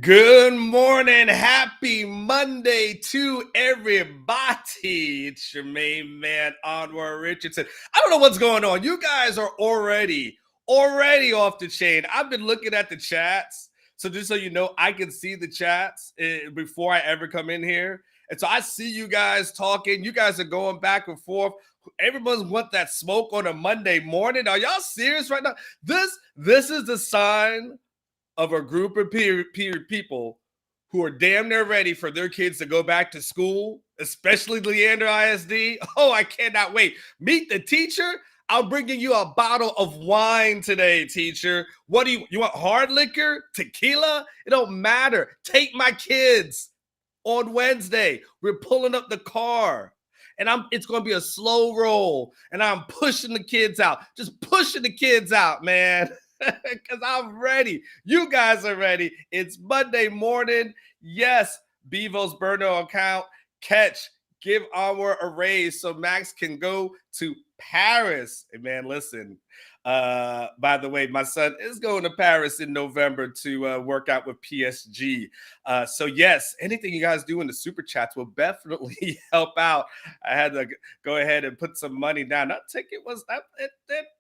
Good morning. Happy Monday to everybody. It's your main man, Anwar Richardson. I don't know what's going on. You guys are already off the chain. I've been looking at the chats. So just so you know, I can see the chats before I ever come in here. And so I see you guys talking. You guys are going back and forth. Everyone's want that smoke on a Monday morning. Are y'all serious right now? This is the sign of a group of people who are damn near ready for their kids to go back to school, especially Leander ISD. Oh, I cannot wait. Meet the teacher. I'm bringing you a bottle of wine today, teacher. What do you want? Hard liquor? Tequila? It don't matter. Take my kids on Wednesday. We're pulling up the car. And it's going to be a slow roll. And I'm pushing the kids out. Just pushing the kids out, man. Because I'm ready. You guys are ready. It's Monday morning. Yes, Bevo's Burno account. Catch. Give Anwar a raise so Max can go to Paris. Hey, man, listen. By the way, my son is going to Paris in November to work out with PSG. So yes, anything you guys do in the super chats will definitely help out. I had to go ahead and put some money down. That ticket was that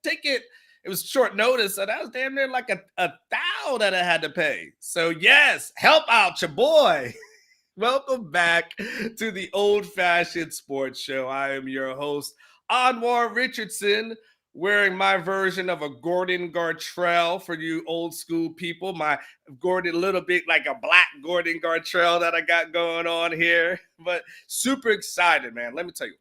ticket. It was short notice, so that was damn near like a $1,000 that I had to pay. So yes, help out your boy. Welcome back to the old-fashioned sports show. I am your host, Anwar Richardson, wearing my version of a Gordon Gartrell for you old school people. My Gordon, a little bit like a black Gordon Gartrell that I got going on here. But super excited, man. Let me tell you.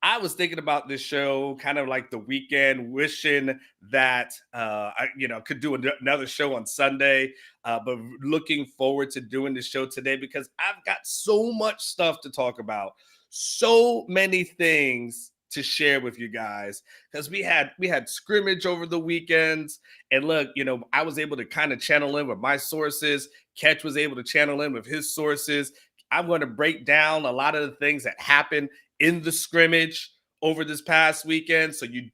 I was thinking about this show kind of like the weekend, wishing that I could do another show on Sunday, but looking forward to doing the show today because I've got so much stuff to talk about, so many things to share with you guys because we had scrimmage over the weekends, and look, I was able to kind of channel in with my sources. Ketch was able to channel in with his sources. I'm going to break down a lot of the things that happened in the scrimmage over this past weekend. So you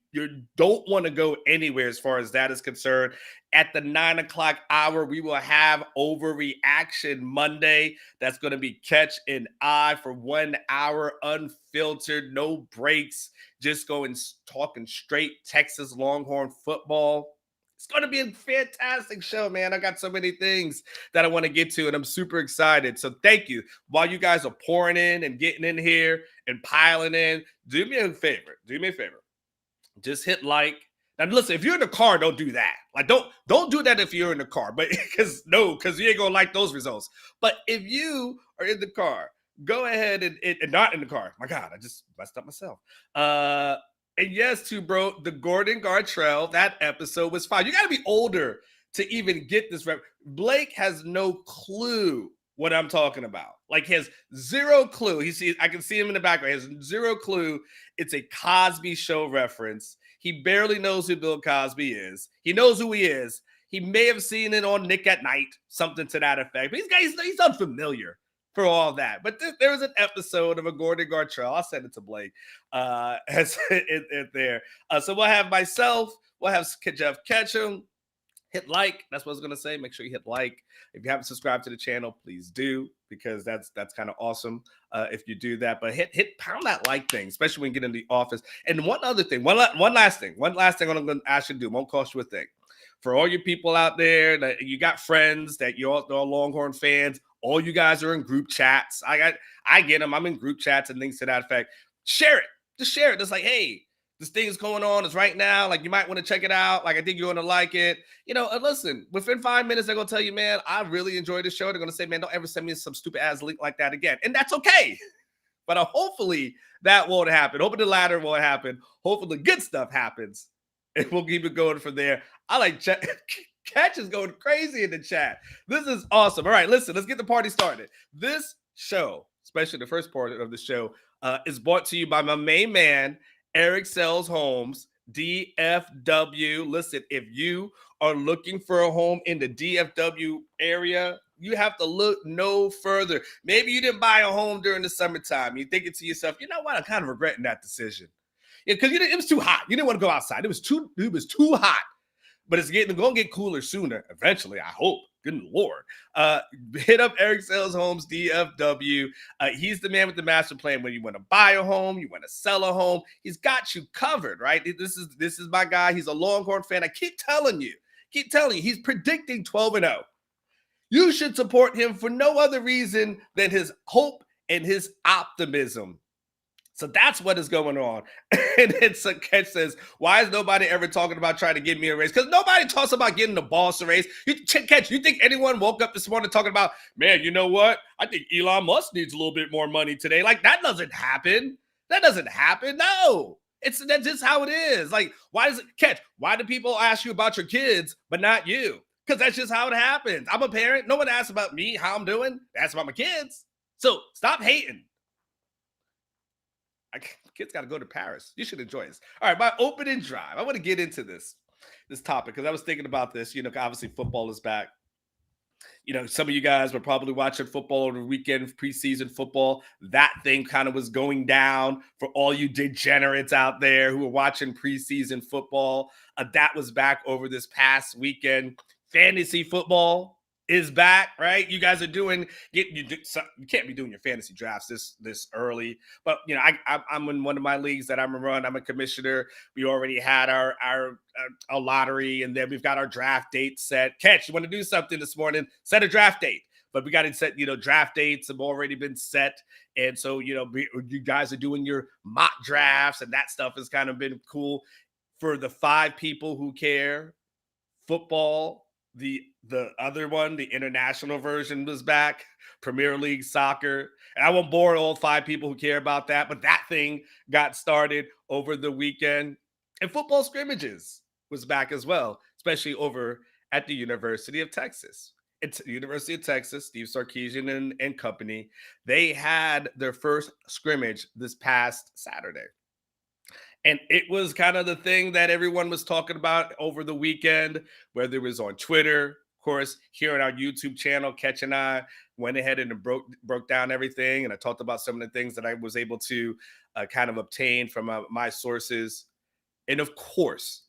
don't want to go anywhere as far as that is concerned. At the 9 o'clock hour, we will have Overreaction Monday. That's going to be Ketch and I for 1 hour, unfiltered, no breaks, just talking straight Texas Longhorn football. It's going to be a fantastic show, man. I got so many things that I want to get to, and I'm super excited. So thank you. While you guys are pouring in and getting in here and piling in, do me a favor. Just hit like. Now, listen, if you're in the car, don't do that. Like, don't do that if you're in the car. But because you ain't going to like those results. But if you are in the car, go ahead and not in the car. My God, I just messed up myself. And yes, too, bro, the Gordon Gartrell, that episode was fine. You got to be older to even get this. Blake has no clue what I'm talking about. Like, he has zero clue. I can see him in the background. He has zero clue. It's a Cosby Show reference. He barely knows who Bill Cosby is. He knows who he is. He may have seen it on Nick at Night, something to that effect. But he's unfamiliar for all that. But there was an episode of a Gordon Gartrell. I'll send it to Blake as it there. So we'll have myself. We'll have Geoff Ketchum. Hit like. That's what I was going to say. Make sure you hit like. If you haven't subscribed to the channel, please do, because that's kind of awesome if you do that. But pound that like thing, especially when you get in the office. And one other thing, one last thing I'm going to ask you to do. Won't cost you a thing. For all you people out there that you got friends that you're all Longhorn fans, all you guys are in group chats. I get them. I'm in group chats and things to that effect. Share it. Just share it. Just like, hey, this thing is going on. It's right now. Like, you might want to check it out. Like, I think you're going to like it. And listen, within 5 minutes, they're going to tell you, man, I really enjoyed the show. They're going to say, man, don't ever send me some stupid ass link like that again. And that's okay. But hopefully that won't happen. Hopefully the latter won't happen. Hopefully the good stuff happens. And we'll keep it going from there. I like Catch is going crazy in the chat. This is awesome. All right, listen, let's get the party started. This show, especially the first part of the show, is brought to you by my main man, Eric Sells Homes, DFW. Listen, if you are looking for a home in the DFW area, you have to look no further. Maybe you didn't buy a home during the summertime. You're thinking to yourself, you know what? I'm kind of regretting that decision. Yeah, because it was too hot. You didn't want to go outside. It was too hot. But it's going to get cooler sooner, eventually, I hope. Good Lord. Hit up Eric Sales Homes, DFW. He's the man with the master plan. When you want to buy a home, you want to sell a home, he's got you covered, right? This is my guy. He's a Longhorn fan. I keep telling you, he's predicting 12-0. You should support him for no other reason than his hope and his optimism. So that's what is going on. And then Ketch says, why is nobody ever talking about trying to get me a raise? Because nobody talks about getting the boss a raise. Ketch, you think anyone woke up this morning talking about, man, you know what? I think Elon Musk needs a little bit more money today. Like, that doesn't happen. That doesn't happen. No. That's just how it is. Like, why does it, Ketch, why do people ask you about your kids, but not you? Because that's just how it happens. I'm a parent. No one asks about me, how I'm doing. They ask about my kids. So stop hating. Kids got to go to Paris. You should enjoy this. All right, my opening drive. I want to get into this topic because I was thinking about this. Obviously football is back. Some of you guys were probably watching football over the weekend, preseason football. That thing kind of was going down for all you degenerates out there who were watching preseason football. That was back over this past weekend. Fantasy football is back, right? You guys are you can't be doing your fantasy drafts this early, but I'm in one of my leagues that I'm a run. I'm a commissioner. We already had our lottery, and then we've got our draft date set. Ketch, you want to do something this morning? Set a draft date, but we got to set. Draft dates have already been set, and so you guys are doing your mock drafts, and that stuff has kind of been cool for the 5 people who care. Football. The other one, the international version, was back. Premier League soccer. And I won't bore all 5 people who care about that, but that thing got started over the weekend. And football scrimmages was back as well, especially over at the University of Texas. It's the University of Texas, Steve Sarkisian and company. They had their first scrimmage this past Saturday. And it was kind of the thing that everyone was talking about over the weekend, whether it was on Twitter, of course, here on our YouTube channel. Ketch and I went ahead and broke down everything. And I talked about some of the things that I was able to kind of obtain from my sources. And of course,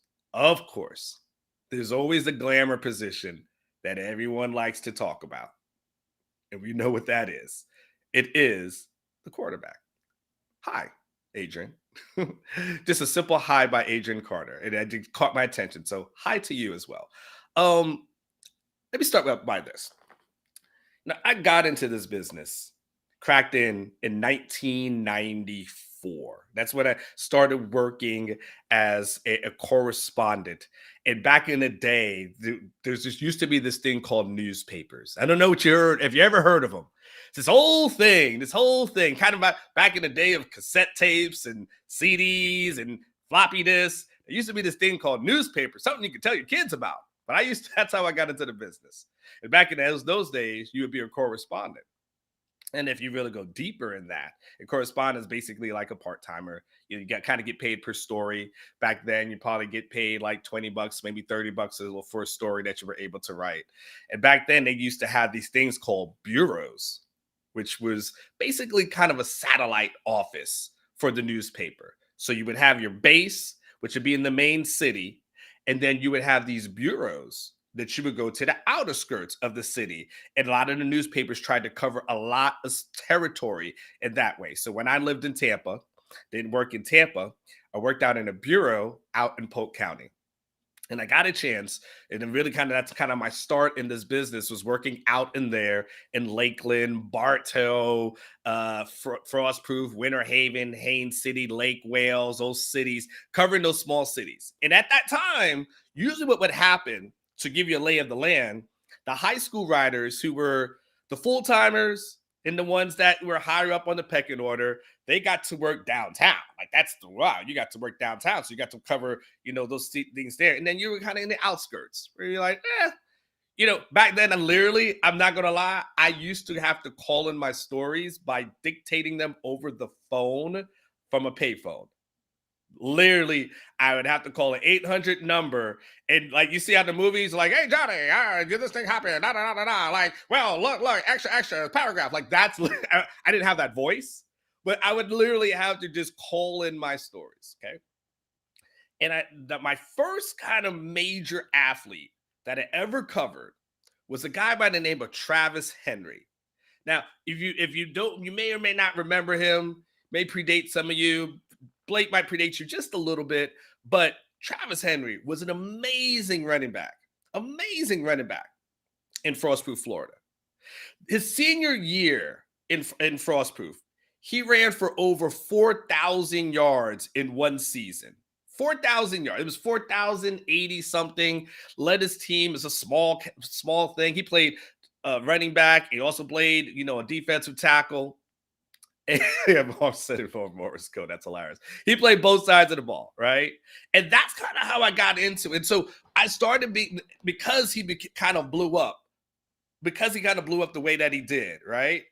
there's always the glamour position that everyone likes to talk about. And we know what that is. It is the quarterback. Hi, Adrian. Just a simple hi by Adrian Carter, and it caught my attention. So hi to you as well. Let me start by this. Now, I got into this business, cracked in 1994. That's when I started working as a correspondent. And back in the day, there's just used to be this thing called newspapers. I don't know if you ever heard of them. This whole thing, kind of back in the day of cassette tapes and CDs and floppy disks. There used to be this thing called newspaper, something you could tell your kids about. But that's how I got into the business. And back in those days, you would be a correspondent. And if you really go deeper in that, a correspondent is basically like a part-timer. You kind of get paid per story. Back then, you probably get paid like $20, maybe $30 for a story that you were able to write. And back then, they used to have these things called bureaus, which was basically kind of a satellite office for the newspaper. So you would have your base, which would be in the main city, and then you would have these bureaus that you would go to the outer skirts of the city. And a lot of the newspapers tried to cover a lot of territory in that way. So when I lived in Tampa, didn't work in Tampa, I worked out in a bureau out in Polk County. And I got a chance, and then really that's kind of my start in this business, was working out in there in Lakeland, Bartow, Frostproof, Winter Haven, Haines City, Lake Wales, those cities, covering those small cities. And at that time, usually what would happen, to give you a lay of the land, the high school riders who were the full-timers and the ones that were higher up on the pecking order, they got to work downtown. Like, that's you got to work downtown. So you got to cover, those things there. And then you were kind of in the outskirts where you're like, back then, I'm not going to lie, I used to have to call in my stories by dictating them over the phone from a payphone. Literally, I would have to call an 800 number, and like you see how the movies, like, hey Johnny, did this thing happen? Da, da, da, da, da. Like, well, look, extra paragraph. Like, that's I didn't have that voice, but I would literally have to just call in my stories. Okay, and my first kind of major athlete that I ever covered was a guy by the name of Travis Henry. Now, if you don't, you may or may not remember him, may predate some of you. Blake might predate you just a little bit, but Travis Henry was an amazing running back in Frostproof, Florida. His senior year in Frostproof, he ran for over 4,000 yards in one season. 4,000 yards. It was 4,080 something. Led his team as a small thing. He played running back. He also played, a defensive tackle. Yeah, Mark said it for Morris Code. That's hilarious. He played both sides of the ball, right? And that's kind of how I got into it. So I started because he kind of blew up. Because he kind of blew up the way that he did, right?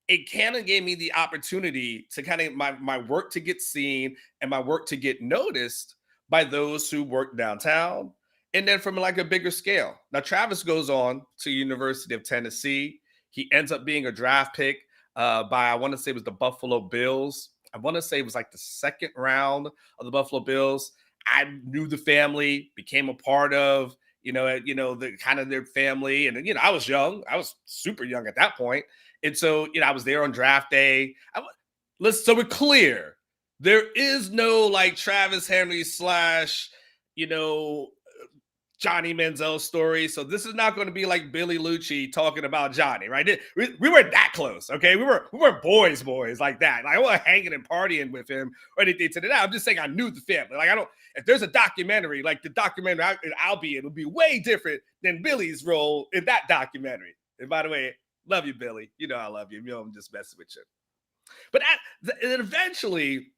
It kind of gave me the opportunity to kind of my work to get seen and my work to get noticed by those who work downtown, and then from like a bigger scale. Now Travis goes on to University of Tennessee. He ends up being a draft pick by, I want to say it was the Buffalo Bills. I want to say it was like the second round of the Buffalo Bills. I knew the family, became a part of the kind of their family. And, I was young. I was super young at that point. And so, I was there on draft day. So we're clear. There is no like Travis Henry / Johnny Manziel story. So this is not going to be like Billy Lucci talking about Johnny, right? We weren't that close, okay? We were boys like that. Like, I wasn't hanging and partying with him or anything to that. I'm just saying I knew the family. Like, if there's a documentary, like the documentary I'll be in, it'll be way different than Billy's role in that documentary. And by the way, love you, Billy. You know I love you. I'm just messing with you. But then eventually,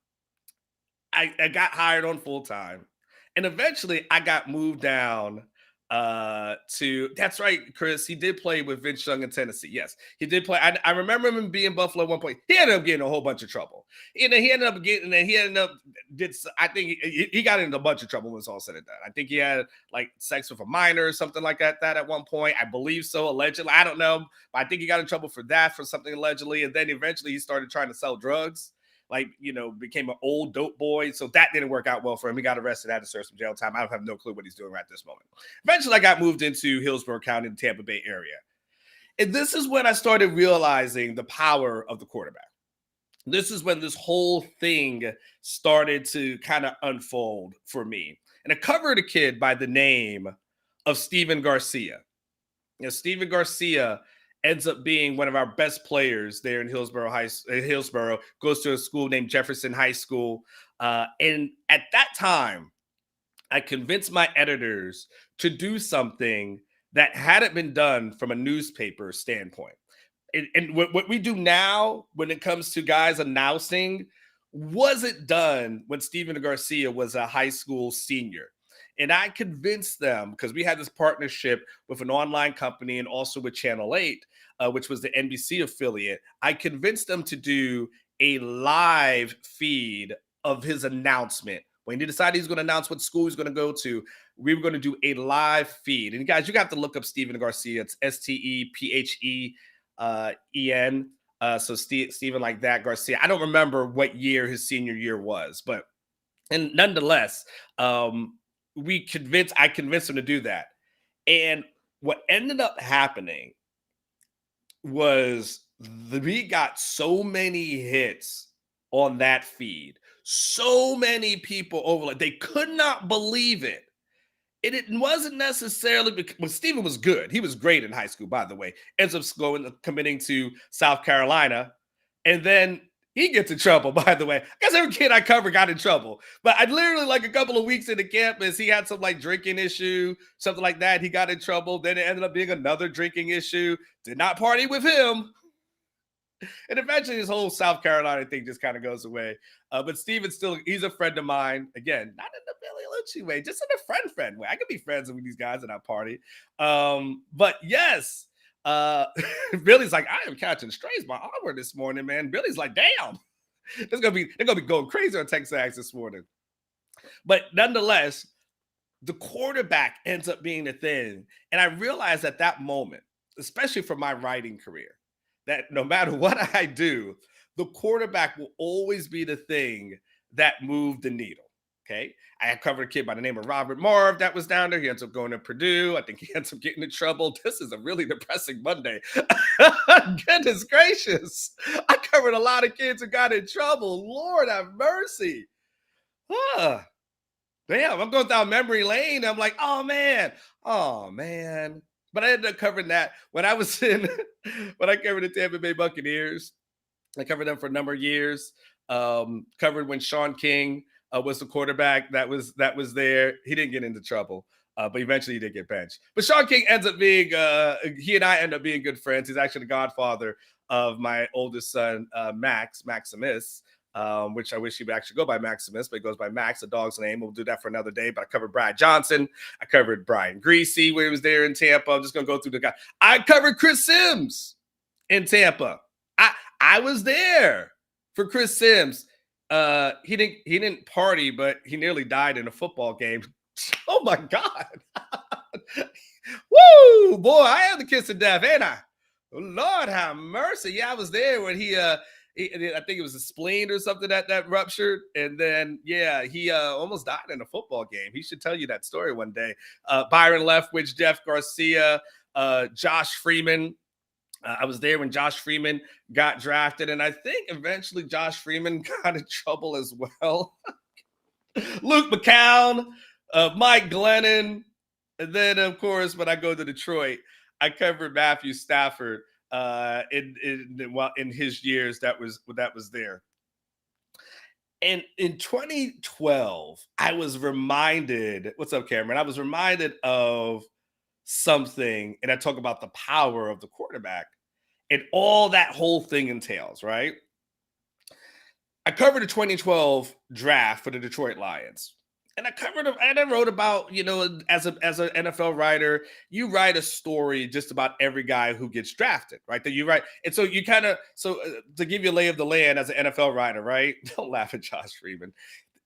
I got hired on full time. And eventually I got moved down that's right, Chris. He did play with Vince Young in Tennessee. Yes, he did play. I remember him being Buffalo at one point. He ended up getting a whole bunch of trouble. I think he got into a bunch of trouble when it's all said and done. I think he had like sex with a minor or something like that at one point. I believe so, allegedly. I don't know. But I think he got in trouble for something allegedly. And then eventually he started trying to sell drugs. Became an old dope boy. So that didn't work out well for him. He got arrested, had to serve some jail time. I have no clue what he's doing right this moment. Eventually, I got moved into Hillsborough County, the Tampa Bay area. And this is when I started realizing the power of the quarterback. This is when this whole thing started to kind of unfold for me. And I covered a kid by the name of Steven Garcia. Steven Garcia ends up being one of our best players there in Hillsborough. Hillsborough goes to a school named Jefferson High School. And at that time, I convinced my editors to do something that hadn't been done from a newspaper standpoint. And what we do now when it comes to guys announcing wasn't done when Steven Garcia was a high school senior. And I convinced them, because we had this partnership with an online company and also with Channel 8, which was the NBC affiliate. I convinced them to do a live feed of his announcement. When he decided he's going to announce what school he's going to go to, we were going to do a live feed. And guys, you got to look up Steven Garcia. It's Stephen. So Steven like that, Garcia. I don't remember what year his senior year was, and nonetheless, I convinced him to do that. And what ended up happening was we got so many hits on that feed. So many people they could not believe it. It wasn't necessarily because Steven was good. He was great in high school, by the way. Ends up committing to South Carolina. And then he gets in trouble, by the way. I guess every kid I covered got in trouble. But I literally, like a couple of weeks in the campus, he had some like drinking issue, something like that. He got in trouble. Then it ended up being another drinking issue. Did not party with him. And eventually this whole South Carolina thing just kind of goes away. But Steven he's a friend of mine. Again, not in the Billy Lucci way, just in a friend way. I could be friends with these guys at our party. But yes, Billy's like, I am catching strays by Anwar this morning, man. Billy's like, damn, they're gonna be going crazy on Texas this morning. But nonetheless, the quarterback ends up being the thing. And I realized at that moment, especially for my writing career, that no matter what I do, the quarterback will always be the thing that moved the needle. Okay. I had covered a kid by the name of Robert Marv that was down there. He ends up going to Purdue. I think he ends up getting in trouble. This is a really depressing Monday. Goodness gracious. I covered a lot of kids who got in trouble. Lord have mercy. Ah, damn, I'm going down memory lane. I'm like, oh man. Oh man. But I ended up covering that when I was when I covered the Tampa Bay Buccaneers. I covered them for a number of years. Covered when Sean King was the quarterback that was there. He didn't get into trouble, but eventually he did get benched. But Sean King ends up being he and I end up being good friends. He's actually the godfather of my oldest son, Maximus. Which I wish he would actually go by Maximus, but he goes by Max, the dog's name. We'll do that for another day. But I covered Brad Johnson. I covered Brian Greasy when he was there in Tampa. I'm just going to go through the guy. I covered Chris Sims in Tampa. I was there for Chris Sims. He didn't party, but he nearly died in a football game. Oh my God. Woo, boy, I am the kiss of death, ain't I? Lord have mercy. Yeah, I was there when I think it was a spleen or something that ruptured. And then, yeah, he almost died in a football game. He should tell you that story one day. Byron Leftwich, Jeff Garcia, Josh Freeman. I was there when Josh Freeman got drafted, and I think eventually Josh Freeman got in trouble as well. Luke McCown, Mike Glennon, and then, of course, when I go to Detroit, I covered Matthew Stafford in his years that was there. And in 2012, I was reminded, what's up, Cameron? I was reminded of something, and I talk about the power of the quarterback and all that whole thing entails, right? I covered the 2012 draft for the Detroit Lions. And I covered them, and I wrote about, as an NFL writer, you write a story just about every guy who gets drafted, right? That you write. And so you to give you a lay of the land as an NFL writer, right? Don't laugh at Josh Freeman.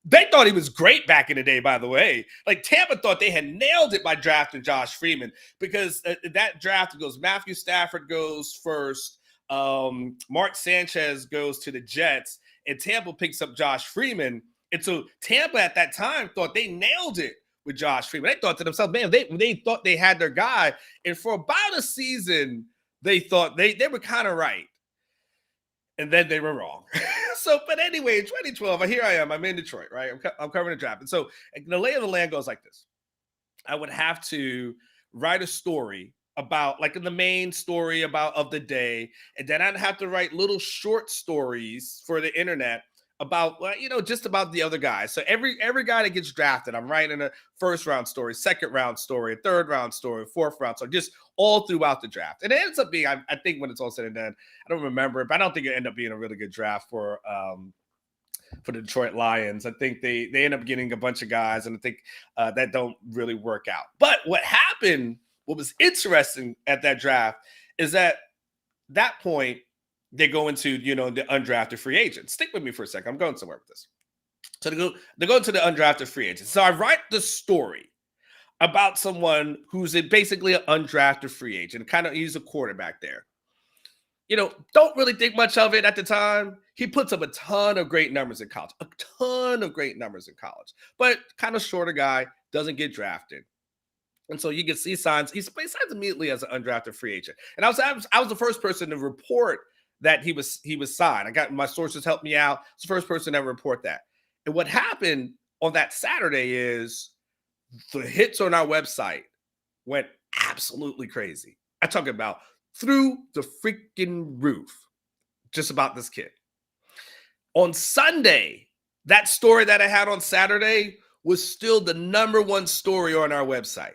They thought he was great back in the day, by the way. Like Tampa thought they had nailed it by drafting Josh Freeman because that draft goes, Matthew Stafford goes first. Mark Sanchez goes to the Jets, and Tampa picks up Josh Freeman. And so Tampa at that time thought they nailed it with Josh Freeman. They thought to themselves, man, they thought they had their guy. And for about a season, they thought they were kind of right. And then they were wrong. But anyway, in 2012, here I am. I'm in Detroit, right? I'm covering the draft. And so the lay of the land goes like this. I would have to write a story about, like, the main story of the day. And then I'd have to write little short stories for the internet about, just about the other guys. So every guy that gets drafted, I'm writing a first round story, second round story, third round story, fourth round story, just all throughout the draft. And it ends up being, I think when it's all said and done, I don't remember it, but I don't think it ended up being a really good draft for the Detroit Lions. I think they end up getting a bunch of guys, and I think that don't really work out. But what was interesting at that draft is that point, they go into, the undrafted free agents. Stick with me for a second. I'm going somewhere with this. So they go into the undrafted free agents. So I write the story about someone who's basically an undrafted free agent. He's a quarterback there. Don't really think much of it at the time. He puts up a ton of great numbers in college. But kind of shorter guy, doesn't get drafted. And so you can see signs. He signs immediately as an undrafted free agent. And I was the first person to report that he was signed. I got my sources helped me out. It's the first person to ever report that. And what happened on that Saturday is the hits on our website went absolutely crazy. I talk about through the freaking roof, just about this kid. On Sunday, that story that I had on Saturday was still the number one story on our website.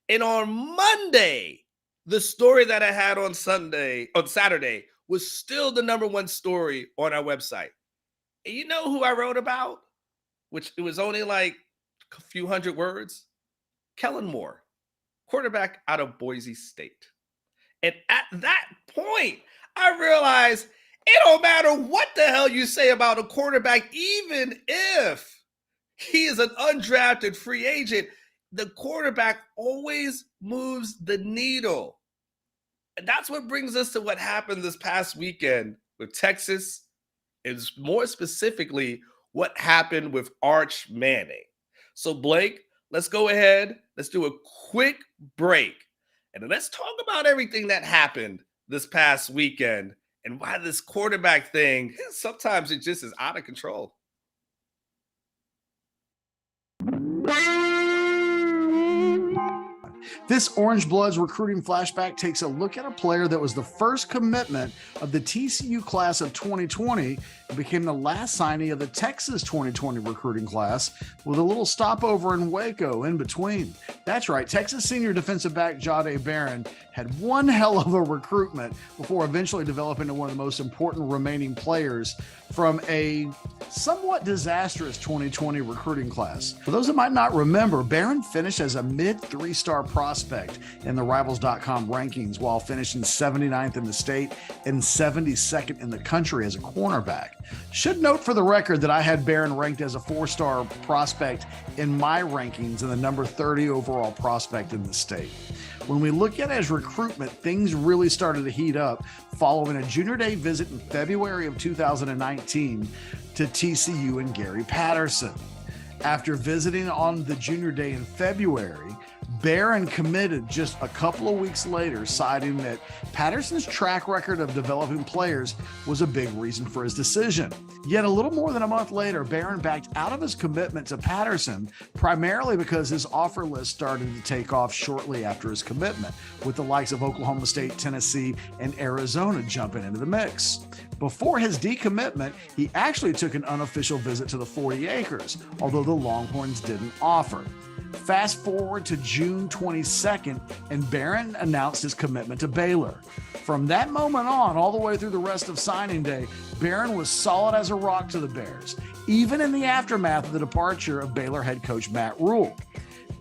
And on Monday, the story that I had on Saturday was still the number one story on our website. And you know who I wrote about? Which it was only like a few hundred words. Kellen Moore, quarterback out of Boise State. And at that point, I realized it don't matter what the hell you say about a quarterback, even if he is an undrafted free agent, the quarterback always moves the needle. And that's what brings us to what happened this past weekend with Texas, and more specifically, what happened with Arch Manning. So, Blake, let's go ahead. Let's do a quick break. And then let's talk about everything that happened this past weekend and why this quarterback thing, sometimes it just is out of control. This Orangebloods recruiting flashback takes a look at a player that was the first commitment of the TCU class of 2020 and became the last signee of the Texas 2020 recruiting class, with a little stopover in Waco in between. That's right, Texas senior defensive back Jahdae Barron had one hell of a recruitment before eventually developing into one of the most important remaining players from a somewhat disastrous 2020 recruiting class. For those that might not remember, Barron finished as a mid 3-star prospect in the Rivals.com rankings while finishing 79th in the state and 72nd in the country as a cornerback. Should note for the record that I had Barron ranked as a 4-star prospect in my rankings and the number 30 overall prospect in the state. When we look at his recruitment, things really started to heat up following a junior day visit in February of 2019 to TCU and Gary Patterson. After visiting on the junior day in February, Barron committed just a couple of weeks later, citing that Patterson's track record of developing players was a big reason for his decision. Yet a little more than a month later, Barron backed out of his commitment to Patterson, primarily because his offer list started to take off shortly after his commitment, with the likes of Oklahoma State, Tennessee, and Arizona jumping into the mix. Before his decommitment, he actually took an unofficial visit to the 40 acres, although the Longhorns didn't offer. Fast forward to June 22nd, and Barron announced his commitment to Baylor. From that moment on, all the way through the rest of signing day, Barron was solid as a rock to the Bears, even in the aftermath of the departure of Baylor head coach Matt Rule.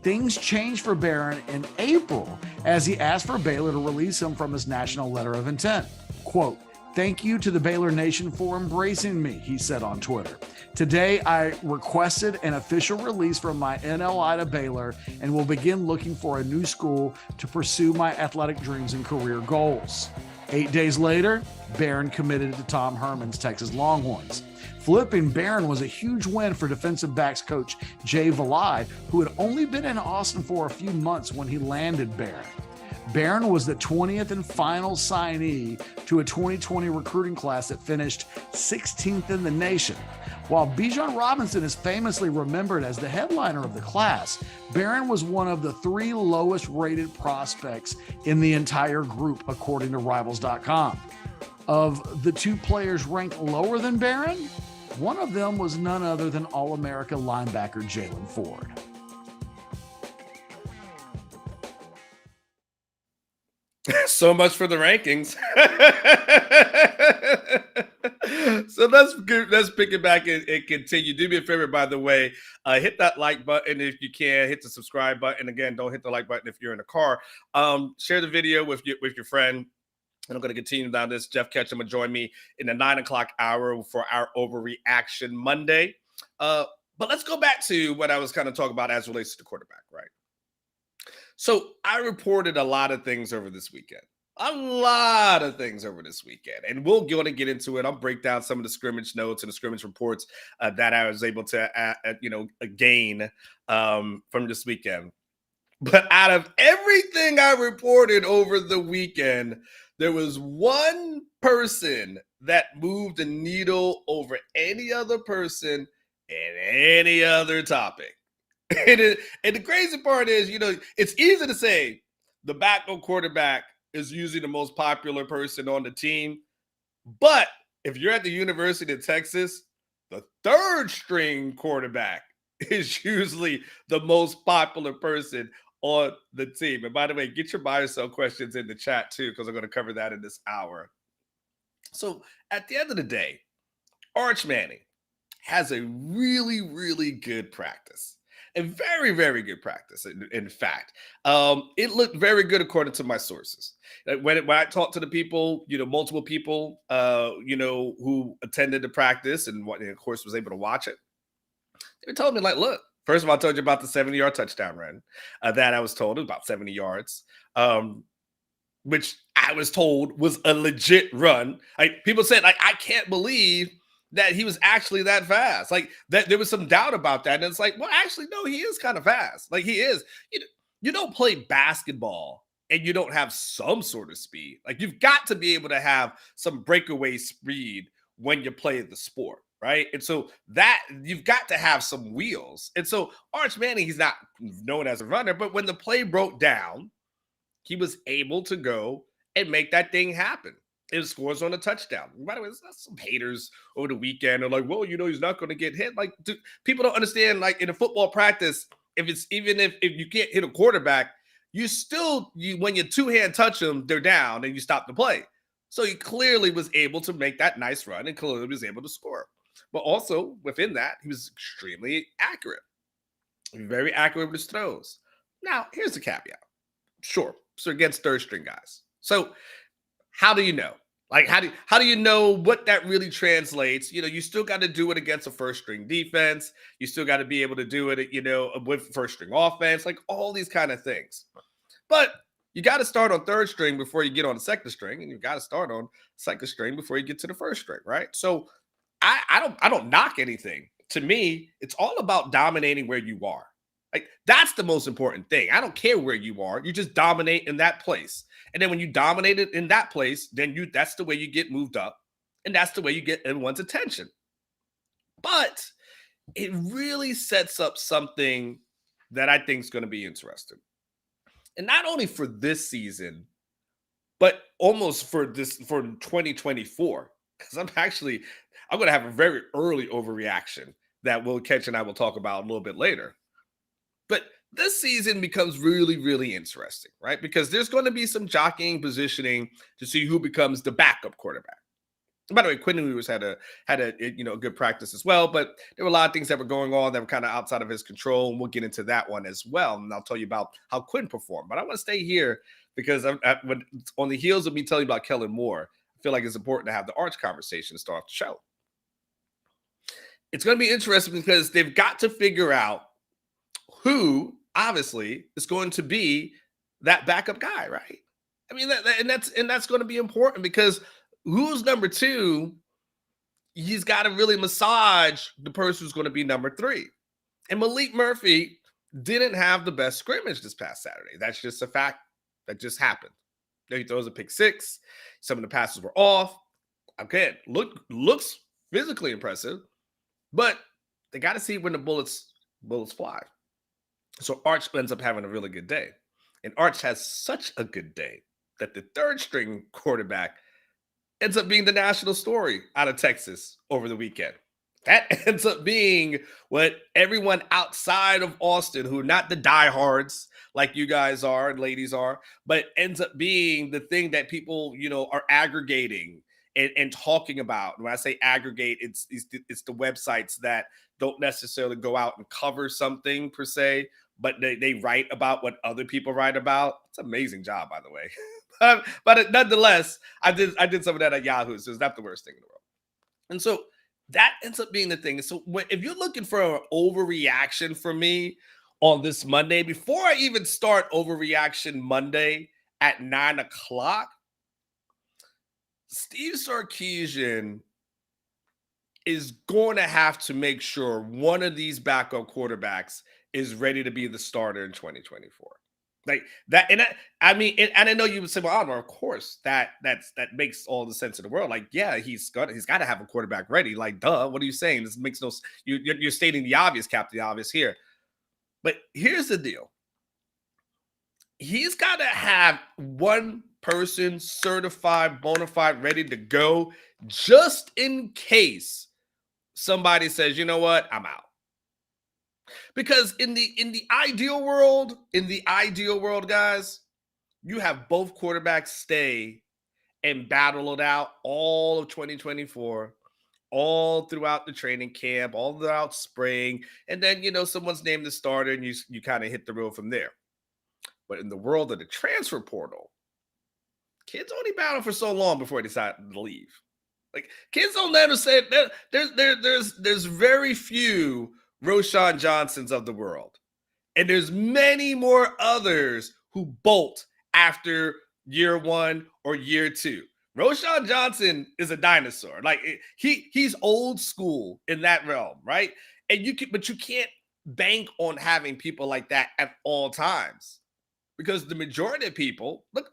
Things changed for Barron in April as he asked for Baylor to release him from his national letter of intent. Quote, "Thank you to the Baylor Nation for embracing me," he said on Twitter. "Today, I requested an official release from my NLI to Baylor and will begin looking for a new school to pursue my athletic dreams and career goals." 8 days later, Barron committed to Tom Herman's Texas Longhorns. Flipping Barron was a huge win for defensive backs coach Jay Valai, who had only been in Austin for a few months when he landed Barron. Barron was the 20th and final signee to a 2020 recruiting class that finished 16th in the nation. While Bijan Robinson is famously remembered as the headliner of the class, Barron was one of the 3 lowest rated prospects in the entire group, according to Rivals.com. Of the 2 players ranked lower than Barron, one of them was none other than All-America linebacker Jalen Ford. So much for the rankings. So let's pick it back and continue. Do me a favor, by the way, hit that like button if you can. Hit the subscribe button. Again, don't hit the like button if you're in a car. Share the video with your friend. And I'm going to continue down this. Geoff Ketchum will join me in the 9 o'clock hour for our Overreaction Monday. But let's go back to what I was kind of talking about as it relates to the quarterback, right? So I reported a lot of things over this weekend. And we're going to get into it. I'll break down some of the scrimmage notes and the scrimmage reports that I was able to, gain from this weekend. But out of everything I reported over the weekend, there was one person that moved the needle over any other person in any other topic. And the crazy part is, it's easy to say the backup quarterback is usually the most popular person on the team. But if you're at the University of Texas, the 3rd string quarterback is usually the most popular person on the team. And by the way, get your buy or sell questions in the chat too, because I'm going to cover that in this hour. So at the end of the day, Arch Manning has a really, really good practice. A very, very good practice, in fact. It looked very good according to my sources. When I talked to the people, multiple people, who attended the practice and of course, was able to watch it, they told me, like, look, first of all, I told you about the 70-yard touchdown run that I was told. It was about 70 yards, which I was told was a legit run. People said, I can't believe that he was actually that fast. Like that there was some doubt about that. And it's like, well, actually, no, he is kind of fast. Like he is. You don't play basketball and you don't have some sort of speed. Like you've got to be able to have some breakaway speed when you play the sport, right? And so that you've got to have some wheels. And so Arch Manning, he's not known as a runner, but when the play broke down, he was able to go and make that thing happen. It scores on a touchdown. By the way, some haters over the weekend are like, well, he's not going to get hit. Like, people don't understand, like in a football practice, if you can't hit a quarterback, when you two-hand touch them, they're down and you stop the play. So he clearly was able to make that nice run and clearly was able to score. But also within that, he was extremely accurate. Very accurate with his throws. Now, here's the caveat. Sure. So against third string guys. So how do you know? Like, how do you know what that really translates? You still got to do it against a first string defense. You still got to be able to do it, with first string offense, like all these kind of things. But you got to start on third string before you get on the second string, and you got to start on second string before you get to the first string, right? So I don't knock anything. To me, it's all about dominating where you are. Like, that's the most important thing. I don't care where you are. You just dominate in that place. And then when you dominate it in that place, then that's the way you get moved up. And that's the way you get everyone's attention. But it really sets up something that I think is going to be interesting. And not only for this season, but almost for 2024. Because I'm going to have a very early overreaction that Will Ketch and I will talk about a little bit later. But this season becomes really, really interesting, right? Because there's going to be some jockeying, positioning to see who becomes the backup quarterback. By the way, Quinn Ewers had a good practice as well, but there were a lot of things that were going on that were kind of outside of his control, and we'll get into that one as well. And I'll tell you about how Quinn performed. But I want to stay here because on the heels of me telling you about Kellen Moore, I feel like it's important to have the Arch conversation to start off the show. It's going to be interesting because they've got to figure out who obviously is going to be that backup guy, right? I mean, that's going to be important because who's number two, he's got to really massage the person who's going to be number three. And Malik Murphy didn't have the best scrimmage this past Saturday. That's just a fact that just happened. He throws a pick six. Some of the passes were off. Okay, looks physically impressive, but they got to see when the bullets fly. So Arch ends up having a really good day. And Arch has such a good day that the third string quarterback ends up being the national story out of Texas over the weekend. That ends up being what everyone outside of Austin, who are not the diehards like you guys are and ladies are, but ends up being the thing that people, are aggregating and talking about. When I say aggregate, it's the websites that don't necessarily go out and cover something per se, but they write about what other people write about. It's an amazing job, by the way. But nonetheless, I did some of that at Yahoo, so it's not the worst thing in the world. And so that ends up being the thing. So if you're looking for an overreaction for me on this Monday, before I even start Overreaction Monday at 9:00, Steve Sarkisian is going to have to make sure one of these backup quarterbacks is ready to be the starter in 2024. Like that, and and I know you would say, well, Anwar, of course, that makes all the sense in the world. Like, yeah, he's got to have a quarterback ready. Like, duh, what are you saying? This makes no. You're stating the obvious, Captain Obvious here. But here's the deal: he's got to have one person certified, bona fide, ready to go, just in case somebody says, you know what, I'm out. Because in the ideal world, guys, you have both quarterbacks stay and battle it out all of 2024, all throughout the training camp, all throughout spring, and then someone's named the starter, and you kind of hit the road from there. But in the world of the transfer portal, kids only battle for so long before they decide to leave. Like, kids don't never say there's very few Roshan Johnsons of the world. And there's many more others who bolt after year one or year two. Roschon Johnson is a dinosaur. Like he's old school in that realm, right? And but you can't bank on having people like that at all times, because the majority of people look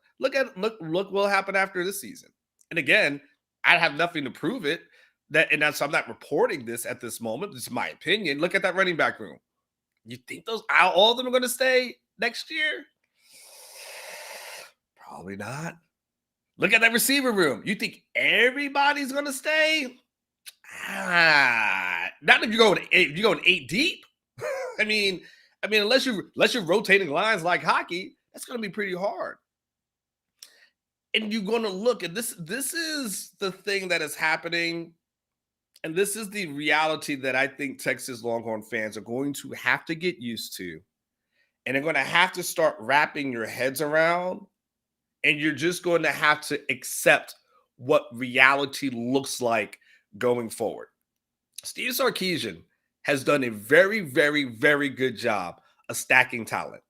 what will happen after this season. And again, I have nothing to prove it. I'm not reporting this at this moment. This is my opinion. Look at that running back room. You think all of them are going to stay next year? Probably not. Look at that receiver room. You think everybody's going to stay? Not if you're going 8 deep. I mean, unless you're rotating lines like hockey, that's going to be pretty hard. And you're going to look at this. This is the thing that is happening. And this is the reality that I think Texas Longhorn fans are going to have to get used to. And they're going to have to start wrapping your heads around. And you're just going to have to accept what reality looks like going forward. Steve Sarkisian has done a very, very, very good job of stacking talent.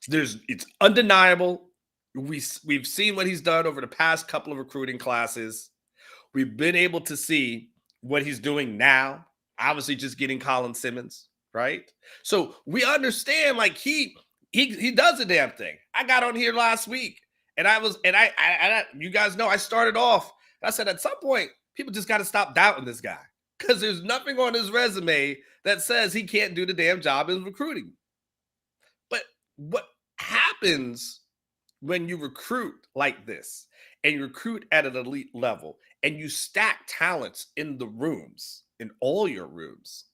It's undeniable. We've seen what he's done over the past couple of recruiting classes. We've been able to see what he's doing now, obviously just getting Colin Simmons, right? So we understand, like, he does a damn thing. I got on here last week, and I you guys know, I started off, I said at some point, people just got to stop doubting this guy, because there's nothing on his resume that says he can't do the damn job in recruiting. But what happens when you recruit like this, and you recruit at an elite level, and you stack talents in the rooms, in all your rooms,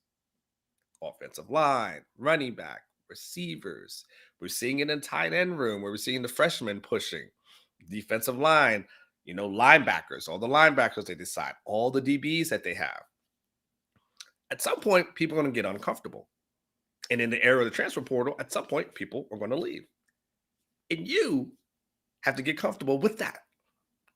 offensive line, running back, receivers, we're seeing it in tight end room where we're seeing the freshmen pushing, defensive line, linebackers, all the linebackers they decide, all the DBs that they have. At some point, people are going to get uncomfortable. And in the era of the transfer portal, at some point, people are going to leave. And you have to get comfortable with that.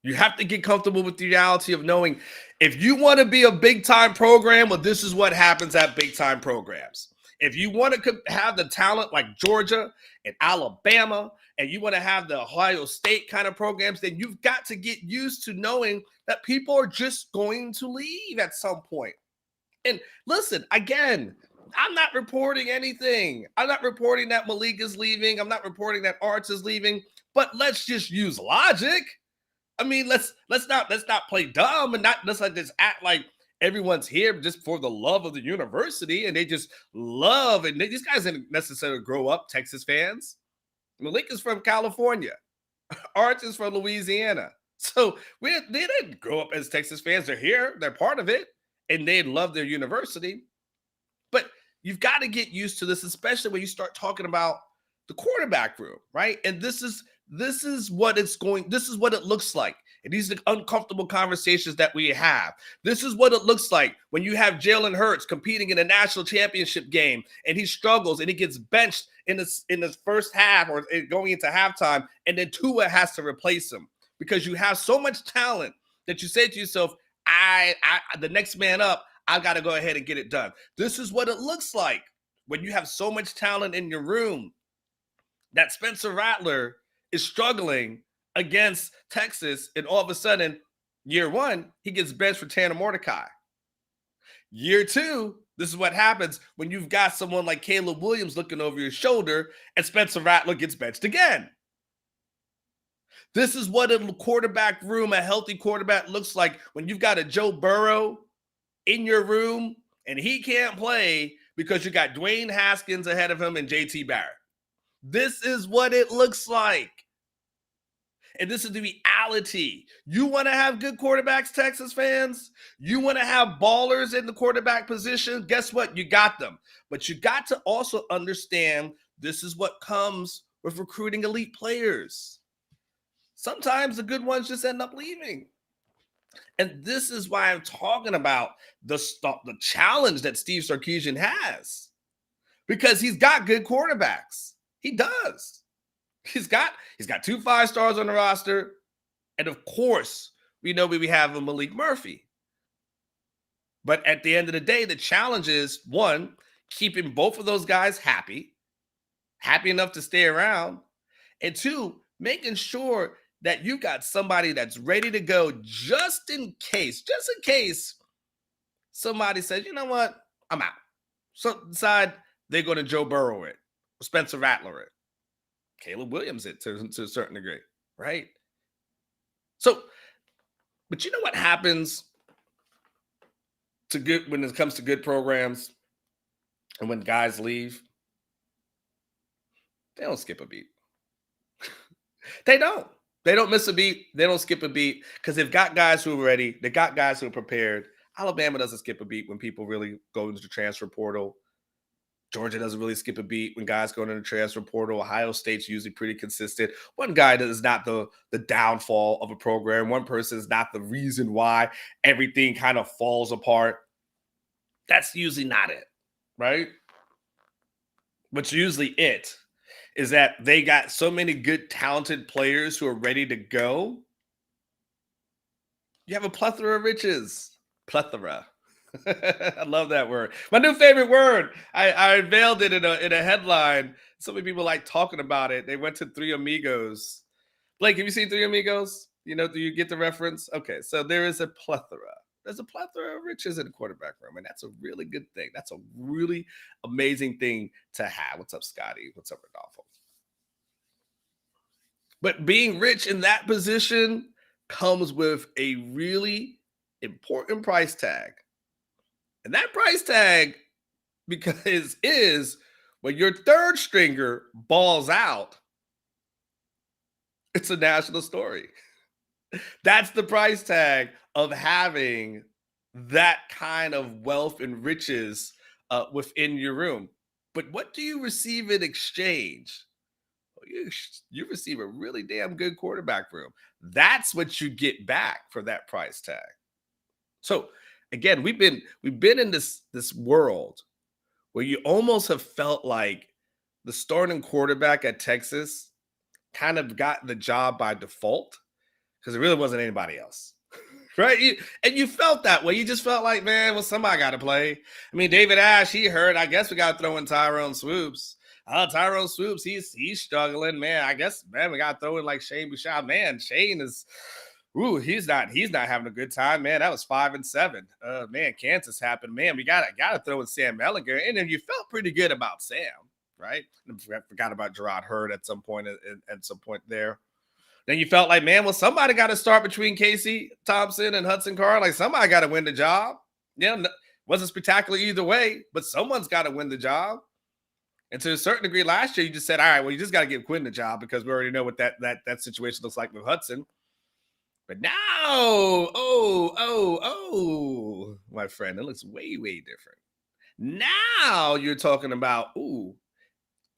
You have to get comfortable with the reality of knowing if you want to be a big-time program, well, this is what happens at big-time programs. If you want to have the talent like Georgia and Alabama, and you want to have the Ohio State kind of programs, then you've got to get used to knowing that people are just going to leave at some point. And listen, again, I'm not reporting anything. I'm not reporting that Malik is leaving. I'm not reporting that Arts is leaving. But let's just use logic. I mean, let's not play dumb, and let's just act like everyone's here just for the love of the university, and they just love. And these guys didn't necessarily grow up Texas fans. Malik is from California. Arts is from Louisiana. So they didn't grow up as Texas fans. They're here. They're part of it, and they love their university. But you've got to get used to this, especially when you start talking about the quarterback room, right? And this is what it looks like. And these are the uncomfortable conversations that we have. This is what it looks like when you have Jalen Hurts competing in a national championship game, and he struggles and he gets benched in this first half or going into halftime, and then Tua has to replace him because you have so much talent that you say to yourself, the next man up, I got to go ahead and get it done. This is what it looks like when you have so much talent in your room that Spencer Rattler is struggling against Texas, and all of a sudden, year one, he gets benched for Tanner Mordecai. Year two, this is what happens when you've got someone like Caleb Williams looking over your shoulder, and Spencer Rattler gets benched again. This is what a quarterback room, a healthy quarterback, looks like when you've got a Joe Burrow in your room, and he can't play because you got Dwayne Haskins ahead of him and JT Barrett. This is what it looks like. And this is the reality. You want to have good quarterbacks, Texas fans? You want to have ballers in the quarterback position? Guess what? You got them. But you got to also understand this is what comes with recruiting elite players. Sometimes the good ones just end up leaving. And this is why I'm talking about the challenge that Steve Sarkisian has. Because he's got good quarterbacks. He does. He's got 2 5-stars on the roster. And of course, we know we have a Malik Murphy. But at the end of the day, the challenge is, one, keeping both of those guys happy enough to stay around. And two, making sure that you got somebody that's ready to go just in case somebody says, you know what, I'm out. So decide they're going to Joe Burrow it, Spencer Rattler it, Caleb Williams it to a certain degree, right? So, but you know what happens to good when it comes to good programs and when guys leave? They don't skip a beat. They don't. They don't miss a beat. They don't skip a beat because they've got guys who are ready. They got guys who are prepared. Alabama doesn't skip a beat when people really go into the transfer portal. Georgia doesn't really skip a beat when guys go into the transfer portal. Ohio State's usually pretty consistent. One guy that is not the downfall of a program. One person is not the reason why everything kind of falls apart. That's usually not it, right? What's usually it is that they got so many good, talented players who are ready to go. You have a plethora of riches. Plethora. I love that word. My new favorite word. I unveiled it in a headline. So many people like talking about it. They went to Three Amigos. Blake, have you seen Three Amigos? You know, do you get the reference? Okay, so there is a plethora. There's a plethora of riches in the quarterback room, and that's a really good thing. That's a really amazing thing to have. What's up, Scotty? What's up, Rodolfo? But being rich in that position comes with a really important price tag. And that price tag is when your third stringer balls out, it's a national story. That's the price tag of having that kind of wealth and riches within your room. But what do you receive in exchange? You receive a really damn good quarterback room. That's what you get back for that price tag. So again, we've been in this world where you almost have felt like the starting quarterback at Texas kind of got the job by default because it really wasn't anybody else. Right? You felt that way. You just felt like, man, well, somebody got to play. I mean, David Ash, he hurt. I guess we got to throw in Tyrone Swoops. Tyrone Swoops, he's struggling, man. I guess, man, we got to throw in like Shane Bouchard. Man, Shane is, he's not having a good time, man. That was 5-7. Man, Kansas happened, man. We gotta throw in Sam Ellinger, and then you felt pretty good about Sam, right? I forgot about Gerard Hurd at some point there. Then you felt like, man, well, somebody got to start between Casey Thompson and Hudson Card. Like somebody got to win the job. Yeah, wasn't spectacular either way, but someone's got to win the job. And to a certain degree, last year you just said, all right, well, you just got to give Quinn the job because we already know what that situation looks like with Hudson. But now, my friend, it looks way, way different. Now you're talking about,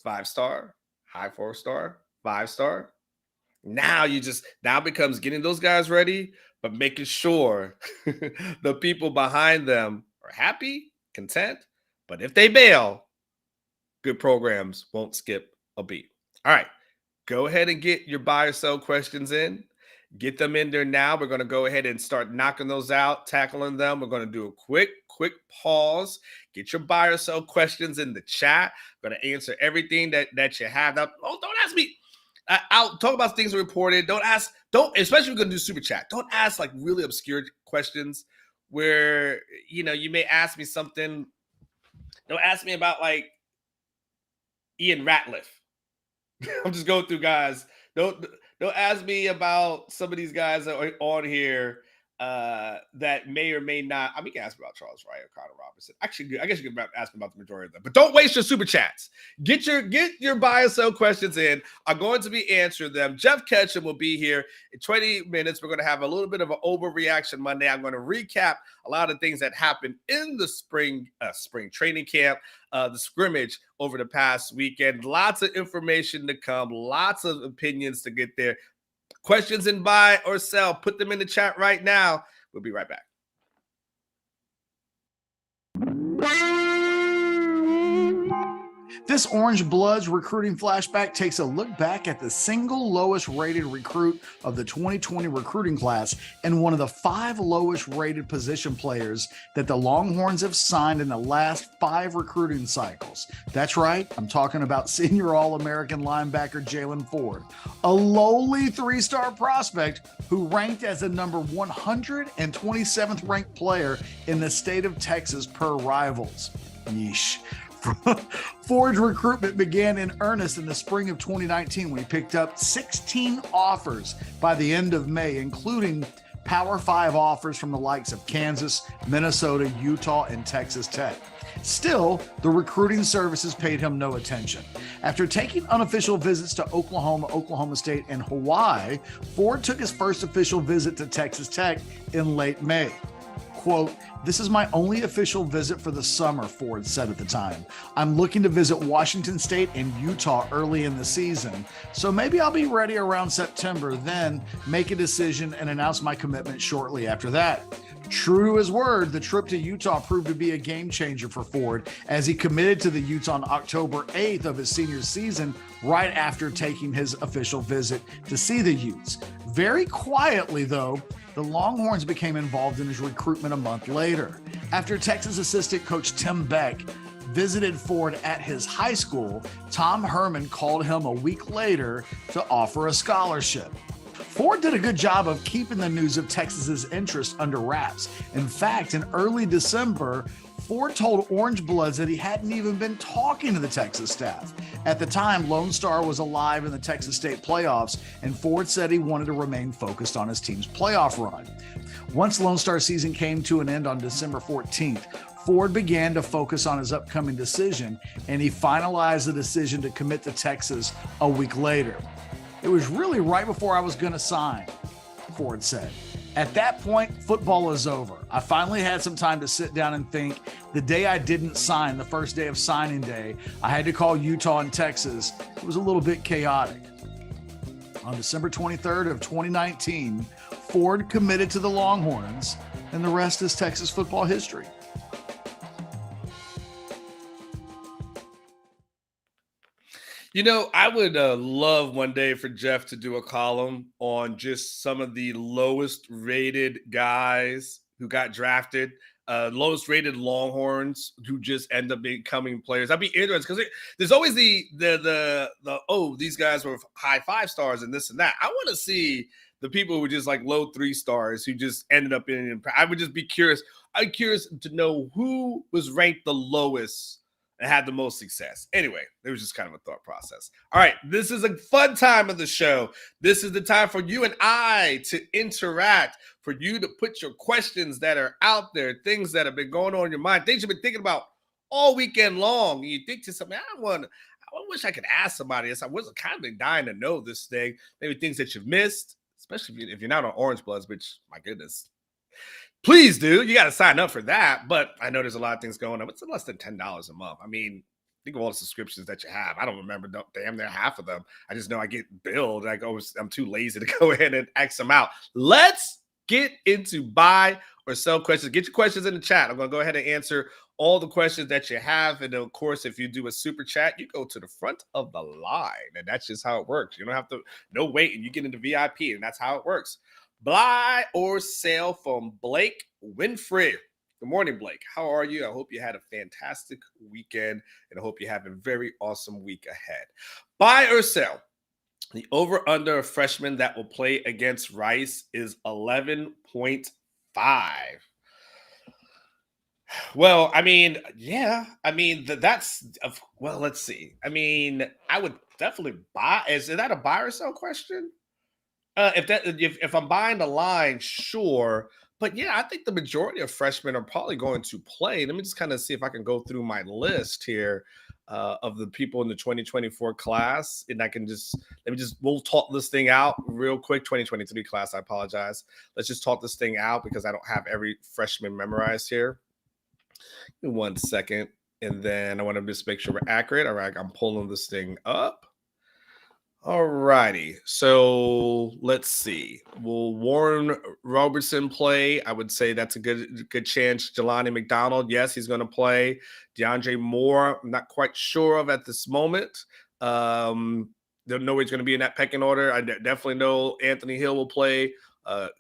5-star, high 4-star, 5-star. Now becomes getting those guys ready, but making sure the people behind them are happy, content. But if they bail, good programs won't skip a beat. All right, go ahead and get your buy or sell questions in. Get them in there now. We're going to go ahead and start knocking those out, tackling them. We're going to do a quick pause. Get your buy or sell questions in the chat. I'm going to answer everything that you have. Now, don't ask me. I'll talk about things reported. Especially if we're going to do super chat. Don't ask like really obscure questions where, you may ask me something. Don't ask me about like Ian Ratliff. I'm just going through guys. Don't ask me about some of these guys that are on here that may or may not. I mean, you can ask about Charles Wright or Connor Robertson. Actually, I guess you can ask about the majority of them. But don't waste your super chats. Get your buy or sell questions in. I'm going to be answering them. Geoff Ketchum will be here in 20 minutes. We're going to have a little bit of an overreaction Monday. I'm going to recap a lot of things that happened in the spring training camp, the scrimmage over the past weekend. Lots of information to come. Lots of opinions to get there. Questions in buy or sell, put them in the chat right now. We'll be right back. This Orangebloods recruiting flashback takes a look back at the single lowest rated recruit of the 2020 recruiting class and one of the 5 lowest rated position players that the Longhorns have signed in the last 5 recruiting cycles. That's right, I'm talking about senior All-American linebacker Jalen Ford, a lowly 3-star prospect who ranked as the number 127th ranked player in the state of Texas per Rivals. Yeesh. Ford's recruitment began in earnest in the spring of 2019 when he picked up 16 offers by the end of May, including Power 5 offers from the likes of Kansas, Minnesota, Utah, and Texas Tech. Still, the recruiting services paid him no attention. After taking unofficial visits to Oklahoma, Oklahoma State, and Hawaii, Ford took his first official visit to Texas Tech in late May. Quote, "This is my only official visit for the summer," Ford said at the time. "I'm looking to visit Washington State and Utah early in the season, so maybe I'll be ready around September, then make a decision and announce my commitment shortly after that." True to his word, the trip to Utah proved to be a game changer for Ford as he committed to the Utes on October 8th of his senior season, right after taking his official visit to see the Utes. Very quietly, though, the Longhorns became involved in his recruitment a month later. After Texas assistant coach Tim Beck visited Ford at his high school, Tom Herman called him a week later to offer a scholarship. Ford did a good job of keeping the news of Texas's interest under wraps. In fact, in early December, Ford told Orangebloods that he hadn't even been talking to the Texas staff. At the time, Lone Star was alive in the Texas State playoffs, and Ford said he wanted to remain focused on his team's playoff run. Once Lone Star season came to an end on December 14th, Ford began to focus on his upcoming decision, and he finalized the decision to commit to Texas a week later. "It was really right before I was going to sign," Ford said. "At that point, football is over. I finally had some time to sit down and think. The day I didn't sign, the first day of signing day, I had to call Utah and Texas. It was a little bit chaotic." On December 23rd of 2019, Ford committed to the Longhorns, and the rest is Texas football history. You know, I would love one day for Geoff to do a column on just some of the lowest rated guys who got drafted, lowest rated Longhorns who just end up becoming players. I'd be interested because there's always the oh, these guys were high 5 stars and this and that. I want to see the people who were just like low 3 stars who just ended up in. I would just be curious. I'm curious to know who was ranked the lowest and had the most success. Anyway, it was just kind of a thought process. All right, this is a fun time of the show. This is the time for you and I to interact, for you to put your questions that are out there, things that have been going on in your mind, things you've been thinking about all weekend long. And you think to something, I wish I could ask somebody this. I was kind of been dying to know this thing, maybe things that you've missed, especially if you're not on Orangebloods, which, my goodness, please do. You got to sign up for that. But I know there's a lot of things going on. It's less than $10 a month. I mean, think of all the subscriptions that you have. I don't remember damn near half of them. I just know I get billed. I'm too lazy to go ahead and X them out. Let's get into buy or sell questions. Get your questions in the chat. I'm going to go ahead and answer all the questions that you have. And of course, if you do a super chat, you go to the front of the line. And that's just how it works. You don't have to, no waiting. You get into VIP, and that's how it works. Buy or sell from Blake Winfrey. Good morning, Blake. How are you? I hope you had a fantastic weekend, and I hope you have a very awesome week ahead. Buy or sell. The over-under of freshmen that will play against Rice is 11.5. Well, I mean, yeah. I mean, well, let's see. I mean, I would definitely buy. Is that a buy or sell question? If I'm buying the line, sure. But yeah, I think the majority of freshmen are probably going to play. Let me just kind of see if I can go through my list here of the people in the 2024 class. And we'll talk this thing out real quick. 2023 class, I apologize. Let's just talk this thing out because I don't have every freshman memorized here. Give me 1 second. And then I want to just make sure we're accurate. All right, I'm pulling this thing up. All righty. So let's see. Will Warren Robertson play? I would say that's a good chance. Jelani McDonald, yes, he's going to play. DeAndre Moore, I'm not quite sure of at this moment. Don't know he's going to be in that pecking order. I definitely know Anthony Hill will play.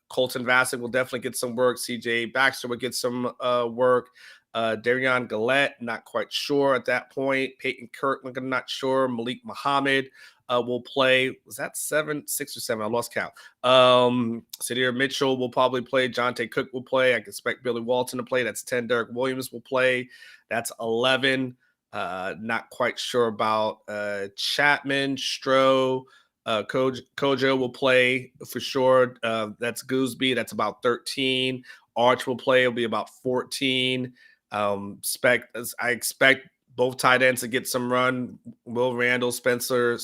Colton Vasek will definitely get some work. CJ Baxter will get some work. Darian Gillette, not quite sure at that point. Peyton Kirkland, I'm not sure. Malik Muhammad will play. Was that 6 or 7? I lost count. Sadir Mitchell will probably play. Jonte Cook will play. I can expect Billy Walton to play. That's 10. Derek Williams will play. That's 11. Not quite sure about Chapman, Stroh. Kojo will play for sure. That's Gooseby. That's about 13. Arch will play. It'll be about 14. I expect both tight ends to get some run. Will Randall, Spencer,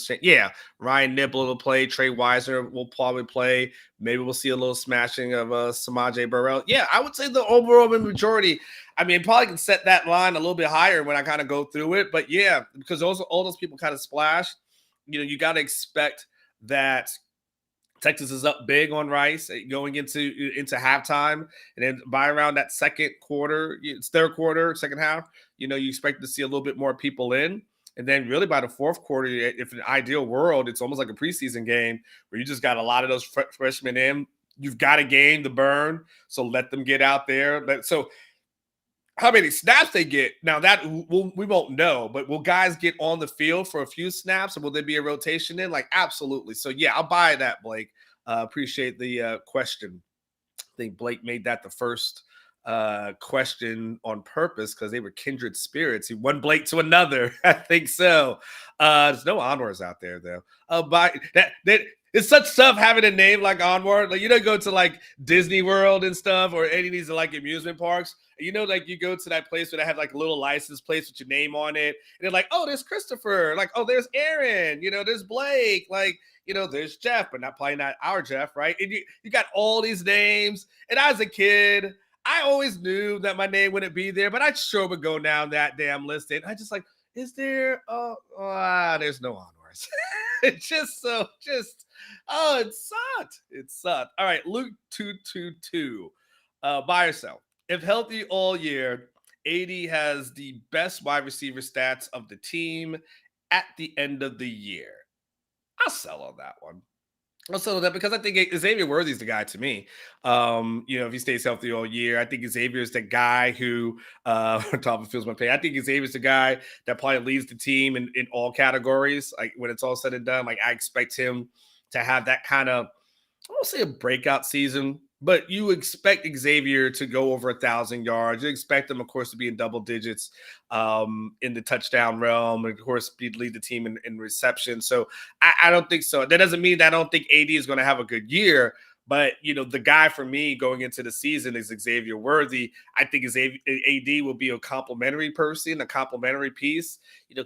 Ryan Nibble will play. Trey Wisener will probably play. Maybe we'll see a little smashing of Samaje Burrell. Yeah, I would say the overall majority. I mean, probably can set that line a little bit higher when I kind of go through it. But yeah, because all those people kind of splash. You got to expect that Texas is up big on Rice going into halftime, and then by around that second quarter, it's third quarter, second half, you expect to see a little bit more people in. And then really by the fourth quarter, if in an ideal world, it's almost like a preseason game where you just got a lot of those freshmen in. You've got a game to burn, so let them get out there. So how many snaps they get, now that we won't know, but will guys get on the field for a few snaps, or will there be a rotation in? Like, absolutely. So, yeah, I'll buy that, Blake. Appreciate the question. I think Blake made that the first question on purpose because they were kindred spirits. He one Blake to another. I think so. There's no Anwars out there, though. But that it's such stuff having a name like Anwar. Like, go to like Disney World and stuff, or any of these like amusement parks. Like you go to that place where they have like a little license place with your name on it. And they're like, oh, there's Christopher. Like, oh, there's Aaron. There's Blake. Like, there's Jeff, but probably not our Jeff, right? And you got all these names. And as a kid, I always knew that my name wouldn't be there, but I sure would go down that damn list. And I just like, is there? There's no honors. It sucked. It sucked. All right, Luke 222. Buy or sell. If healthy all year, AD has the best wide receiver stats of the team at the end of the year. I'll sell on that one. I'll sell on that because I think Xavier Worthy's the guy to me. If he stays healthy all year, I think Xavier's the guy who top of feels my pain. I think Xavier's the guy that probably leads the team in all categories. Like when it's all said and done, like I expect him to have that kind of, I won't say a breakout season, but you expect Xavier to go over 1,000 yards. You expect him, of course, to be in double digits in the touchdown realm, and of course, lead the team in reception. So I don't think so. That doesn't mean that I don't think AD is going to have a good year. But, the guy for me going into the season is Xavier Worthy. I think AD will be a complimentary person, a complimentary piece.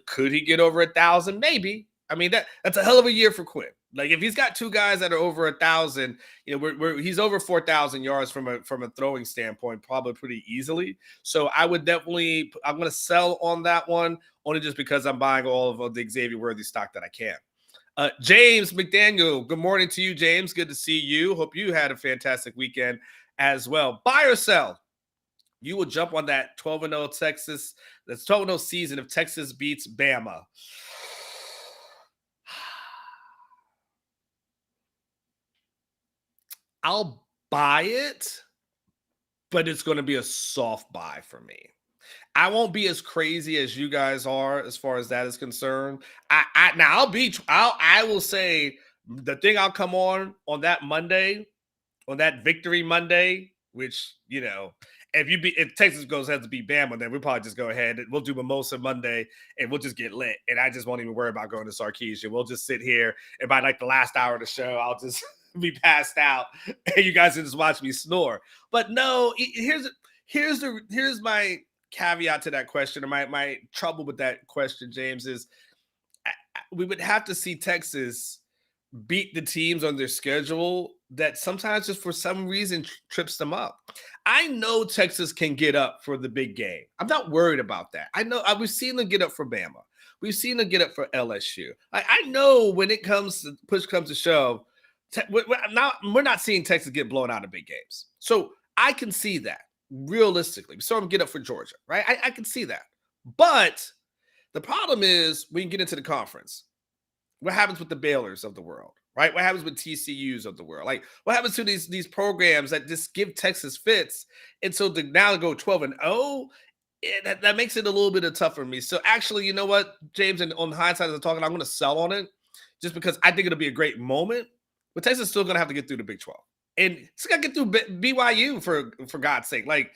Could he get over 1,000? Maybe. I mean, that's a hell of a year for Quinn. Like if he's got two guys that are over 1,000, he's over 4,000 yards from a throwing standpoint, probably pretty easily. So I'm going to sell on that one only just because I'm buying all of the Xavier Worthy stock that I can. James McDaniel, good morning to you, James. Good to see you. Hope you had a fantastic weekend as well. Buy or sell? You will jump on that 12-0 Texas. That's 12-0 season if Texas beats Bama. I'll buy it, but it's going to be a soft buy for me. I won't be as crazy as you guys are as far as that is concerned. I will say the thing I'll come on that Monday, on that victory Monday, which, if Texas has to beat Bama, then we'll probably just go ahead and we'll do Mimosa Monday and we'll just get lit. And I just won't even worry about going to Sarkeesian. We'll just sit here, and by like the last hour of the show, I'll just be passed out and you guys can just watch me snore. But no, here's my caveat to that question, or my trouble with that question, James, is we would have to see Texas beat the teams on their schedule that sometimes just for some reason trips them up. I know Texas can get up for the big game. I'm not worried about that. I know we've seen them get up for Bama. We've seen them get up for LSU. I know when it comes to push comes to shove, we're not seeing Texas get blown out of big games. So I can see that realistically. We saw them get up for Georgia, right? I can see that. But the problem is when you get into the conference, what happens with the Baylors of the world, right? What happens with TCUs of the world? Like, what happens to these programs that just give Texas fits? And so to now go 12-0, that makes it a little bit of tough for me. So actually, you know what, James, and on hindsight as I'm talking, I'm going to sell on it just because I think it'll be a great moment. But Texas is still going to have to get through the Big 12. And it's got to get through BYU for God's sake. Like,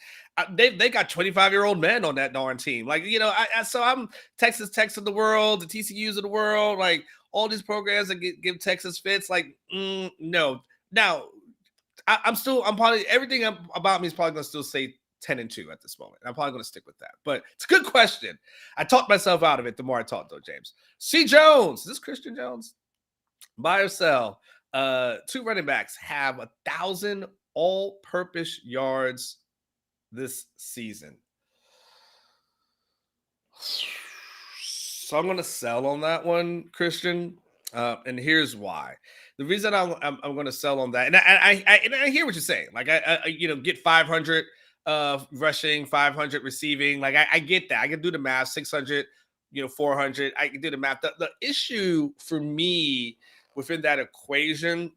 they got 25-year-old men on that darn team. Like, you know, so I'm Texas Techs of the world, the TCUs of the world, like all these programs that give Texas fits. Like, no. Now, I'm probably everything about me is probably going to still say 10-2 at this moment. I'm probably going to stick with that. But it's a good question. I talked myself out of it the more I talked, though, James. C. Jones. Is this Christian Jones? Buy or sell? 2 running backs have 1,000 all-purpose yards this season. So I'm going to sell on that one, Christian. And here's why. The reason I'm going to sell on that, and I hear what you're saying. Like I get 500 rushing, 500 receiving. Like I get that. I can do the math. 600, 400. I can do the math. The issue for me within that equation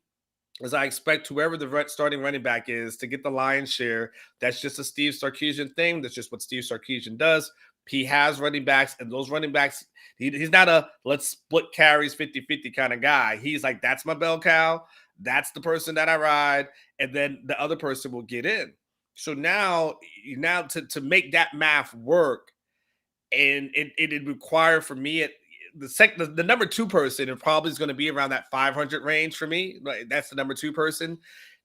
is I expect whoever the starting running back is to get the lion's share. That's just a Steve Sarkisian thing. That's just what Steve Sarkisian does. He has running backs, and those running backs, he's not a let's split carries 50-50 kind of guy. He's like, that's my bell cow. That's the person that I ride, and then the other person will get in. So now to make that math work, and it'd require for me the number 2 person, it probably is going to be around that 500 range for me. Like, that's the number 2 person.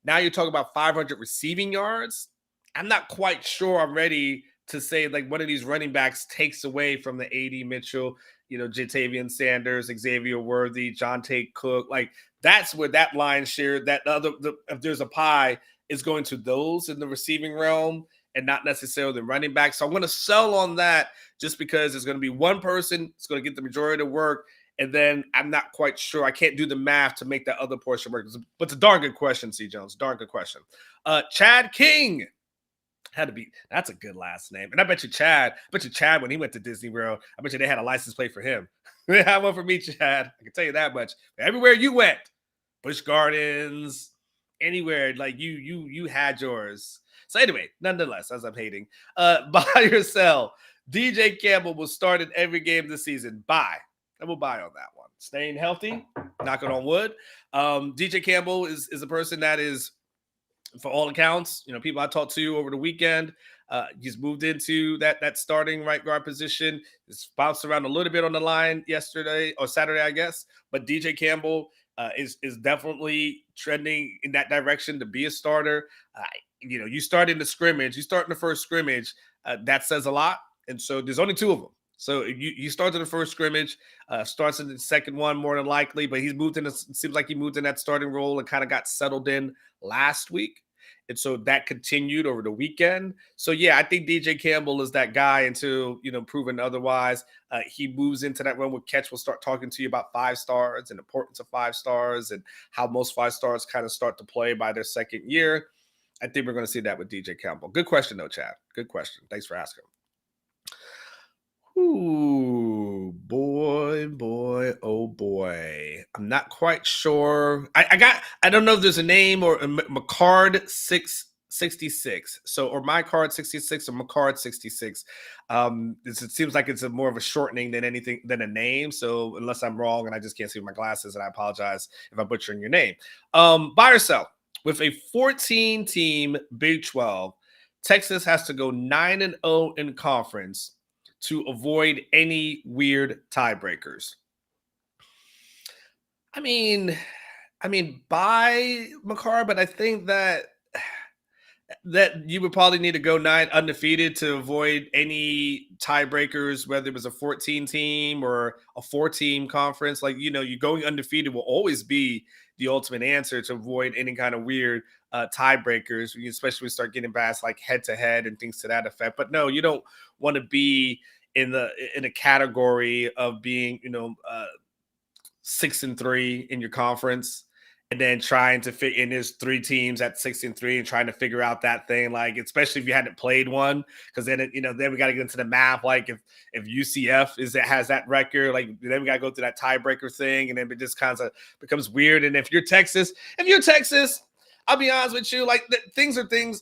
Now you're talking about 500 receiving yards. I'm not quite sure I'm ready to say like one of these running backs takes away from the AD Mitchell, Jatavian Sanders, Xavier Worthy, Jonte Cook. Like that's where that line share, if there's a pie, is going to those in the receiving realm and not necessarily the running back. So I'm going to sell on that just because it's going to be one person. It's going to get the majority of the work. And then I'm not quite sure. I can't do the math to make that other portion work. But it's a darn good question, C. Jones. Darn good question. Chad King. That's a good last name. And I bet you Chad, when he went to Disney World, I bet you they had a license plate for him. They had one for me, Chad. I can tell you that much. Everywhere you went, Busch Gardens, anywhere, like you had yours. So anyway, nonetheless, as I'm hating, buy or sell. DJ Campbell will start in every game this season. Buy. I will buy on that one. Staying healthy, knocking on wood. DJ Campbell is a person that is, for all accounts, people I talked to over the weekend, he's moved into that starting right guard position. He's bounced around a little bit on the line yesterday or Saturday, I guess. But DJ Campbell is definitely trending in that direction to be a starter. You start in the scrimmage, you start in the first scrimmage, that says a lot. And so there's only 2 of them. So you start in the first scrimmage, starts in the second one more than likely, but it seems like he moved in that starting role and kind of got settled in last week. And so that continued over the weekend. So yeah, I think DJ Campbell is that guy until, proven otherwise. He moves into that run where Ketch will start talking to you about 5 stars and the importance of 5 stars and how most 5 stars kind of start to play by their second year. I think we're going to see that with DJ Campbell. Good question though, Chad. Good question. Thanks for asking. Ooh, boy, oh boy. I'm not quite sure. I don't know if there's a name or McCard 666. So, or my card 66 or McCard 66. It seems like it's more of a shortening than anything than a name. So unless I'm wrong and I just can't see with my glasses, and I apologize if I'm butchering your name. Buy or sell. With a 14-team Big 12, Texas has to go 9-0 in conference to avoid any weird tiebreakers. I mean, buy McCarr, but I think that that you would probably need to go 9 undefeated to avoid any tiebreakers, whether it was a 14 team or a 4-team conference. Like, you going undefeated will always be the ultimate answer to avoid any kind of weird tiebreakers, especially when we start getting past like head to head and things to that effect. But no, you don't want to be in a category of being, 6-3 in your conference, and then trying to fit in. There's 3 teams at 6-3 and trying to figure out that thing, like, especially if you hadn't played one, because then then we got to get into the math. Like if UCF has that record, like then we got to go through that tiebreaker thing, and then it just kind of becomes weird. And if you're Texas, I'll be honest with you, like things are going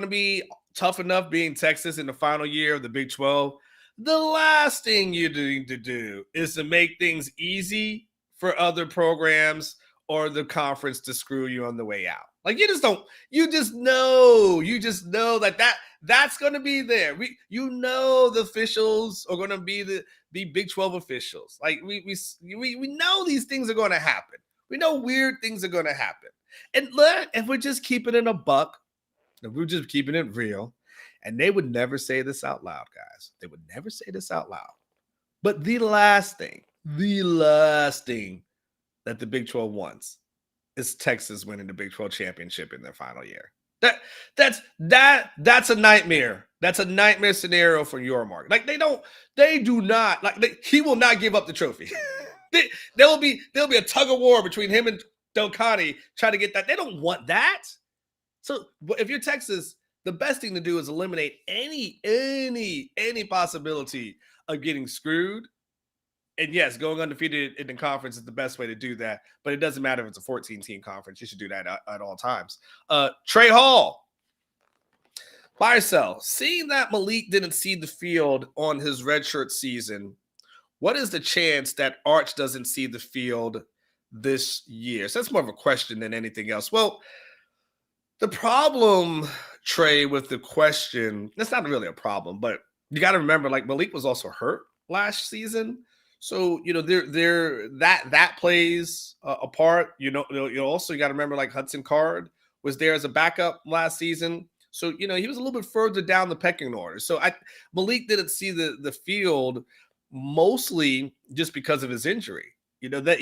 to be tough enough being Texas in the final year of the Big 12. The last thing you need to do is to make things easy for other programs or the conference to screw you on the way out. Like you just know that's going to be there. The officials are going to be the Big 12 officials. Like we know these things are going to happen. We know weird things are going to happen. And if we're just keeping it a buck, if we're just keeping it real, and they would never say this out loud, guys. They would never say this out loud. But the last thing that the Big 12 wants is Texas winning the Big 12 championship in their final year. That's a nightmare. That's a nightmare scenario for Yormark. Like he will not give up the trophy. There'll be a tug of war between him and Del Conte trying to get that. They don't want that. So if you're Texas, the best thing to do is eliminate any possibility of getting screwed. And yes, going undefeated in the conference is the best way to do that. But it doesn't matter if it's a 14-team conference. You should do that at all times. Trey Hall, buy or sell. Seeing that Malik didn't see the field on his redshirt season, what is the chance that Arch doesn't see the field this year? So that's more of a question than anything else. Well, the problem, Trey, with the question, that's not really a problem, but you got to remember, like Malik was also hurt last season. So, that plays a part. You also got to remember, like Hudson Card was there as a backup last season. So, he was a little bit further down the pecking order. So Malik didn't see the field mostly just because of his injury. That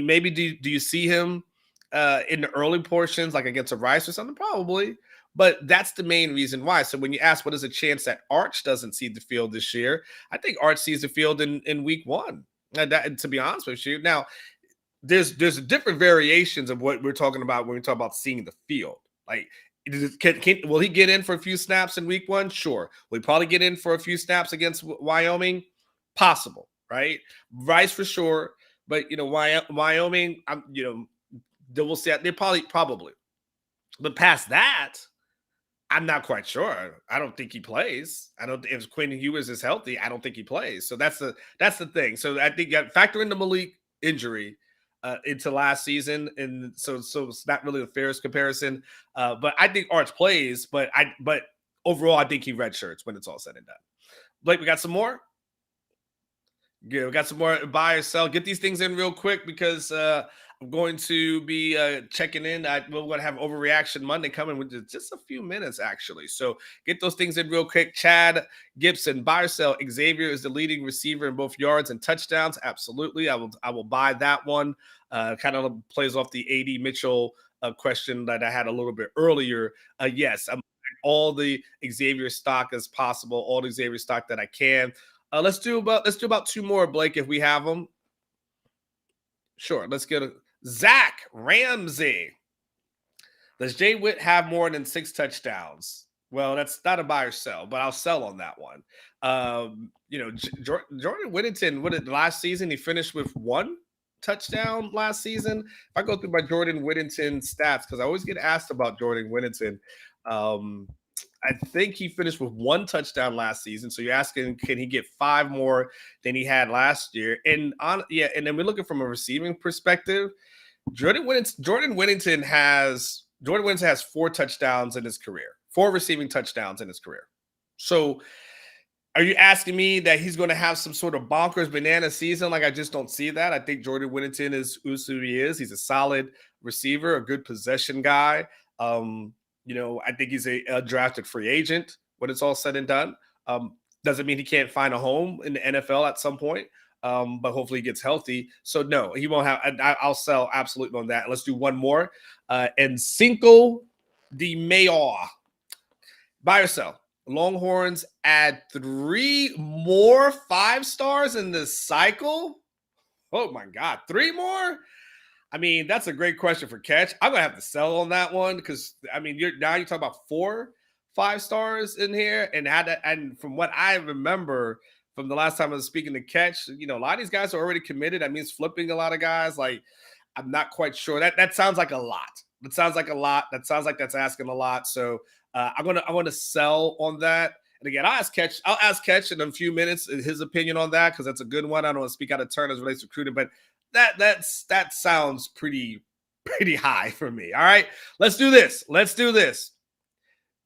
maybe do you see him in the early portions, like against a Rice or something? Probably. But that's the main reason why. So when you ask what is the chance that Arch doesn't see the field this year, I think Arch sees the field in week 1. To be honest with you. Now, there's different variations of what we're talking about when we talk about seeing the field. Like, will he get in for a few snaps in week 1? Sure. Will he probably get in for a few snaps against Wyoming? Possible, right? Rice for sure. But, Wyoming, we'll see. They probably. But past that, I'm not quite sure. I don't think he plays. If Quinn Ewers is healthy, I don't think he plays. So that's the thing. So I think you got to factor in the Malik injury into last season, and so it's not really the fairest comparison. But I think Arch plays. But overall, I think he redshirts when it's all said and done. Blake, we got some more. Yeah, we got some more buy or sell. Get these things in real quick because I'm going to be checking in. We're going to have Overreaction Monday coming with just a few minutes, actually. So get those things in real quick. Chad Gibson, buy or sell. Xavier is the leading receiver in both yards and touchdowns. Absolutely. I will buy that one. Kind of plays off the A.D. Mitchell question that I had a little bit earlier. Yes, I'm all the Xavier stock as possible, all the Xavier stock that I can. Let's do about 2 more, Blake, if we have them. Sure. Let's get Zach Ramsey. Does Jay Witt have more than 6 touchdowns? Well, that's not a buy or sell, but I'll sell on that one. Jordan Whittington, last season he finished with 1 touchdown last season. If I go through my Jordan Whittington stats, because I always get asked about Jordan Whittington, I think he finished with 1 touchdown last season. So you're asking, can he get 5 more than he had last year? And then we're looking from a receiving perspective. Jordan Whittington has 4 touchdowns in his career, 4 receiving touchdowns in his career. So are you asking me that he's going to have some sort of bonkers banana season? Like, I just don't see that. I think Jordan Whittington is who he is. He's a solid receiver, a good possession guy. I think he's a drafted free agent when it's all said and done. Doesn't mean he can't find a home in the NFL at some point, but hopefully he gets healthy. So no, he won't have. I'll sell absolutely on that. Let's do one more. And Cinco de Mayo. Buy or sell. Longhorns add 3 more 5 stars in this cycle. Oh my God, 3 more? I mean, that's a great question for Catch. I'm gonna have to sell on that one because I mean, you're talking about 4 5 stars in here, and from what I remember from the last time I was speaking to Catch, a lot of these guys are already committed. That means flipping a lot of guys. Like, I'm not quite sure. That sounds like a lot. That sounds like a lot. That sounds like that's asking a lot. So I'm gonna sell on that. And again, I'll ask Catch in a few minutes his opinion on that because that's a good one. I don't want to speak out of turn as relates to recruiting, but that sounds pretty high for me. All right, let's do this.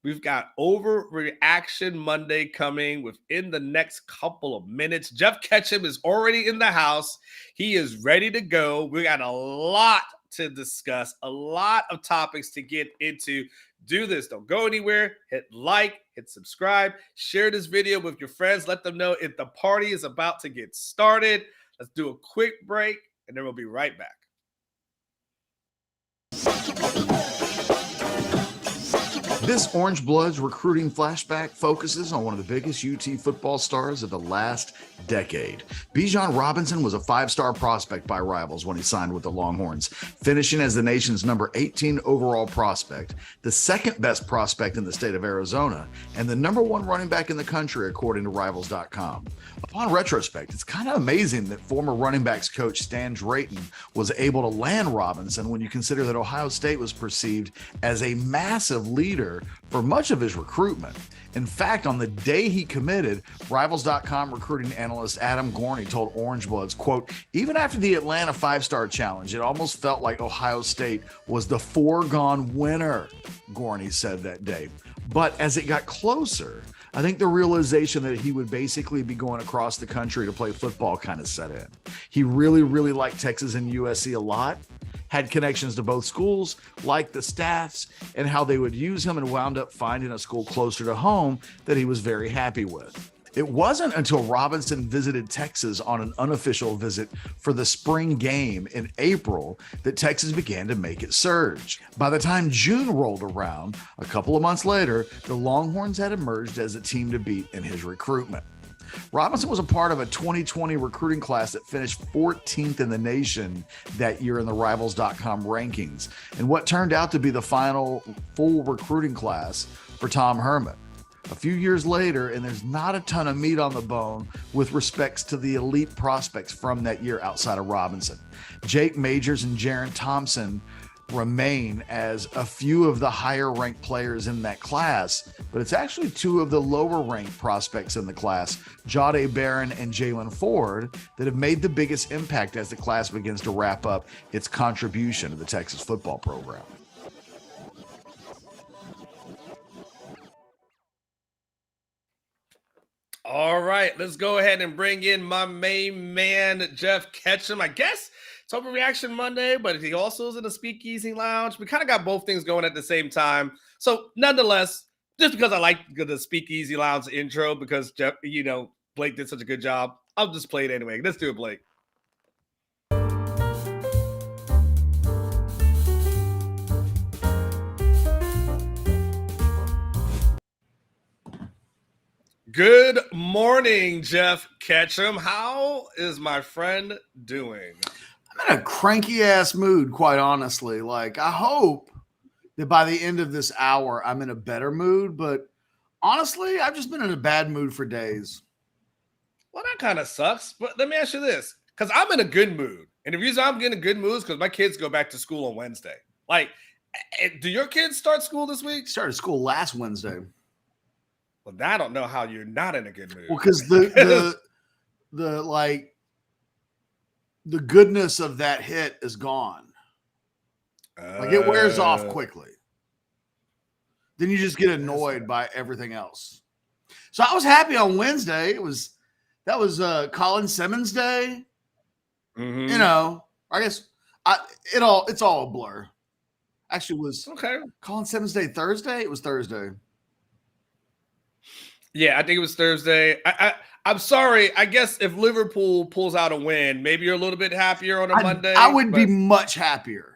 We've got Overreaction Monday coming within the next couple of minutes. Geoff Ketchum is already in the house. He is ready to go. We got a lot to discuss, a lot of topics to get into. Do this. Don't go anywhere. Hit like, hit subscribe, share this video with your friends. Let them know if the party is about to get started. Let's do a quick break, and then we'll be right back. This Orangebloods recruiting flashback focuses on one of the biggest UT football stars of the last decade. Bijan Robinson was a 5-star prospect by Rivals when he signed with the Longhorns, finishing as the nation's number 18 overall prospect, the second best prospect in the state of Arizona, and the number 1 running back in the country according to Rivals.com. Upon retrospect, it's kind of amazing that former running backs coach Stan Drayton was able to land Robinson when you consider that Ohio State was perceived as a massive leader for much of his recruitment. In fact, on the day he committed, Rivals.com recruiting analyst Adam Gorney told Orangebloods, quote, "Even after the Atlanta 5-star challenge, it almost felt like Ohio State was the foregone winner," Gorney said that day. But as it got closer, I think the realization that he would basically be going across the country to play football kind of set in. He really, really liked Texas and USC a lot, had connections to both schools, liked the staffs, and how they would use him, and wound up finding a school closer to home that he was very happy with. It wasn't until Robinson visited Texas on an unofficial visit for the spring game in April that Texas began to make it surge. By the time June rolled around, a couple of months later, the Longhorns had emerged as a team to beat in his recruitment. Robinson was a part of a 2020 recruiting class that finished 14th in the nation that year in the Rivals.com rankings, and what turned out to be the final full recruiting class for Tom Herman. A few years later, and there's not a ton of meat on the bone with respects to the elite prospects from that year outside of Robinson. Jake Majors and Jaron Thompson remain as a few of the higher ranked players in that class, but it's actually 2 of the lower ranked prospects in the class, Jahdae Barron and Jalen Ford, that have made the biggest impact as the class begins to wrap up its contribution to the Texas football program. All right, let's go ahead and bring in my main man, Geoff Ketchum. I guess it's Overreaction Monday, but he also is in the Speakeasy Lounge. We kind of got both things going at the same time. So nonetheless, just because I like the Speakeasy Lounge intro, because Jeff, Blake did such a good job, I'll just play it anyway. Let's do it, Blake. Good morning, Geoff Ketchum. How is my friend doing? I'm in a cranky ass mood, quite honestly. Like, I hope that by the end of this hour, I'm in a better mood. But honestly, I've just been in a bad mood for days. Well, that kind of sucks. But let me ask you this, because I'm in a good mood. And the reason I'm getting a good mood is because my kids go back to school on Wednesday. Like, do your kids start school this week? Started school last Wednesday. Well, I don't know how you're not in a good mood. Well, because the goodness of that hit is gone. Like, it wears off quickly. Then you just get annoyed by everything else. So I was happy on Wednesday. That was Colin Simmons Day. Mm-hmm. I guess it's all a blur. Actually, was Okay. Colin Simmons Day Thursday? It was Thursday. Yeah, I think it was Thursday. I'm sorry. I guess if Liverpool pulls out a win, maybe you're a little bit happier on a Monday. I would be much happier.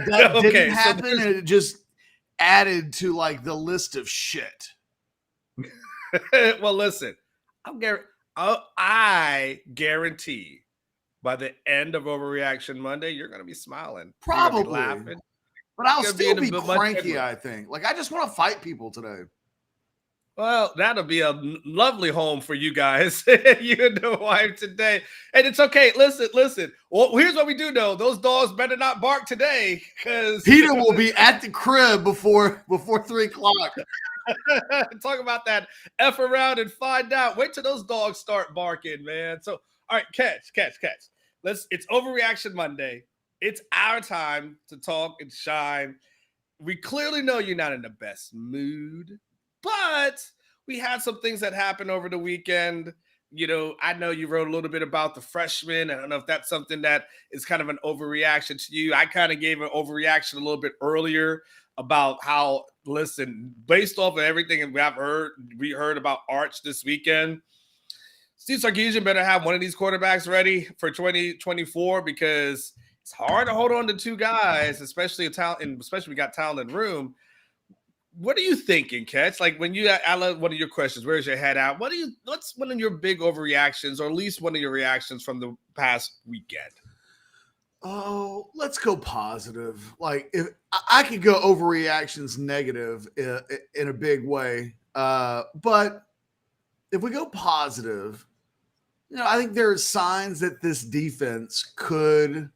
That didn't Okay, so happen, and it just added to like the list of shit. well, listen, I guarantee by the end of Overreaction Monday, you're going to be smiling. You're gonna Probably. be laughing. But I'll You're gonna still in be a much cranky, better- I think. Like, I just want to fight people today. Well, that'll be a lovely home for you guys, you and the wife today. And it's okay. Listen. Well, here's what we do know: those dogs better not bark today, because Peter will be at the crib before 3 o'clock. talk about that F around and find out. Wait till those dogs start barking, man. So, all right, catch. It's Overreaction Monday. It's our time to talk and shine. We clearly know you're not in the best mood, but we had some things that happened over the weekend. You know, I know you wrote a little bit about the freshmen. I don't know if that's something that is kind of an overreaction to you. I kind of gave an overreaction a little bit earlier about how, listen, based off of everything we heard about Arch this weekend, Steve Sarkisian better have one of these quarterbacks ready for 2024, because it's hard to hold on to two guys, especially we got talent in the room. What are you thinking, Ketch? Like, when I love one of your questions, where's your head at? What's one of your big overreactions, or at least one of your reactions from the past weekend? Oh, let's go positive. Like, if I could go overreactions negative in a big way, but if we go positive, I think there are signs that this defense could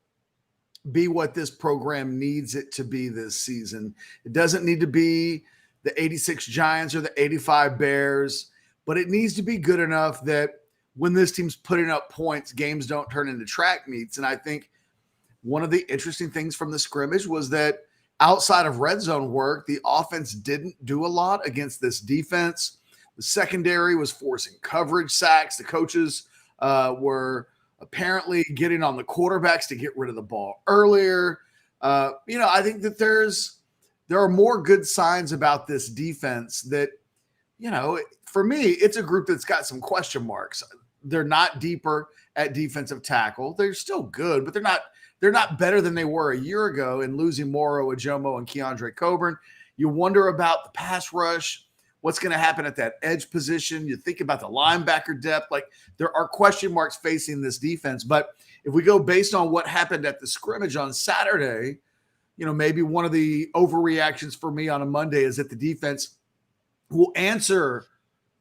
be what this program needs it to be this season. It doesn't need to be the 86 Giants or the 85 Bears, but it needs to be good enough that when this team's putting up points, games don't turn into track meets. And I think one of the interesting things from the scrimmage was that outside of red zone work, the offense didn't do a lot against this defense. The secondary was forcing coverage sacks. The coaches were apparently getting on the quarterbacks to get rid of the ball earlier. I think that there are more good signs about this defense that, for me, it's a group that's got some question marks. They're not deeper at defensive tackle. They're still good, but they're not better than they were a year ago in losing Moro, Ajomo, and Keandre Coburn. You wonder about the pass rush. What's going to happen at that edge position? You think about the linebacker depth. Like, there are question marks facing this defense. But if we go based on what happened at the scrimmage on Saturday, maybe one of the overreactions for me on a Monday is that the defense will answer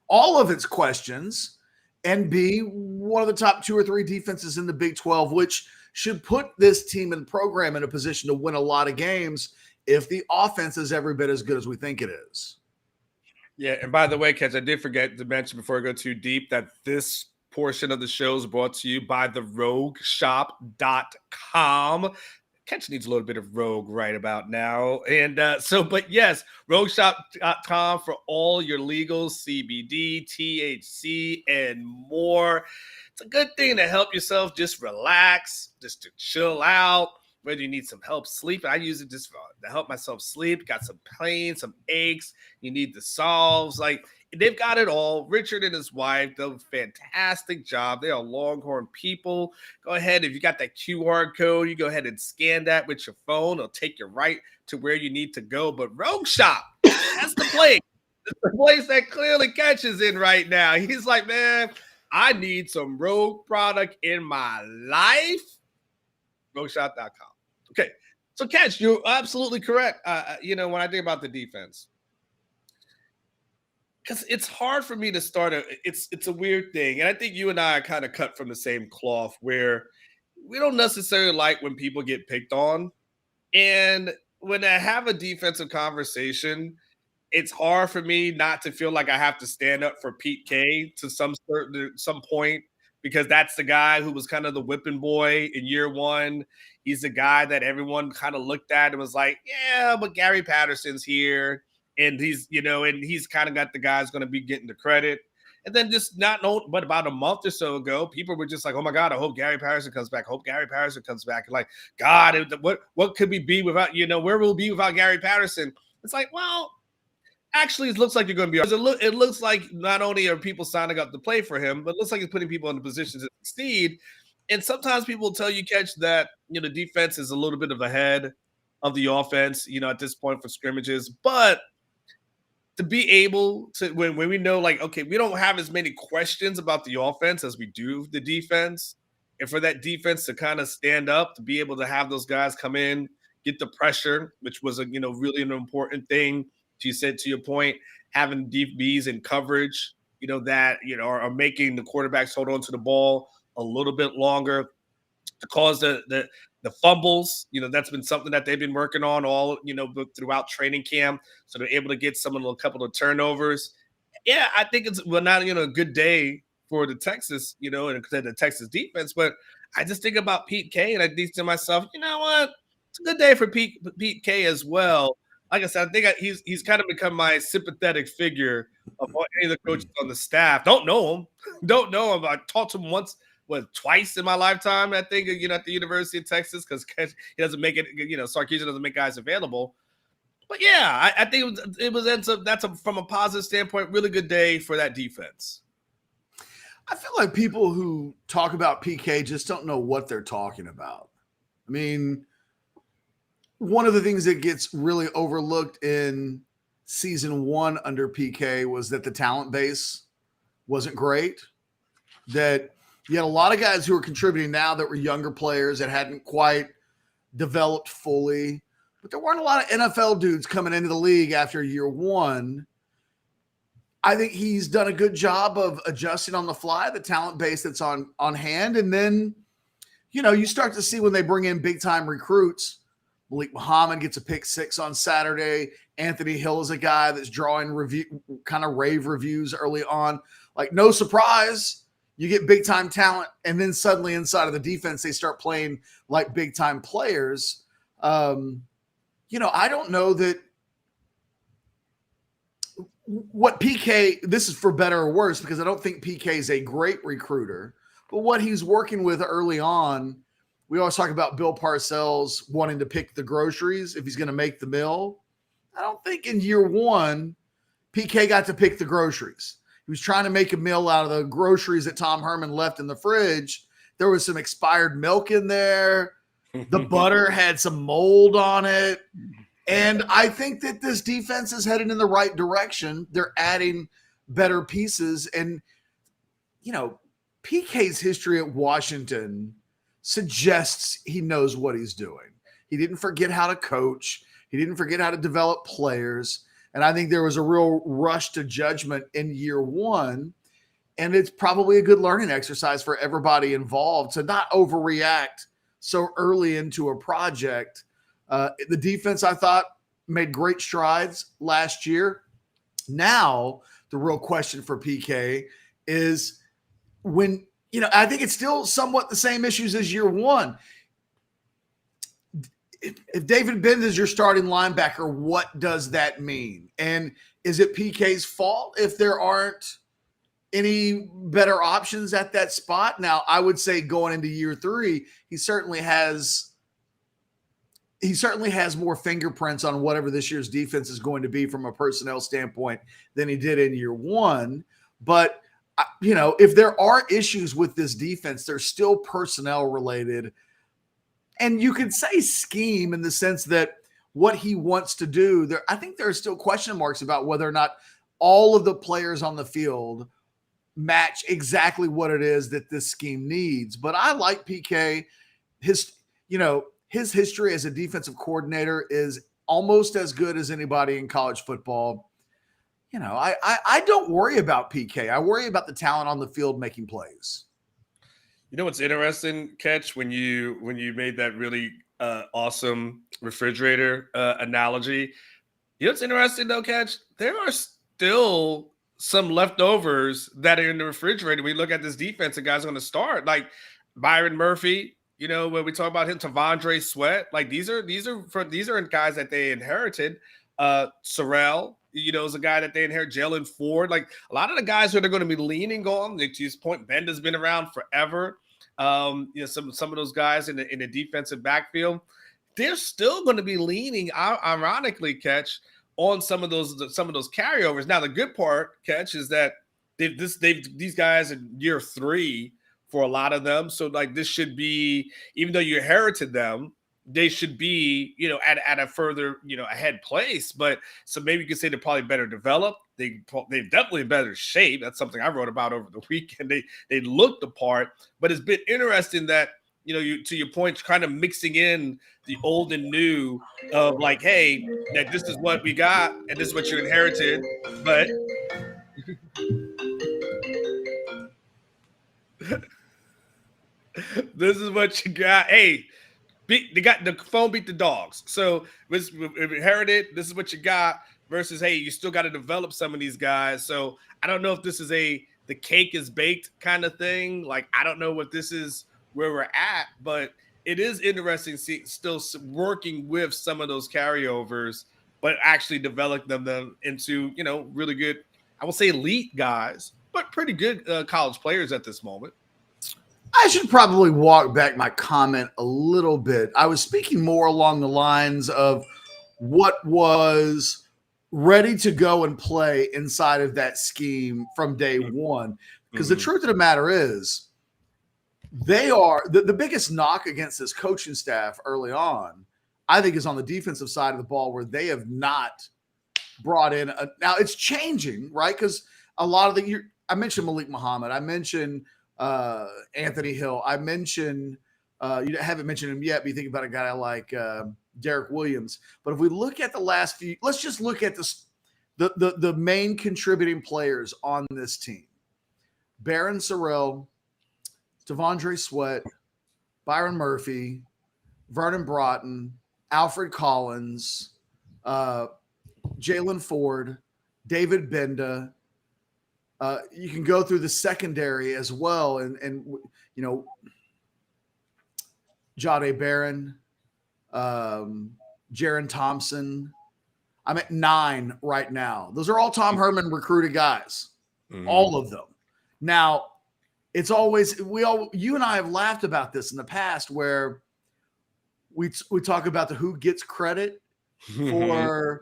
all of its questions and be one of the top 2 or 3 defenses in the Big 12, which should put this team and program in a position to win a lot of games if the offense is every bit as good as we think it is. Yeah, and by the way, Ketch, I did forget to mention before I go too deep that this portion of the show is brought to you by the rogueshop.com. Ketch needs a little bit of Rogue right about now. And but yes, rogueshop.com for all your legals, CBD, THC, and more. It's a good thing to help yourself just relax, just to chill out. Whether you need some help sleeping, I use it just to help myself sleep. Got some pain, some aches. You need the solves. Like, they've got it all. Richard and his wife do a fantastic job. They are Longhorn people. Go ahead. If you got that QR code, you go ahead and scan that with your phone. It'll take you right to where you need to go. But Rogue Shop, that's the place. It's the place that clearly catches in right now. He's like, man, I need some Rogue product in my life. RogueShop.com. Okay, so Catch, you're absolutely correct. When I think about the defense, because it's hard for me to start it's a weird thing, and I think you and I are kind of cut from the same cloth, where we don't necessarily like when people get picked on, and when I have a defensive conversation, it's hard for me not to feel like I have to stand up for Pete K to some point, because that's the guy who was kind of the whipping boy in year one. He's the guy that everyone kind of looked at and was like, yeah, but Gary Patterson's here. And he's kind of got the guys going to be getting the credit. And then just not know, but about a month or so ago, people were just like, "Oh my God, I hope Gary Patterson comes back. I hope Gary Patterson comes back." And like, God, what could we be without, where will we be without Gary Patterson? It's like, well, actually, it looks like you're going to be. It looks like not only are people signing up to play for him, but it looks like he's putting people in the positions to succeed. And sometimes people will tell you, Catch, that the defense is a little bit of ahead of the offense, at this point for scrimmages. But to be able to, when we know, like, okay, we don't have as many questions about the offense as we do the defense, and for that defense to kind of stand up, to be able to have those guys come in, get the pressure, which was a really an important thing. You said, to your point, having DBs in coverage, that are making the quarterbacks hold on to the ball a little bit longer to cause the fumbles. That's been something that they've been working on all throughout training camp, so they're able to get a couple of turnovers. Yeah, I think it's not a good day for the Texas, and the Texas defense, but I just think about Pete K, and I think to myself, you know what, it's a good day for Pete K as well. Like I said, I think he's kind of become my sympathetic figure of any of the coaches on the staff. Don't know him, don't know him. I talked to him once, twice in my lifetime, I think, at the University of Texas, because he doesn't make it, Sarkisian doesn't make guys available. But yeah, I think from a positive standpoint, really good day for that defense. I feel like people who talk about PK just don't know what they're talking about. I mean, one of the things that gets really overlooked in season 1 under PK was that the talent base wasn't great, that you had a lot of guys who were contributing now that were younger players that hadn't quite developed fully, but there weren't a lot of NFL dudes coming into the league after year 1. I think he's done a good job of adjusting on the fly, the talent base that's on hand. And then, you start to see when they bring in big time recruits. Malik Muhammad gets a pick 6 on Saturday. Anthony Hill is a guy that's drawing rave reviews early on. Like, no surprise, you get big time talent, and then suddenly inside of the defense, they start playing like big time players. I don't know that what PK, this is for better or worse, because I don't think PK is a great recruiter, but what he's working with early on, we always talk about Bill Parcells wanting to pick the groceries if he's going to make the meal. I don't think in year 1, PK got to pick the groceries. He was trying to make a meal out of the groceries that Tom Herman left in the fridge. There was some expired milk in there. The butter had some mold on it. And I think that this defense is headed in the right direction. They're adding better pieces. And, PK's history at Washington suggests he knows what he's doing. He didn't forget how to coach. He didn't forget how to develop players. And I think there was a real rush to judgment in year 1. And it's probably a good learning exercise for everybody involved to not overreact so early into a project. The defense, I thought, made great strides last year. Now, the real question for PK is when, I think it's still somewhat the same issues as year 1. If David Benz is your starting linebacker, what does that mean? And is it PK's fault if there aren't any better options at that spot? Now, I would say going into year 3, he certainly has more fingerprints on whatever this year's defense is going to be from a personnel standpoint than he did in year 1. But, if there are issues with this defense, they're still personnel related. And you could say scheme in the sense that what he wants to do, I think there are still question marks about whether or not all of the players on the field match exactly what it is that this scheme needs. But I like PK. His history as a defensive coordinator is almost as good as anybody in college football. I don't worry about PK. I worry about the talent on the field making plays. What's interesting, Catch, when you made that really awesome refrigerator analogy? What's interesting though, Catch? There are still some leftovers that are in the refrigerator. We look at this defense, and guys are going to start like Byron Murphy. When we talk about him, Tavondre Sweat, like these are guys that they inherited. Sorrell, is a guy that they inherit. Jalen Ford, like a lot of the guys who they're going to be leaning on. To his point, Benda's been around forever. Some of those guys in the defensive backfield, they're still going to be leaning, ironically, Catch, on some of those carryovers. Now, the good part, Catch, is that these guys in year 3 for a lot of them. So like this should be, even though you inherited them, they should be, at a further, ahead place. But so maybe you could say they're probably better developed. They're definitely in better shape. That's something I wrote about over the weekend. They looked the part, but it's been interesting that, to your point, kind of mixing in the old and new of like, hey, that this is what we got and this is what you inherited. But this is what you got. Hey, the phone beat the dogs. So we inherited. This is what you got. Versus, hey, you still got to develop some of these guys. So I don't know if this is the cake is baked kind of thing. Like I don't know what this is where we're at, but it is interesting still working with some of those carryovers, but actually develop them into really good. I will say elite guys, but pretty good college players at this moment. I should probably walk back my comment a little bit. I was speaking more along the lines of what was ready to go and play inside of that scheme from day one. Because the truth of the matter is, they are the biggest knock against this coaching staff early on, I think, is on the defensive side of the ball, where they have not brought in now it's changing, right? Because a lot of I mentioned Malik Muhammad, I mentioned Anthony Hill, I mentioned you haven't mentioned him yet, but you think about a guy like Derek Williams. But if we look at the last few, let's just look at the main contributing players on this team: Barron Sorrell, Devondre Sweat, Byron Murphy, Vernon Broughton, Alfred Collins, Jalen Ford, David Benda. You can go through the secondary as well, and Jahdae Barron, Jaron Thompson. I'm at 9 right now. Those are all Tom Herman recruited guys, all of them. Now, it's always you and I have laughed about this in the past, where we talk about who gets credit for.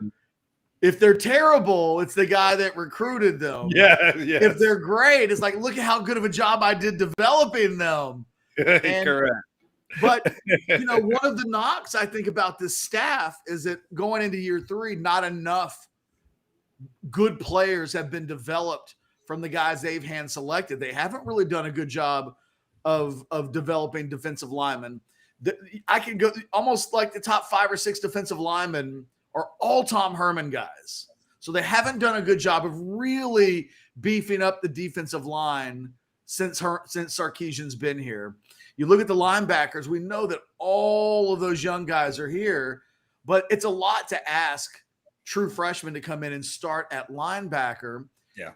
If they're terrible, it's the guy that recruited them. Yeah. If they're great, it's like, look at how good of a job I did developing them. Correct. But, one of the knocks I think about this staff is that going into year 3, not enough good players have been developed from the guys they've hand selected. They haven't really done a good job of developing defensive linemen. I can go almost like the top 5 or 6 defensive linemen are all Tom Herman guys. So they haven't done a good job of really beefing up the defensive line since Sarkisian's been here. You look at the linebackers, we know that all of those young guys are here, but it's a lot to ask true freshmen to come in and start at linebacker. Yeah.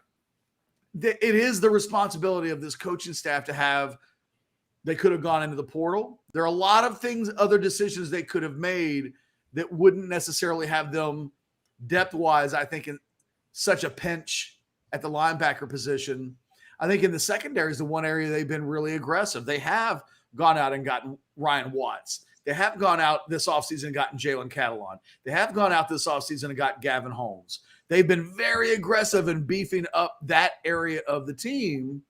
It is the responsibility of this coaching staff to have. They could have gone into the portal. There are a lot of things, other decisions they could have made that wouldn't necessarily have them depth-wise, I think, in such a pinch at the linebacker position. I think in the secondary is the one area they've been really aggressive. They have gone out and gotten Ryan Watts. They have gone out this offseason and gotten Jalen Catalon. They have gone out this offseason and got Gavin Holmes. They've been very aggressive in beefing up that area of the team.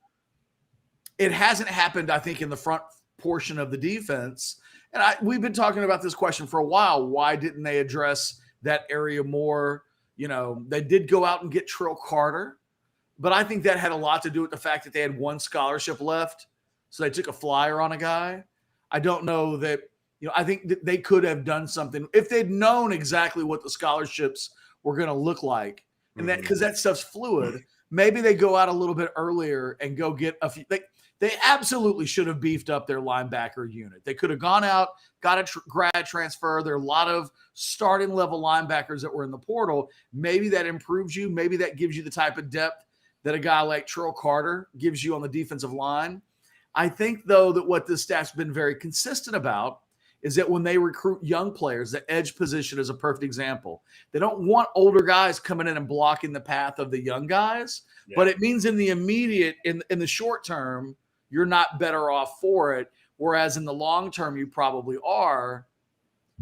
It hasn't happened, I think, in the front portion of the defense. And we've been talking about this question for a while. Why didn't they address that area more? They did go out and get Trill Carter, but I think that had a lot to do with the fact that they had one scholarship left. So they took a flyer on a guy. I don't know that, I think that they could have done something if they'd known exactly what the scholarships were going to look like. And that, because that stuff's fluid, maybe they go out a little bit earlier and go get a few. They absolutely should have beefed up their linebacker unit. They could have gone out, got a grad transfer. There are a lot of starting level linebackers that were in the portal. Maybe that improves you. Maybe that gives you the type of depth that a guy like Trill Carter gives you on the defensive line. I think, though, that what this staff's been very consistent about is that when they recruit young players, the edge position is a perfect example. They don't want older guys coming in and blocking the path of the young guys, but it means in the immediate, in the short term, you're not better off for it. Whereas in the long term, you probably are.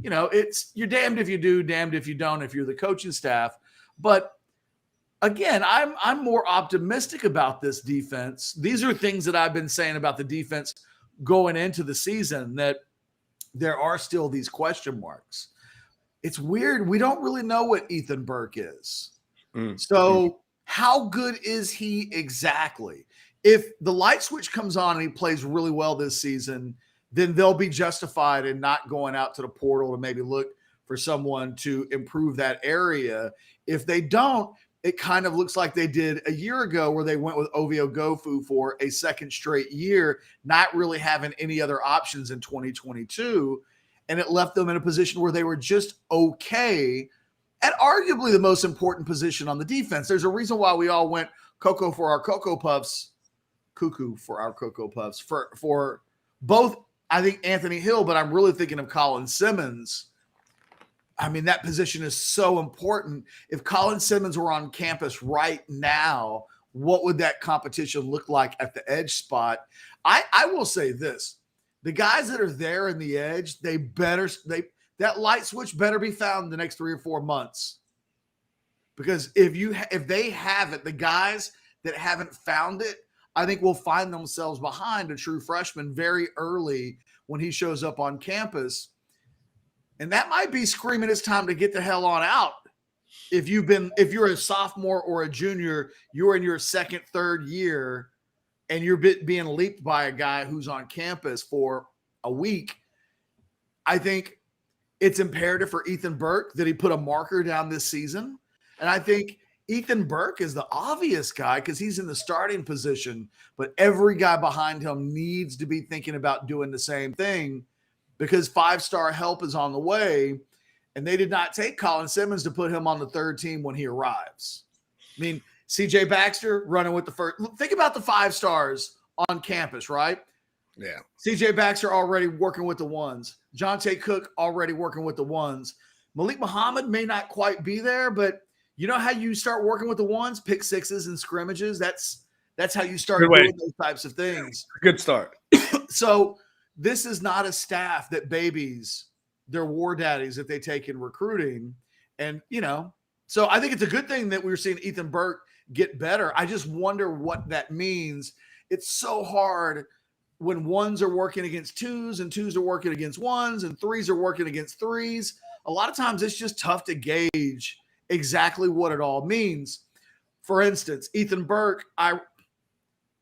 You know, you're damned if you do, damned if you don't, if you're the coaching staff. But again, I'm more optimistic about this defense. These are things that I've been saying about the defense going into the season, that there are still these question marks. It's weird. We don't really know what Ethan Burke is. So how good is he exactly? If the light switch comes on and he plays really well this season, then they'll be justified in not going out to the portal to maybe look for someone to improve that area. If they don't, it kind of looks like they did a year ago, where they went with Ovio Gofu for a second straight year, not really having any other options in 2022. And it left them in a position where they were just okay at arguably the most important position on the defense. There's a reason why we all went cuckoo for our Cocoa Puffs for both, I think, Anthony Hill, but I'm really thinking of Colin Simmons. I mean, that position is so important. If Colin Simmons were on campus right now, what would that competition look like at the edge spot? I will say this. The guys that are there in the edge, that light switch better be found in the next 3 or 4 months. Because if they have it, the guys that haven't found it, I think will find themselves behind a true freshman very early when he shows up on campus. And that might be screaming it's time to get the hell on out. If you're a sophomore or a junior, you're in your second, third year, and you're being leaped by a guy who's on campus for a week. I think it's imperative for Ethan Burke that he put a marker down this season. And I think Ethan Burke is the obvious guy because he's in the starting position, but every guy behind him needs to be thinking about doing the same thing, because 5-star help is on the way, and they did not take Colin Simmons to put him on the third team when he arrives. I mean, CJ Baxter running with the first. Think about the 5 stars on campus, right? Yeah. CJ Baxter already working with the ones. Jonte Cook already working with the ones. Malik Muhammad may not quite be there, but you know how you start working with the ones? Pick sixes and scrimmages. That's how you start doing those types of things. Good start. So this is not a staff that babies their war daddies that they take in recruiting. And, so I think it's a good thing that we're seeing Ethan Burke get better. I just wonder what that means. It's so hard when ones are working against twos and twos are working against ones and threes are working against threes. A lot of times it's just tough to gauge exactly what it all means. For instance, Ethan Burke, I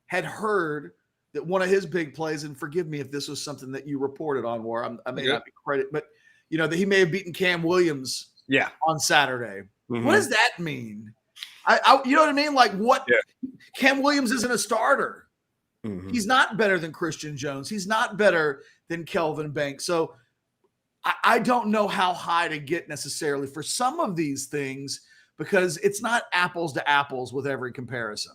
had heard that one of his big plays, and forgive me if this was something that you reported on, War, I may not be credited, but that he may have beaten Cam Williams on Saturday. Mm-hmm. What does that mean? You know what I mean? Like what? Yeah. Cam Williams isn't a starter. Mm-hmm. He's not better than Christian Jones. He's not better than Kelvin Banks. So I don't know how high to get necessarily for some of these things, because it's not apples to apples with every comparison.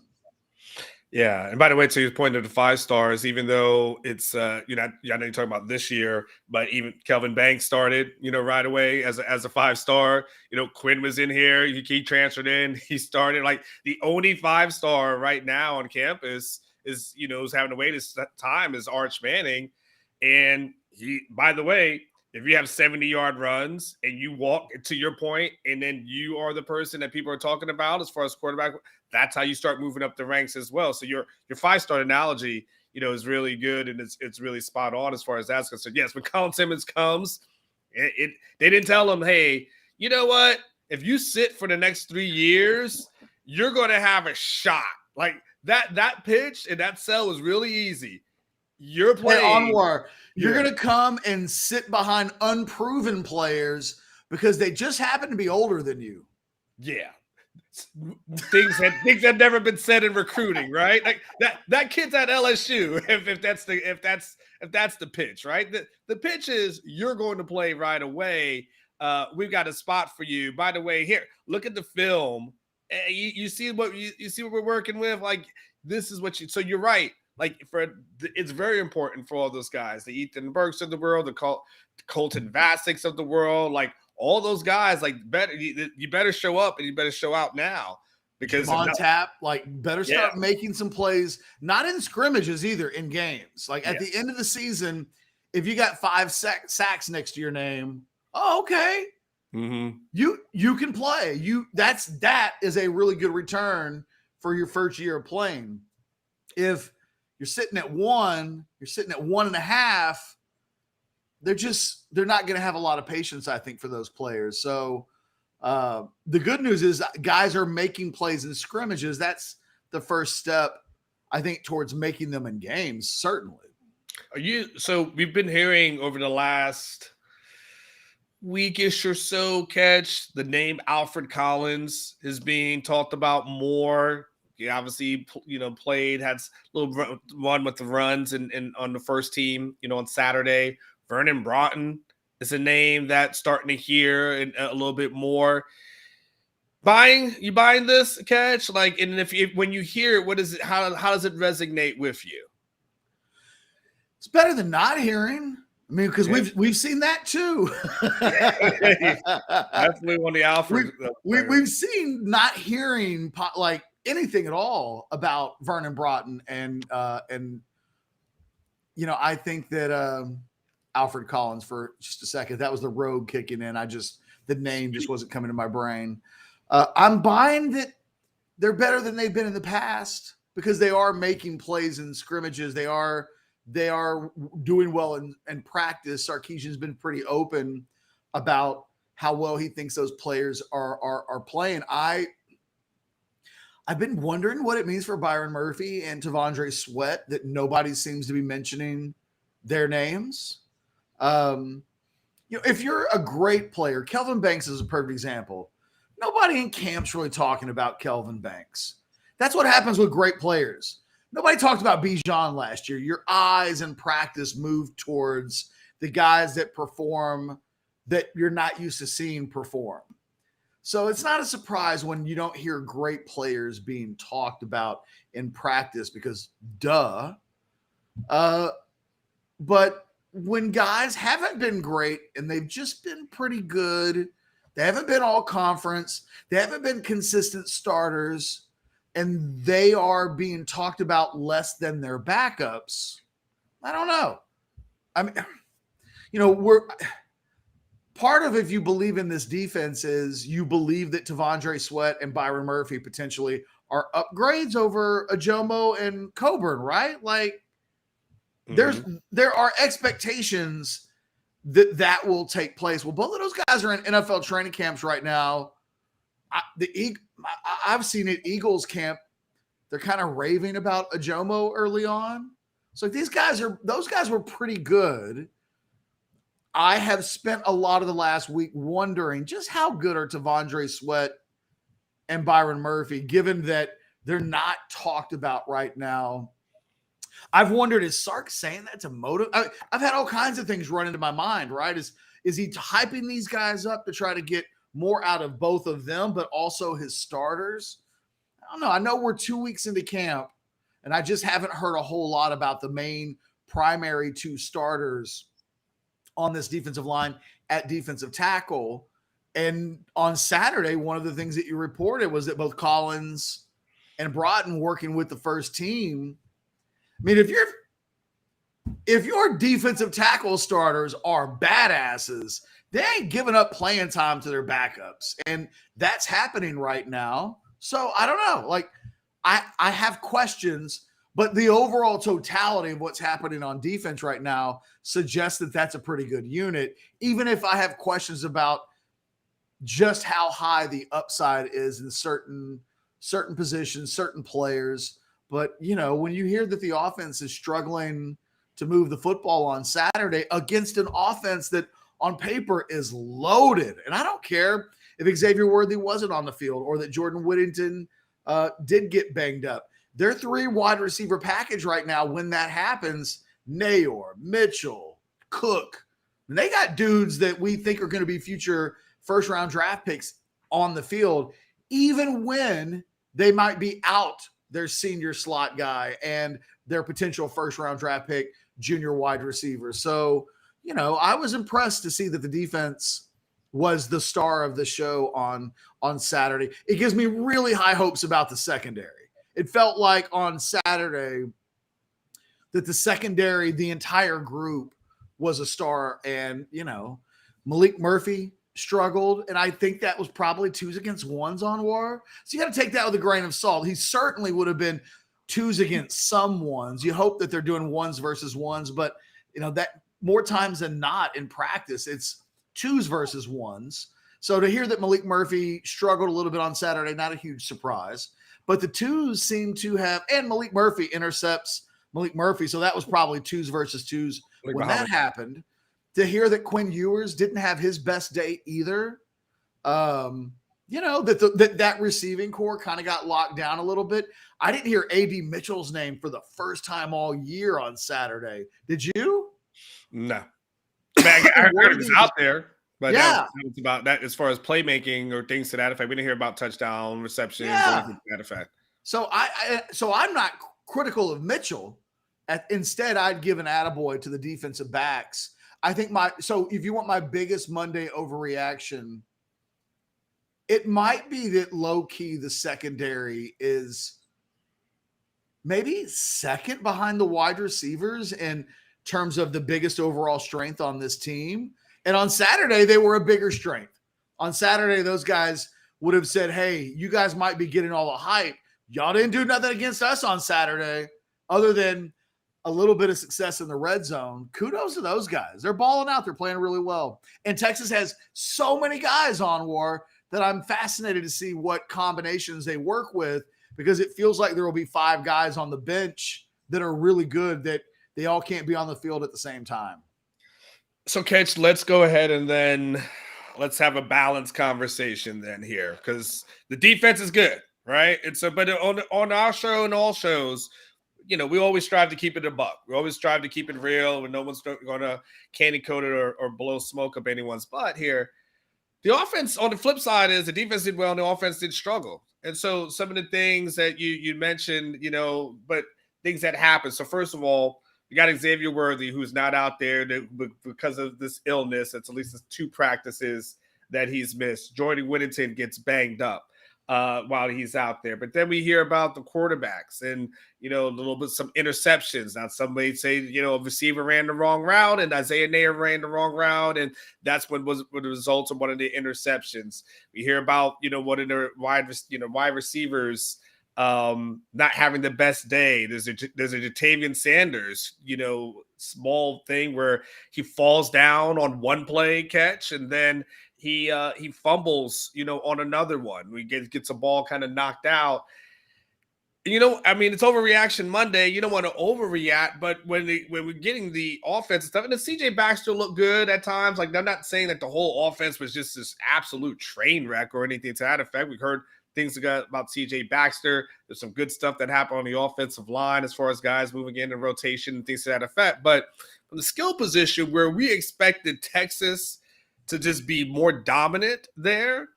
Yeah. And by the way, so you pointed to the 5 stars, even though it's, I know you're talking about this year, but even Kelvin Banks started, right away as a 5-star. Quinn was in here. He transferred in. He started. Like, the only 5-star right now on campus is having to wait his time is Arch Manning. And he, by the way, if you have 70-yard runs and you walk, to your point, and then you are the person that people are talking about as far as quarterback, that's how you start moving up the ranks as well. So your 5-star analogy, is really good, and it's really spot on as far as that's concerned. Yes, when Colin Simmons comes, they didn't tell him, hey, you know what? If you sit for the next 3 years, you're going to have a shot. Like that pitch and that sell was really easy. You're playing Anwar. You're going to come and sit behind unproven players because they just happen to be older than you. Yeah. Things had never been said in recruiting, right? Like that kid's at LSU. If that's the pitch, right? The pitch is you're going to play right away. We've got a spot for you. By the way, here, look at the film. You see what we're working with. Like, this is what so you're right. it's very important for all those guys, the Ethan Burks of the world, the Colton Vasics of the world, like all those guys, like you better show up and you better show out now because on tap, like better start making some plays, not in scrimmages either, in games. Like at the end of the season, if you got 5 sacks next to your name, okay. Mm-hmm. You can play. That is a really good return for your first year of playing. If you're sitting at 1, you're sitting at 1.5, they're not going to have a lot of patience, I think, for those players. So the good news is guys are making plays in scrimmages. That's the first step, I think, towards making them in games, certainly. So we've been hearing over the last weekish or so, Catch, the name Alfred Collins is being talked about more. He obviously, played, had a little run with the runs and on the first team, on Saturday. Vernon Broughton is a name that's starting to hear a little bit more. You buying this, Catch? Like, and if when you hear it, what is it? How does it resonate with you? It's better than not hearing. I mean, because we've seen that too. Definitely one of the Alfred. We've seen not hearing like anything at all about Vernon Broughton, and I think that Alfred Collins, for just a second, that was the rogue kicking in. The name just wasn't coming to my brain. I'm buying that they're better than they've been in the past because they are making plays in scrimmages. They are doing well in practice. Sarkisian's been pretty open about how well he thinks those players are playing. I've been wondering what it means for Byron Murphy and T'Vondre Sweat that nobody seems to be mentioning their names. If you're a great player, Kelvin Banks is a perfect example. Nobody in camp's really talking about Kelvin Banks. That's what happens with great players. Nobody talked about Bijan last year. Your eyes in practice move towards the guys that perform that you're not used to seeing perform. So it's not a surprise when you don't hear great players being talked about in practice because duh. But when guys haven't been great and they've just been pretty good, they haven't been all conference, they haven't been consistent starters, and they are being talked about less than their backups, I don't know. I mean, we're part of, if you believe in this defense, is you believe that T'Vondre Sweat and Byron Murphy potentially are upgrades over Ajomo and Coburn, right? Like there are expectations that will take place. Well, both of those guys are in NFL training camps right now. I've seen it, Eagles camp, they're kind of raving about Ajomo early on. So those guys were pretty good. I have spent a lot of the last week wondering just how good are T'Vondre Sweat and Byron Murphy, given that they're not talked about right now. I've wondered, is Sark saying that to motivate? I've had all kinds of things run into my mind, right? Is he hyping these guys up to try to get more out of both of them, but also his starters? I don't know. I know we're 2 weeks into camp, and I just haven't heard a whole lot about the main primary 2 starters on this defensive line at defensive tackle. And on Saturday, one of the things that you reported was that both Collins and Broughton working with the first team. I mean, if your defensive tackle starters are badasses, they ain't giving up playing time to their backups. And that's happening right now. So I don't know. Like, I have questions, but the overall totality of what's happening on defense right now suggests that that's a pretty good unit, even if I have questions about just how high the upside is in certain positions, certain players. But, when you hear that the offense is struggling to move the football on Saturday against an offense that on paper is loaded, and I don't care if Xavier Worthy wasn't on the field or that Jordan Whittington did get banged up. Their 3 wide receiver package right now, when that happens, Nayor, Mitchell, Cook, and they got dudes that we think are going to be future first-round draft picks on the field, even when they might be out their senior slot guy and their potential first-round draft pick junior wide receiver. So, I was impressed to see that the defense was the star of the show on Saturday. It gives me really high hopes about the secondary. It felt like on Saturday that the secondary, the entire group was a star. And, Malik Murphy struggled. And I think that was probably 2s against 1s on Anwar. So you got to take that with a grain of salt. He certainly would have been 2s against some 1s. You hope that they're doing 1s versus 1s, but that more times than not in practice, it's 2s versus 1s. So to hear that Malik Murphy struggled a little bit on Saturday, not a huge surprise, but the 2s seem to have, and Malik Murphy intercepts Malik Murphy. So that was probably 2s versus 2s when that happened. To hear that Quinn Ewers didn't have his best day either, that receiving core kind of got locked down a little bit. I didn't hear A.D. Mitchell's name for the first time all year on Saturday. Did you? No. I heard he was out there, but yeah, that was about that as far as playmaking or things to that effect. We didn't hear about touchdown receptions or anything to that effect. So I'm not critical of Mitchell. Instead, I'd give an attaboy to the defensive backs. I think if you want my biggest Monday overreaction, it might be that low key the secondary is maybe second behind the wide receivers in terms of the biggest overall strength on this team. And on Saturday, they were a bigger strength. On Saturday, those guys would have said, hey, you guys might be getting all the hype. Y'all didn't do nothing against us on Saturday other than a little bit of success in the red zone. Kudos to those guys. They're balling out. They're playing really well. And Texas has so many guys on Anwar that I'm fascinated to see what combinations they work with, because it feels like there will be 5 guys on the bench that are really good that they all can't be on the field at the same time. So, Ketch, let's go ahead and then let's have a balanced conversation then here, because the defense is good, right? But on our show and all shows, we always strive to keep it a buck. We always strive to keep it real, and no one's going to candy coat it or blow smoke up anyone's butt here. The offense, on the flip side, is the defense did well and the offense did struggle. And so some of the things that you mentioned, but things that happen. So first of all, you got Xavier Worthy, who's not out there because of this illness. It's at least 2 practices that he's missed. Jordan Whittington gets banged up while he's out there. But then we hear about the quarterbacks and, a little bit some interceptions. Now, some may say, a receiver ran the wrong route and Isaiah Nair ran the wrong route. And that's what the results of one of the interceptions. We hear about, one of the wide receivers not having the best day. There's a Jatavian Sanders, small thing where he falls down on one play catch and then he fumbles, on another one. We gets a ball kind of knocked out. It's overreaction Monday. You don't want to overreact, but when we're getting the offense and stuff, and the CJ Baxter looked good at times. Like, I'm not saying that the whole offense was just this absolute train wreck or anything to that effect. We've heard things about CJ Baxter. There's some good stuff that happened on the offensive line as far as guys moving in rotation and things to that effect. But from the skill position where we expected Texas to just be more dominant there,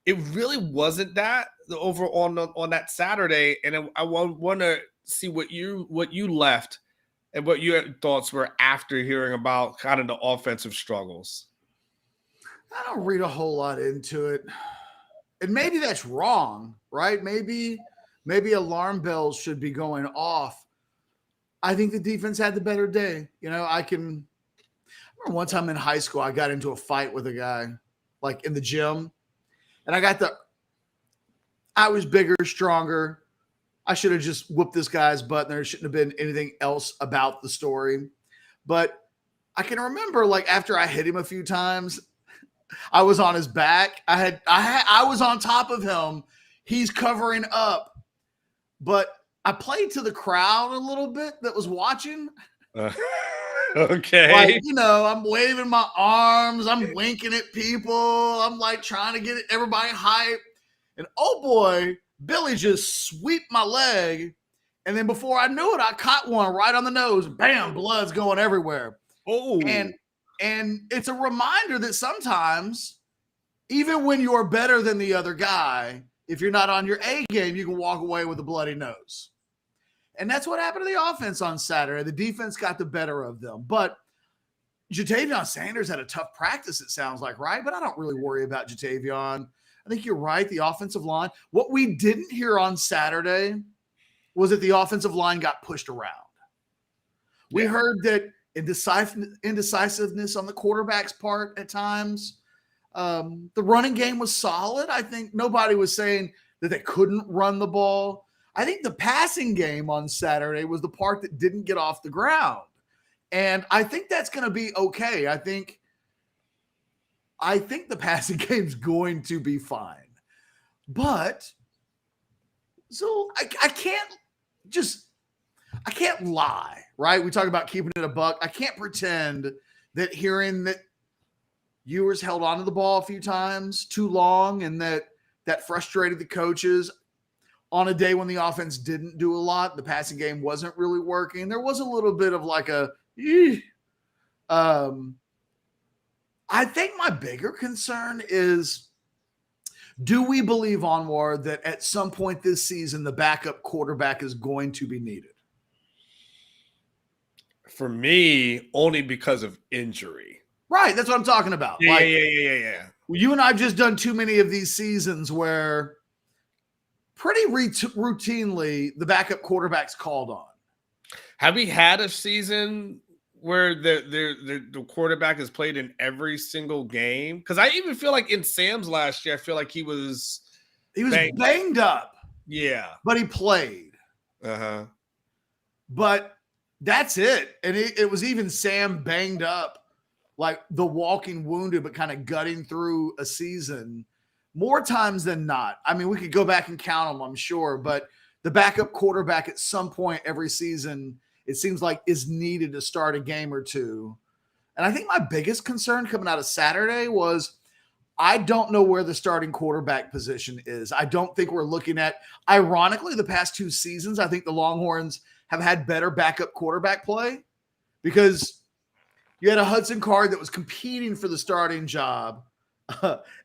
it really wasn't that over on that Saturday. And I want to see what you left and what your thoughts were after hearing about kind of the offensive struggles. I don't read a whole lot into it. And maybe that's wrong, right? Maybe alarm bells should be going off. I think the defense had the better day. I remember one time in high school, I got into a fight with a guy, like in the gym. And I was bigger, stronger. I should have just whooped this guy's butt. And there shouldn't have been anything else about the story. But I can remember, like, after I hit him a few times, I was on his back. I was on top of him. He's covering up. But I played to the crowd a little bit that was watching. Okay. Like, I'm waving my arms. I'm winking at people. I'm like trying to get everybody hyped. And oh boy, Billy just sweeped my leg. And then before I knew it, I caught one right on the nose. Bam, blood's going everywhere. Oh. And it's a reminder that sometimes, even when you're better than the other guy, if you're not on your A game, you can walk away with a bloody nose. And that's what happened to the offense on Saturday. The defense got the better of them. But Jatavion Sanders had a tough practice, it sounds like, right? But I don't really worry about Jatavion. I think you're right. The offensive line. What we didn't hear on Saturday was that the offensive line got pushed around. We heard that indecisiveness on the quarterback's part at times. The running game was solid. I think nobody was saying that they couldn't run the ball. I think the passing game on Saturday was the part that didn't get off the ground. And I think that's going to be okay. I think the passing game's going to be fine. But so I can't lie, right? We talk about keeping it a buck. I can't pretend that hearing that Ewers held onto the ball a few times too long and that frustrated the coaches on a day when the offense didn't do a lot. The passing game wasn't really working. There was a little bit of like a, I think my bigger concern is, do we believe, Anwar, that at some point this season, the backup quarterback is going to be needed? For me, only because of injury. Right. That's what I'm talking about. Yeah. You and I have just done too many of these seasons where pretty routinely the backup quarterback's called on. Have we had a season where the quarterback has played in every single game? Because I even feel like in Sam's last year, I feel like he was banged up. Yeah. But he played. Uh-huh. But that's it. And it was even Sam banged up, like the walking wounded, but kind of gutting through a season more times than not. I mean, we could go back and count them, I'm sure, but the backup quarterback at some point every season, it seems like, is needed to start a game or two. And I think my biggest concern coming out of Saturday was I don't know where the starting quarterback position is. I don't think we're looking at, ironically, the past 2 seasons, I think the Longhorns have had better backup quarterback play because you had a Hudson Card that was competing for the starting job.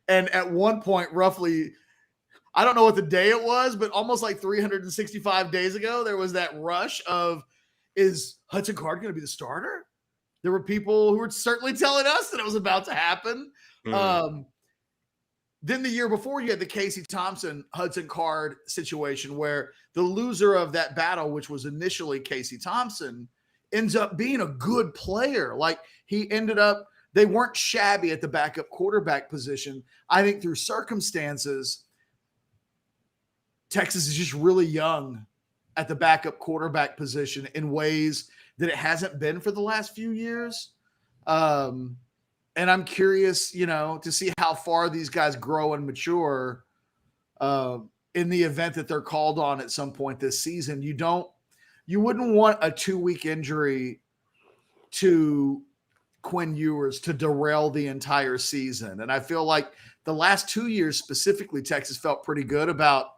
And at one point, roughly, I don't know what the day it was, but almost like 365 days ago, there was that rush of, is Hudson Card going to be the starter? There were people who were certainly telling us that it was about to happen. Then the year before, you had the Casey Thompson Hudson Card situation where the loser of that battle, which was initially Casey Thompson, ends up being a good player. Like he ended up, they weren't shabby at the backup quarterback position. I think through circumstances, Texas is just really young at the backup quarterback position in ways that it hasn't been for the last few years. And I'm curious, to see how far these guys grow and mature in the event that they're called on at some point this season. You wouldn't want a 2-week injury to Quinn Ewers to derail the entire season. And I feel like the last 2 years specifically, Texas felt pretty good about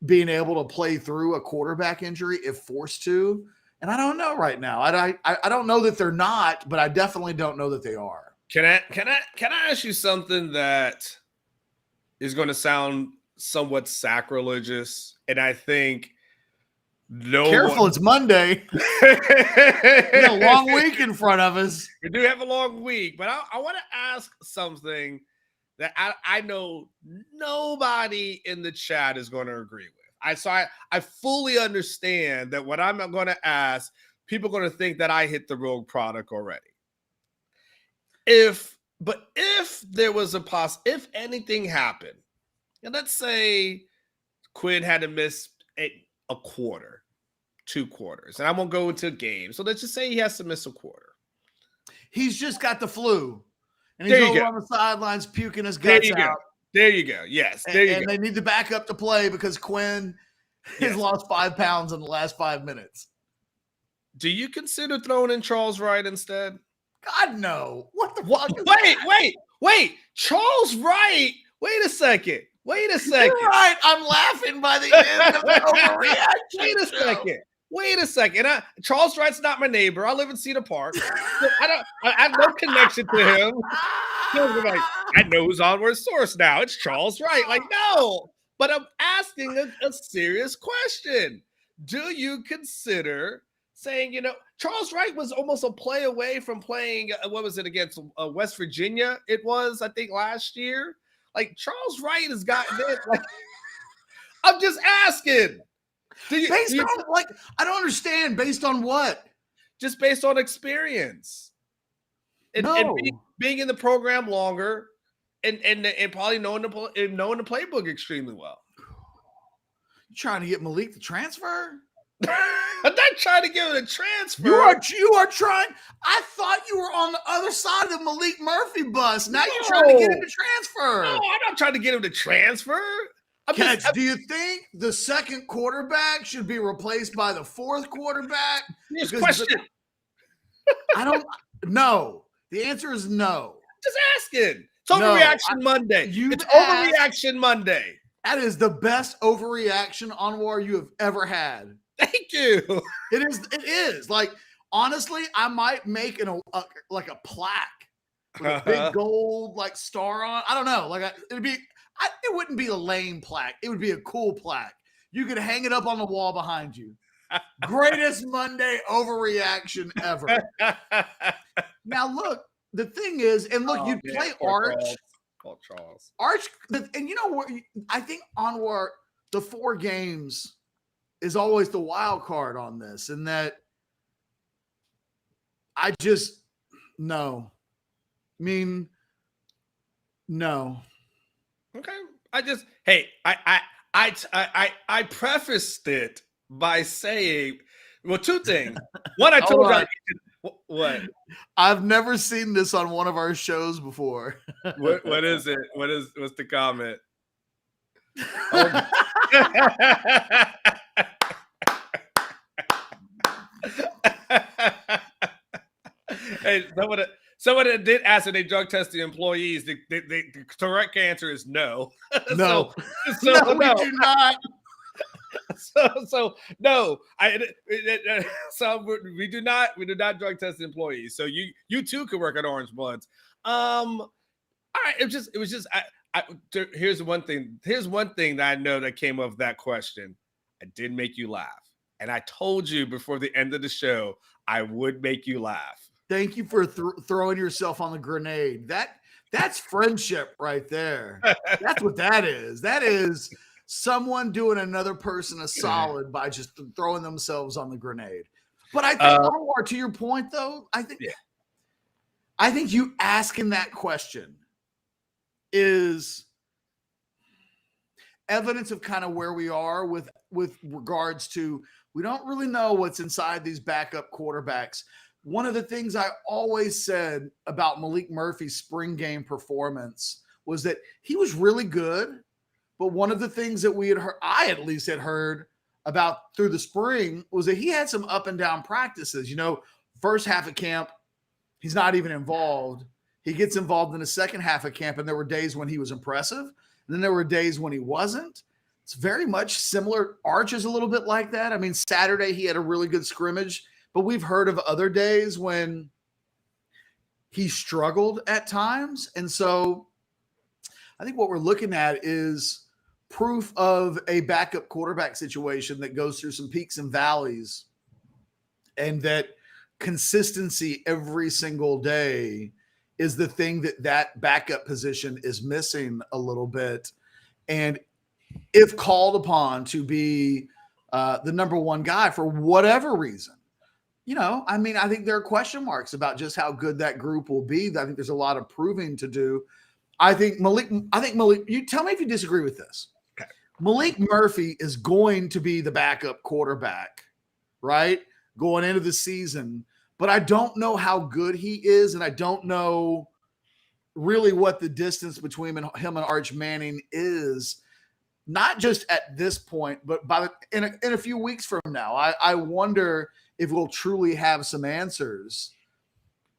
being able to play through a quarterback injury if forced to. And I don't know right now. I don't know that they're not, but I definitely don't know that they are. Can I ask you something that is going to sound somewhat sacrilegious? And I think careful, it's Monday. We got a long week in front of us. We do have a long week, but I want to ask something that I know nobody in the chat is going to agree with. I fully understand that what I'm going to ask, people are going to think that I hit the rogue product already. If there was if anything happened, and let's say Quinn had to miss a quarter, 2 quarters, and I won't go into a game. So let's just say he has to miss a quarter. He's just got the flu, and he's over on the sidelines puking his guts out. There you go. Yes. And they need the backup to play because Quinn has lost 5 pounds in the last 5 minutes. Do you consider throwing in Charles Wright instead? God, no. What the fuck? Wait. Charles Wright. Wait a second. You're right. I'm laughing by the end of the overreaction. Wait a second. Charles Wright's not my neighbor. I live in Cedar Park. I have no connection to him. I know who's Onward's source now. It's Charles Wright. Like, no. But I'm asking a serious question. do you consider saying, Charles Wright was almost a play away from playing, what was it, against West Virginia? It was, I think, last year. Like, Charles Wright has gotten it. Like, I'm just asking. I don't understand. Based on what? Just based on experience. And being in the program longer and probably knowing the playbook extremely well. You trying to get Malik to transfer? I'm not trying to give him a transfer. You are trying. I thought you were on the other side of the Malik Murphy bus. Now you're trying to get him to transfer. No, I'm not trying to get him to transfer. Do you think the second quarterback should be replaced by the fourth quarterback? Question. I don't know. The answer is no. Just asking. It's Overreaction Monday. It's Overreaction Monday. That is the best overreaction, Anwar, you have ever had. Thank you. It is. Like, honestly, I might make a plaque with a big gold star on. I don't know. It wouldn't be a lame plaque. It would be a cool plaque. You could hang it up on the wall behind you. Greatest Monday overreaction ever. Now, look, the thing is, and look, you'd play Arch. Charles. Arch, and you know what? I think Anwar, the 4 games is always the wild card on this, and that I just no. I mean, no. Okay. I prefaced it by saying, well, 2 things. One, I told you. What? I've never seen this on one of our shows before. What is it? What's the comment? Hey, someone did ask if they drug test the employees. The correct answer is no. No. No, we do not. No, we do not drug test employees. So you too could work at Orangebloods. All right. It was just here's one thing that I know that came of that question. I did make you laugh, and I told you before the end of the show I would make you laugh. Thank you for throwing yourself on the grenade. That's friendship right there. That's what that is. That is someone doing another person a solid by just throwing themselves on the grenade. But I think, to your point, though, I think you asking that question is evidence of kind of where we are with regards to we don't really know what's inside these backup quarterbacks. One of the things I always said about Malik Murphy's spring game performance was that he was really good. But one of the things that we had heard, I at least had heard about through the spring, was that he had some up and down practices. First half of camp, he's not even involved. He gets involved in the second half of camp, and there were days when he was impressive. And then there were days when he wasn't. It's very much similar. Arch is a little bit like that. I mean, Saturday he had a really good scrimmage, but we've heard of other days when he struggled at times. And so I think what we're looking at is proof of a backup quarterback situation that goes through some peaks and valleys, and that consistency every single day is the thing that backup position is missing a little bit. And if called upon to be the number 1 guy for whatever reason, I think there are question marks about just how good that group will be. I think there's a lot of proving to do. I think Malik, you tell me if you disagree with this. Okay. Malik Murphy is going to be the backup quarterback, right? Going into the season. But I don't know how good he is, and I don't know really what the distance between him and Arch Manning is, not just at this point, but in a few weeks from now. I wonder if we'll truly have some answers.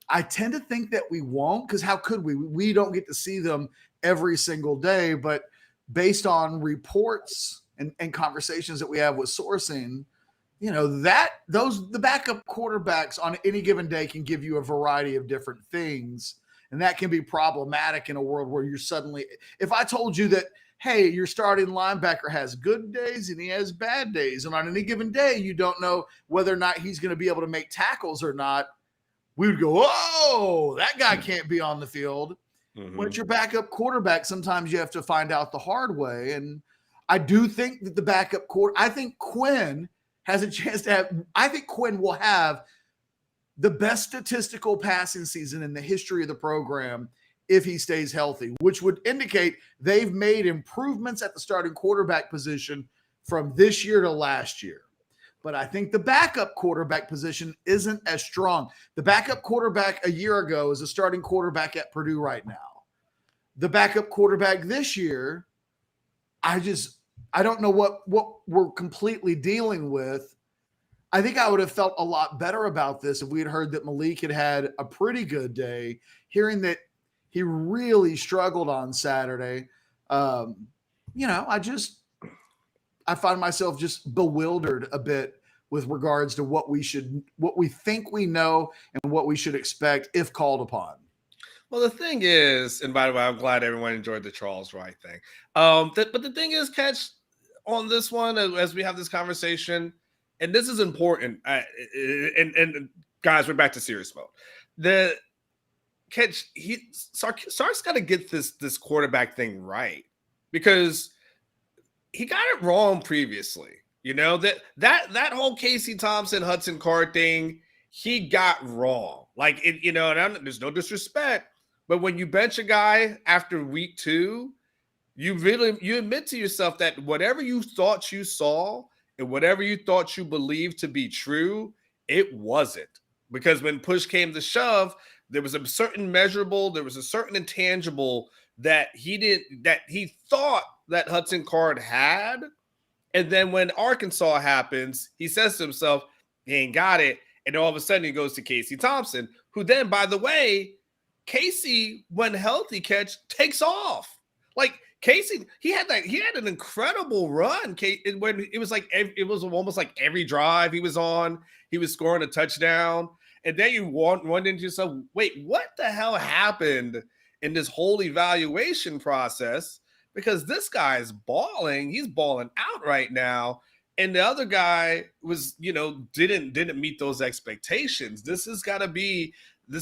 I tend to think that we won't, because how could we? We don't get to see them every single day, but based on reports and conversations that we have with sourcing, the backup quarterbacks on any given day can give you a variety of different things. And that can be problematic in a world where you're suddenly, if I told you that, hey, your starting linebacker has good days and he has bad days. And on any given day, you don't know whether or not he's going to be able to make tackles or not. We would go, oh, that guy can't be on the field. Mm-hmm. When it's your backup quarterback, sometimes you have to find out the hard way. And I do think that the backup I think Quinn has a chance to have, I think Quinn will have the best statistical passing season in the history of the program if he stays healthy, which would indicate they've made improvements at the starting quarterback position from this year to last year. But I think the backup quarterback position isn't as strong. The backup quarterback a year ago is a starting quarterback at Purdue right now. The backup quarterback this year, I don't know what we're completely dealing with. I think I would have felt a lot better about this if we had heard that Malik had a pretty good day. Hearing that he really struggled on Saturday, I find myself just bewildered a bit with regards to what we think we know and what we should expect if called upon. Well, the thing is, and by the way, I'm glad everyone enjoyed the Charles Wright thing. But the thing is, Catch, on this one, as we have this conversation, and this is important, and guys, we're back to serious mode. The Catch, Sark's got to get this quarterback thing right, because he got it wrong previously. That whole Casey Thompson, Hudson Card thing, he got wrong. Like, and there's no disrespect, but when you bench a guy after week 2, you admit to yourself that whatever you thought you saw and whatever you thought you believed to be true, it wasn't. Because when push came to shove, there was a certain measurable, there was a certain intangible that he thought that Hudson Card had. And then when Arkansas happens, he says to himself, he ain't got it. And all of a sudden he goes to Casey Thompson, who then, by the way, Casey, when healthy, Catch, takes off. Like, Casey, he had an incredible run. When it was almost like every drive he was on, he was scoring a touchdown. And then you wonder to yourself, wait, what the hell happened in this whole evaluation process? Because this guy is balling. He's balling out right now. And the other guy was, didn't meet those expectations. This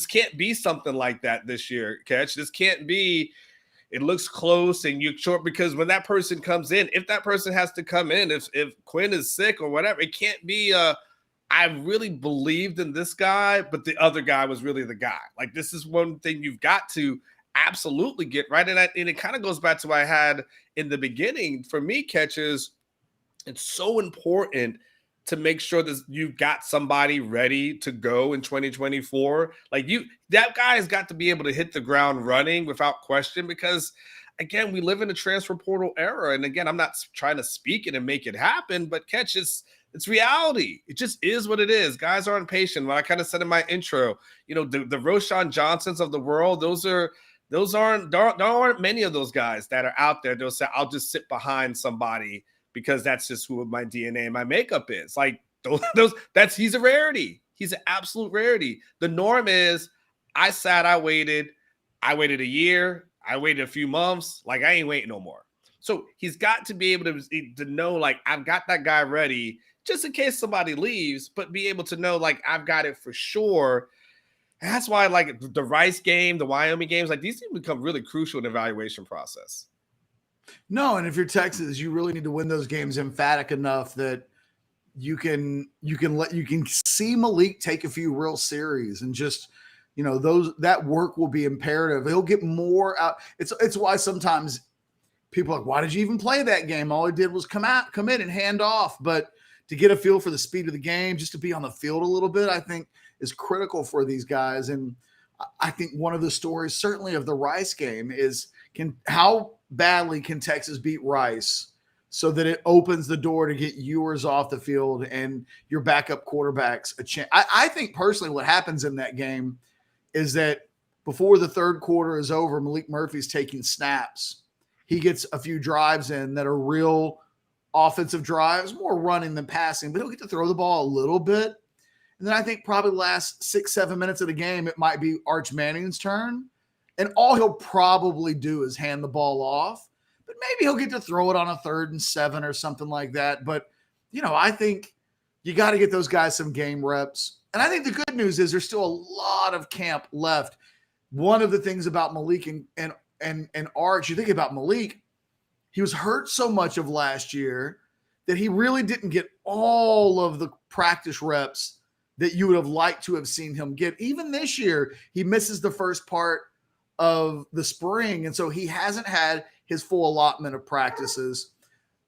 can't be something like that this year, Catch. This can't be, it looks close and you're short, because when that person comes in, if that person has to come in, if Quinn is sick or whatever, it can't be I really believed in this guy, but the other guy was really the guy. Like, this is one thing you've got to absolutely get right. And it kind of goes back to what I had in the beginning. For me, Catches, it's so important to make sure that you've got somebody ready to go in 2024. Like, that guy has got to be able to hit the ground running without question, because again, we live in a transfer portal era. And again, I'm not trying to speak it and make it happen, but Catch, it's reality. It just is what it is. Guys aren't patient. What I kind of said in my intro, the Roschon Johnsons of the world, there aren't many of those guys that are out there. They'll say, I'll just sit behind somebody because that's just who my DNA and my makeup is. Like, he's a rarity. He's an absolute rarity. The norm is I waited a year. I waited a few months. Like, I ain't waiting no more. So he's got to be able to know, like, I've got that guy ready just in case somebody leaves, but be able to know, like, I've got it for sure. And that's why, like, the Rice game, the Wyoming games, like, these things become really crucial in the evaluation process. No, and if you're Texas, you really need to win those games emphatic enough that you can see Malik take a few real series, and just, that work will be imperative. He'll get more out. It's why sometimes people are like, why did you even play that game? All he did was come in and hand off. But to get a feel for the speed of the game, just to be on the field a little bit, I think is critical for these guys. And I think one of the stories, certainly of the Rice game, is how badly can Texas beat Rice so that it opens the door to get Ewers off the field and your backup quarterbacks a chance. I think personally what happens in that game is that before the third quarter is over, Malik Murphy's taking snaps. He gets a few drives in that are real offensive drives, more running than passing, but he'll get to throw the ball a little bit. And then I think probably the last 6-7 minutes of the game, it might be Arch Manning's turn. And all he'll probably do is hand the ball off. But but maybe he'll get to throw it on a 3rd and 7 or something like that. But, I think you got to get those guys some game reps. And I think the good news is there's still a lot of camp left. One of the things about Malik and Arch, you think about Malik, he was hurt so much of last year that he really didn't get all of the practice reps that you would have liked to have seen him get. Even this year, he misses the first part of the spring, and so he hasn't had his full allotment of practices.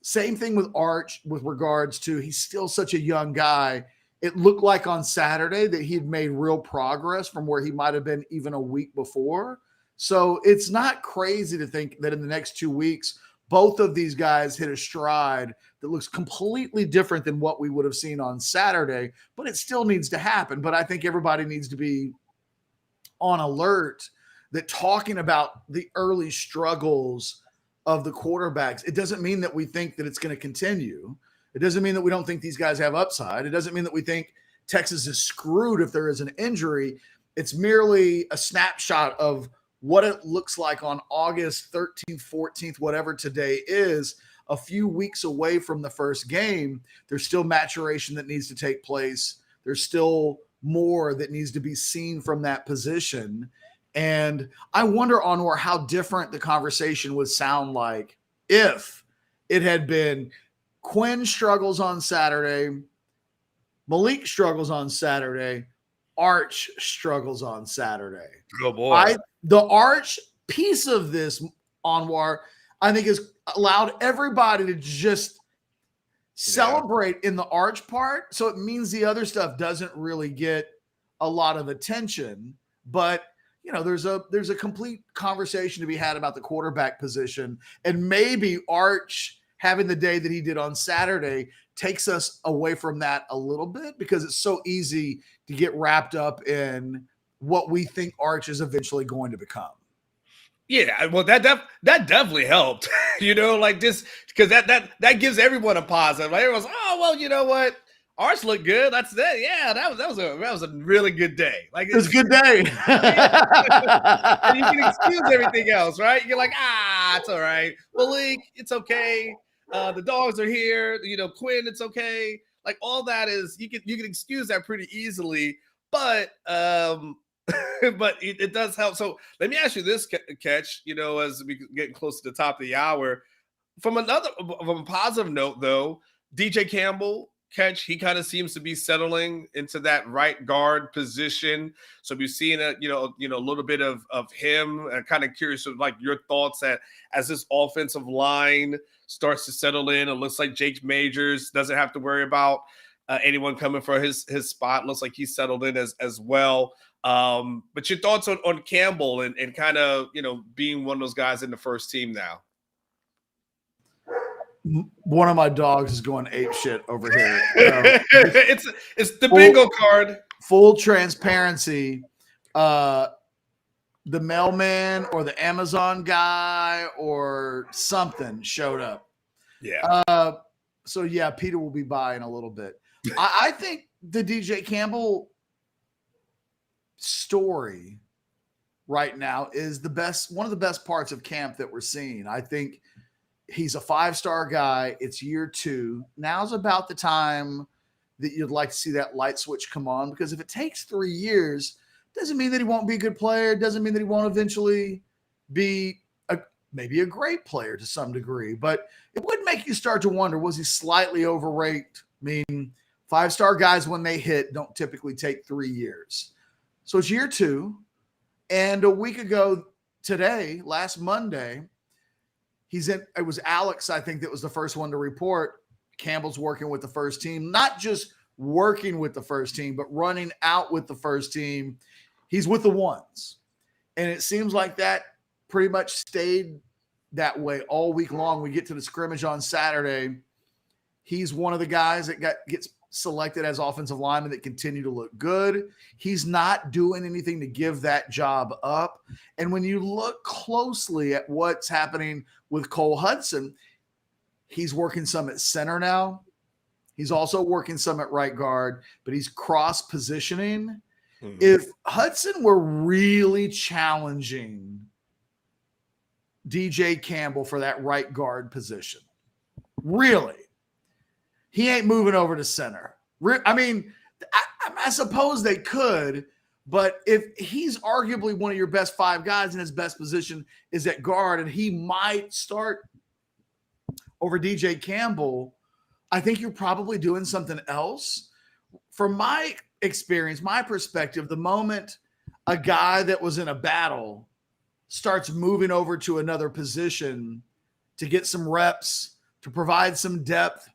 Same thing with Arch with regards to he's still such a young guy. It looked like on Saturday that he'd made real progress from where he might have been even a week before. So it's not crazy to think that in the next 2 weeks, both of these guys hit a stride that looks completely different than what we would have seen on Saturday, but it still needs to happen. But I think everybody needs to be on alert that talking about the early struggles of the quarterbacks, it doesn't mean that we think that it's going to continue. It doesn't mean that we don't think these guys have upside. It doesn't mean that we think Texas is screwed if there is an injury. It's merely a snapshot of what it looks like on August 13th, 14th, whatever today is, a few weeks away from the first game. There's still maturation that needs to take place. There's still more that needs to be seen from that position. And I wonder, Anwar, how different the conversation would sound like if it had been Quinn struggles on Saturday, Malik struggles on Saturday, Arch struggles on Saturday. Oh, boy. The Arch piece of this, Anwar, I think has allowed everybody to just celebrate in the Arch part. So it means the other stuff doesn't really get a lot of attention. But there's a complete conversation to be had about the quarterback position, and maybe Arch having the day that he did on Saturday takes us away from that a little bit, because it's so easy to get wrapped up in what we think Arch is eventually going to become. Yeah, well, that definitely helped, like this, because that gives everyone a positive. Like everyone's, oh, well, you know what? Arch looked good. That's that. Yeah, that was a really good day. Like it was a good day. And you can excuse everything else, right? You're like, it's all right. Malik, it's okay. The dogs are here. Quinn, it's okay. Like all that is you can excuse that pretty easily, but but it does help. So let me ask you this, Ketch. As we get close to the top of the hour, from a positive note though, DJ Campbell. Ketch, he kind of seems to be settling into that right guard position. So we've seen a little bit of him. I'm kind of curious of like your thoughts as this offensive line starts to settle in. It looks like Jake Majors doesn't have to worry about anyone coming for his spot. Looks like he's settled in as well. But your thoughts on Campbell and kind of being one of those guys in the first team now. One of my dogs is going ape shit over here. It's the bingo card. Full transparency. The mailman or the Amazon guy or something showed up. Yeah. So yeah, Peter will be by in a little bit. I think the DJ Campbell story right now is one of the best parts of camp that we're seeing. I think he's a 5-star guy. It's year 2. Now's about the time that you'd like to see that light switch come on, because if it takes 3 years, doesn't mean that he won't be a good player. Doesn't mean that he won't eventually be maybe a great player to some degree. But it would make you start to wonder, was he slightly overrated? I mean, 5-star guys, when they hit, don't typically take 3 years. So it's year 2. And a week ago today, last Monday, it was Alex, I think, that was the first one to report Campbell's working with the first team, not just working with the first team, but running out with the first team. He's with the ones. And it seems like that pretty much stayed that way all week long. We get to the scrimmage on Saturday. He's one of the guys that gets selected as offensive lineman that continue to look good. He's not doing anything to give that job up. And when you look closely at what's happening with Cole Hudson, he's working some at center now. He's also working some at right guard, but he's cross positioning. Mm-hmm. If Hudson were really challenging DJ Campbell for that right guard position. Really. He ain't moving over to center. I mean, I suppose they could, but if he's arguably one of your best 5 guys and his best position is at guard and he might start over DJ Campbell, I think you're probably doing something else. From my experience, my perspective, the moment a guy that was in a battle starts moving over to another position to get some reps, to provide some depth,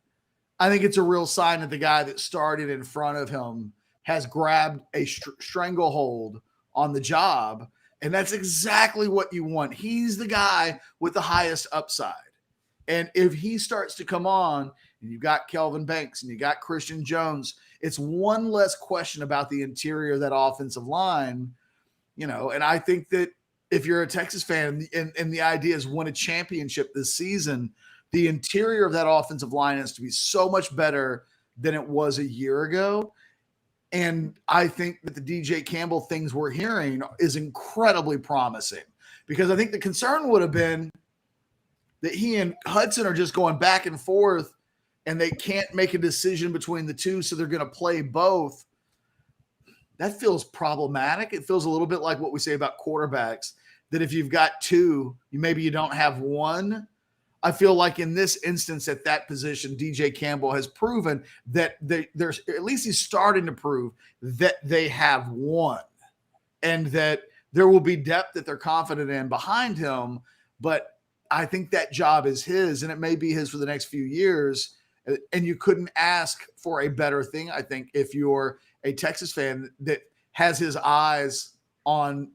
I think it's a real sign that the guy that started in front of him has grabbed a stranglehold on the job. And that's exactly what you want. He's the guy with the highest upside. And if he starts to come on, and you got Kelvin Banks and you got Christian Jones, it's one less question about the interior of that offensive line, and I think that if you're a Texas fan and the idea is win a championship this season, the interior of that offensive line has to be so much better than it was a year ago. And I think that the DJ Campbell things we're hearing is incredibly promising, because I think the concern would have been that he and Hudson are just going back and forth and they can't make a decision between the two, so they're going to play both. That feels problematic. It feels a little bit like what we say about quarterbacks, that if you've got 2, maybe you don't have one. I feel like in this instance at that position, DJ Campbell has proven that there's, at least he's starting to prove that they have one, and that there will be depth that they're confident in behind him. But I think that job is his, and it may be his for the next few years. And you couldn't ask for a better thing, I think, if you're a Texas fan that has his eyes on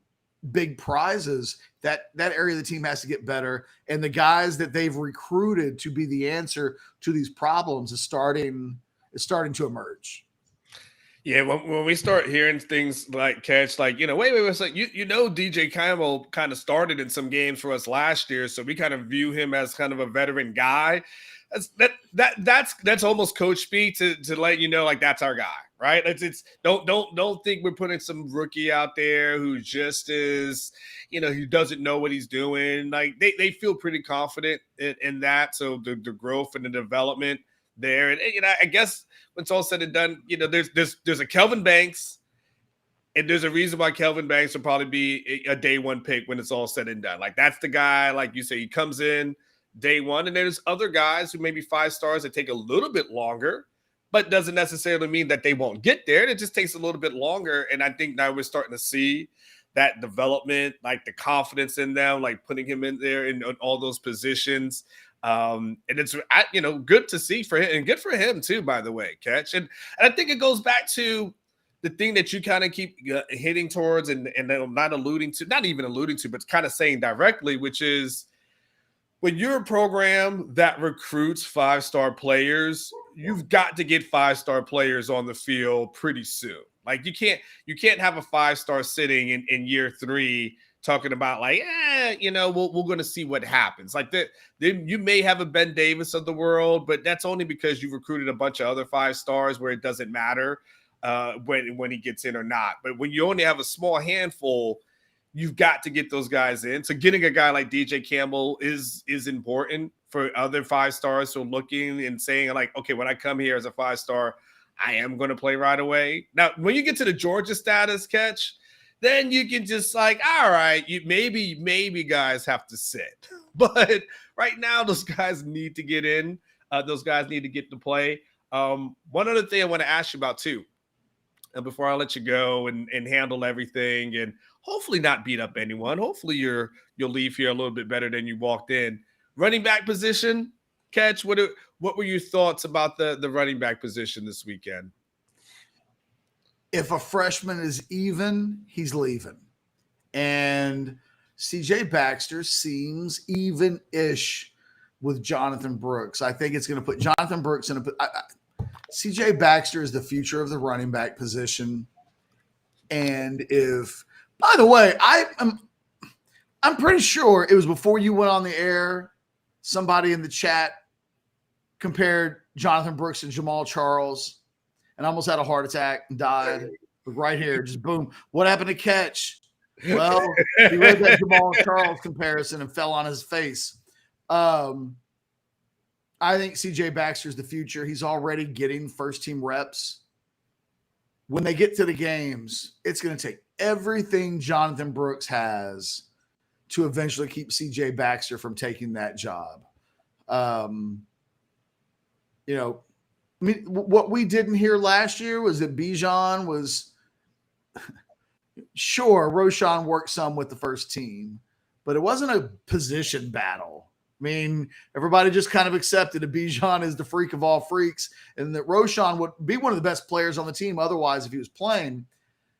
big prizes. That area of the team has to get better. And the guys that they've recruited to be the answer to these problems is starting to emerge. Yeah, when we start hearing things like Catch, like, wait, it's like, DJ Campbell kind of started in some games for us last year, so we kind of view him as kind of a veteran guy. That's almost coach speak to let you know, like, that's our guy, right? It's don't think we're putting some rookie out there who just is, who doesn't know what he's doing. Like, they feel pretty confident in that. So the growth and the development there, and I guess when it's all said and done, there's a Kelvin Banks, and there's a reason why Kelvin Banks will probably be a day 1 pick when it's all said and done. Like, that's the guy, like you say, he comes in day 1, and there's other guys who may be 5 stars that take a little bit longer, but doesn't necessarily mean that they won't get there. It just takes a little bit longer. And I think now we're starting to see that development, like the confidence in them, like putting him in there in all those positions. And it's, good to see for him, and good for him too, by the way, Catch. And I think it goes back to the thing that you kind of keep hitting towards and not even alluding to, but kind of saying directly, which is, when you're a program that recruits 5-star players, you've got to get 5-star players on the field pretty soon. Like, you can't have a 5-star sitting in year 3 talking about, like, we're going to see what happens. Like, then you may have a Ben Davis of the world, but that's only because you recruited a bunch of other 5 stars where it doesn't matter when he gets in or not. But when you only have a small handful, you've got to get those guys in. So getting a guy like DJ Campbell is important for other 5 stars. So looking and saying, like, okay, when I come here as a 5-star, I am going to play right away. Now, when you get to the Georgia status, Catch, then you can just, like, all right, maybe guys have to sit. But right now, those guys need to get in. Those guys need to get to play. One other thing I want to ask you about too, and before I let you go and handle everything and hopefully not beat up anyone. Hopefully you'll leave here a little bit better than you walked in. Running back position, Catch, what were your thoughts about the running back position this weekend? If a freshman is even, he's leaving. And CJ Baxter seems even-ish with Jonathan Brooks. I think it's going to put Jonathan Brooks in CJ Baxter is the future of the running back position. And by the way, I'm pretty sure it was before you went on the air, somebody in the chat compared Jonathan Brooks and Jamal Charles and almost had a heart attack and died right here. Just boom. What happened to Catch? Well, he read that Jamal Charles comparison and fell on his face. I think CJ Baxter's the future. He's already getting first-team reps. When they get to the games, it's going to take everything Jonathan Brooks has to eventually keep CJ Baxter from taking that job. What we didn't hear last year was that Bijan was sure Roshan worked some with the first team, but it wasn't a position battle. I mean, everybody just kind of accepted that Bijan is the freak of all freaks and that Roshan would be one of the best players on the team otherwise if he was playing.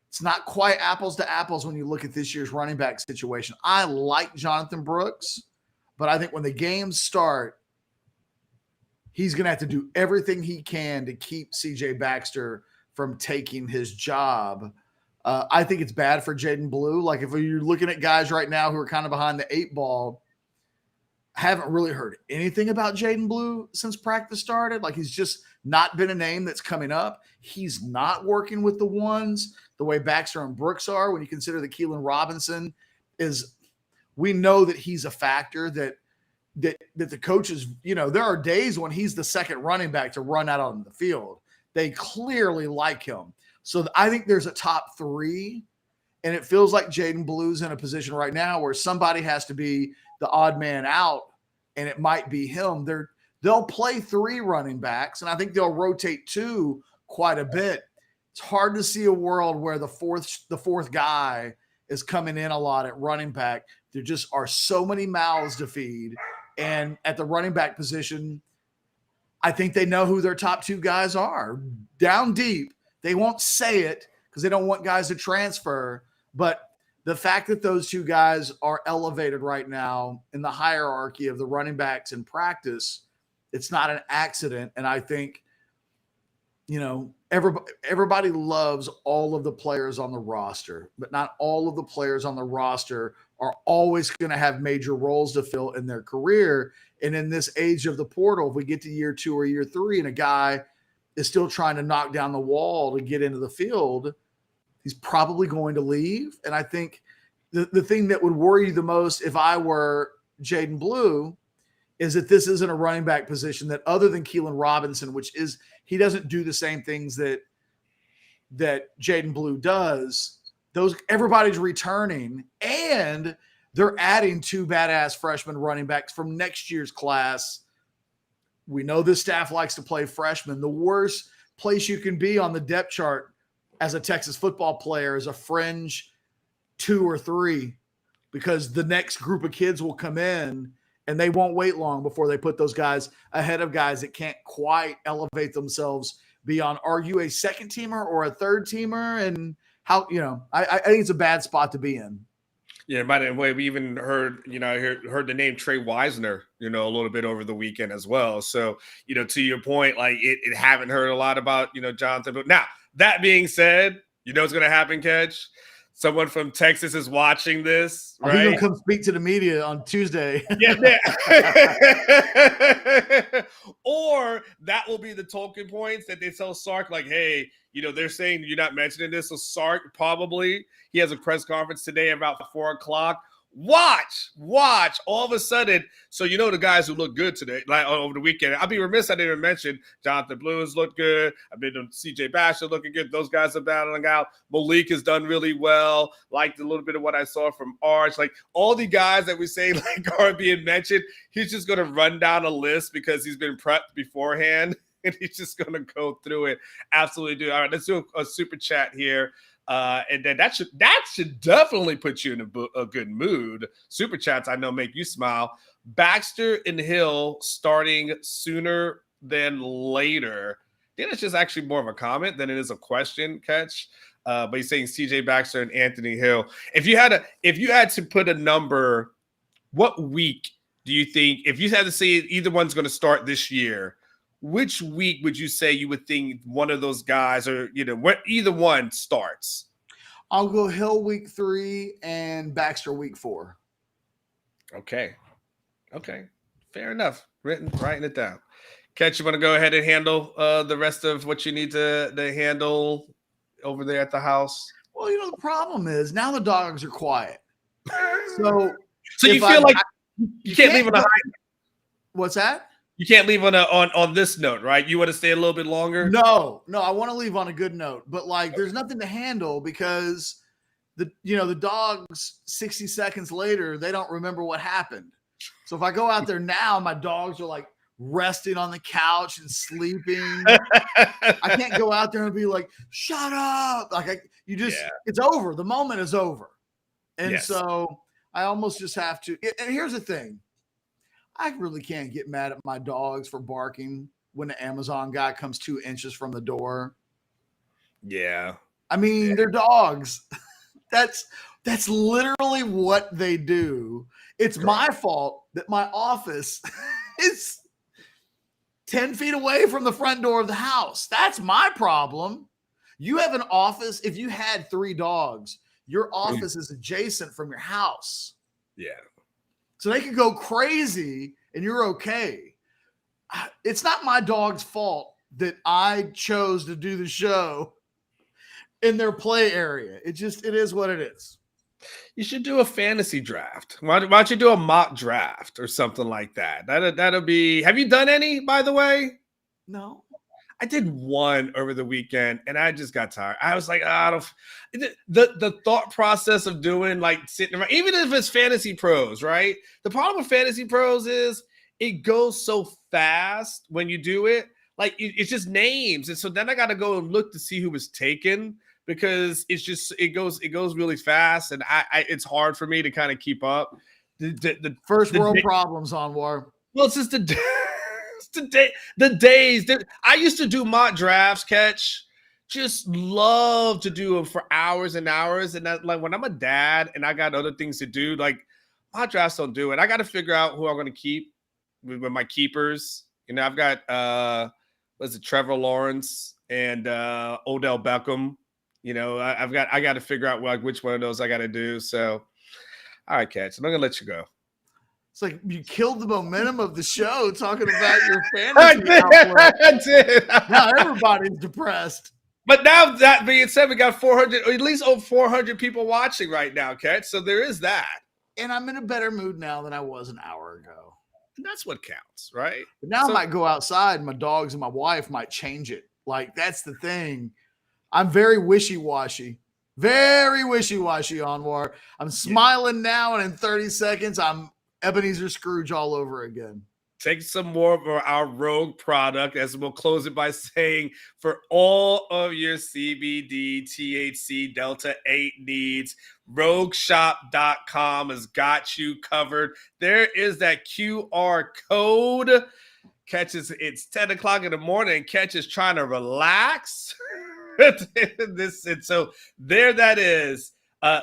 It's not quite apples to apples when you look at this year's running back situation. I like Jonathan Brooks, but I think when the games start, he's going to have to do everything he can to keep CJ Baxter from taking his job. I think it's bad for Jaden Blue. Like if you're looking at guys right now who are kind of behind the eight ball, haven't really heard anything about Jaden Blue since practice started. Like he's just not been a name that's coming up. He's not working with the ones the way Baxter and Brooks are. When you consider that Keelan Robinson we know that he's a factor that the coaches, there are days when he's the second running back to run out on the field. They clearly like him. So I think there's a top three, and it feels like Jaden Blue's in a position right now where somebody has to be the odd man out, and it might be him. They'll play three running backs, and I think they'll rotate two quite a bit. It's hard to see a world where the fourth guy is coming in a lot at running back. There just are so many mouths to feed. And at the running back position, I think they know who their top two guys are. Down deep, they won't say it because they don't want guys to transfer. But the fact that those two guys are elevated right now in the hierarchy of the running backs in practice, it's not an accident. And I think, everybody loves all of the players on the roster, but not all of the players on the roster are always going to have major roles to fill in their career. And in this age of the portal, if we get to year 2 or year 3 and a guy is still trying to knock down the wall to get into the field, he's probably going to leave. And I think the thing that would worry you the most if I were Jaden Blue is that this isn't a running back position that other than Keelan Robinson, which is he doesn't do the same things that Jaden Blue does. Everybody's returning, and they're adding two badass freshman running backs from next year's class. We know this staff likes to play freshmen. The worst place you can be on the depth chart as a Texas football player is a fringe 2 or 3, because the next group of kids will come in and they won't wait long before they put those guys ahead of guys that can't quite elevate themselves beyond, are you a second teamer or a third teamer? And how, I think it's a bad spot to be in. Yeah, by the way, we even heard, I heard the name Trey Wisner, a little bit over the weekend as well. So, to your point, like it haven't heard a lot about, Jonathan. But now, that being said, what's going to happen, Ketch? Someone from Texas is watching this, right? He's going to come speak to the media on Tuesday. Yeah. Or that will be the talking points that they tell Sark, like, hey, they're saying you're not mentioning this. So Sark probably, he has a press conference today about 4:00. Watch all of a sudden. So the guys who look good today, like over the weekend. I'll be remiss I didn't mention Jonathan Blue has looked good. I've been on CJ Baxter looking good. Those guys are battling out. Malik has done really well. Liked a little bit of what I saw from Arch. Like all the guys that we say like are being mentioned, he's just going to run down a list because he's been prepped beforehand and he's just going to go through it. Absolutely do. All right, let's do a super chat here. And then that should definitely put you in a good mood. Super chats, I know, make you smile. Baxter and Hill starting sooner than later. I think it's just actually more of a comment than it is a question, Catch. But he's saying CJ Baxter and Anthony Hill. If you had to put a number, what week do you think, if you had to say either one's going to start this year, which week would you say you would think one of those guys or, what either one starts? I'll go Hill week 3 and Baxter week 4. Okay. Fair enough. Writing it down. Ketch, you want to go ahead and handle the rest of what you need to handle over there at the house? Well, the problem is now the dogs are quiet. So you feel like you can't leave on a high. What's that? You can't leave on this note, right? You want to stay a little bit longer? No, I want to leave on a good note, but there's nothing to handle because the dogs 60 seconds later, they don't remember what happened. So if I go out there now, my dogs are resting on the couch and sleeping. I can't go out there and be like, shut up. It's over. The moment is over. And so I almost just have to. And here's the thing. I really can't get mad at my dogs for barking when the Amazon guy comes 2 inches from the door. Yeah. I mean, they're dogs. That's literally what they do. It's my fault that my office is 10 feet away from the front door of the house. That's my problem. You have an office. If you had 3 dogs, your office is adjacent from your house. Yeah. So they could go crazy and you're okay. It's not my dog's fault that I chose to do the show in their play area. It is what it is. You should do a fantasy draft. Why don't you do a mock draft or something like that? That'll be. Have you done any, by the way? No. I did one over the weekend and I just got tired. I was like, the thought process of doing sitting around, even if it's fantasy pros, right? The problem with fantasy pros is it goes so fast when you do it. It's just names. And so then I got to go and look to see who was taken because it goes really fast. And it's hard for me to kind of keep up. The first world problems, Anwar. Well, it's just the days. I used to do mock drafts, Ketch. Just love to do them for hours and hours. And that, when I'm a dad and I got other things to do, mock drafts don't do it. I got to figure out who I'm going to keep with my keepers. I've got Trevor Lawrence and Odell Beckham. I got to figure out which one of those I got to do. So, all right, Ketch, I'm going to let you go. It's you killed the momentum of the show talking about your fantasy outlook. I did. Now everybody's depressed. But now that being said, we got 400, or at least over 400 people watching right now, Ketch. So there is that. And I'm in a better mood now than I was an hour ago. And that's what counts, right? But now I might go outside. My dogs and my wife might change it. That's the thing. I'm very wishy-washy. Very wishy-washy, Anwar. I'm smiling now, and in 30 seconds, I'm Ebenezer Scrooge all over again. Take some more of our Rogue product, as we'll close it by saying, for all of your CBD, THC, Delta 8 needs, RogueShop.com has got you covered. There is that QR code. It's 10 o'clock in the morning. Ketch is trying to relax. And so there that is.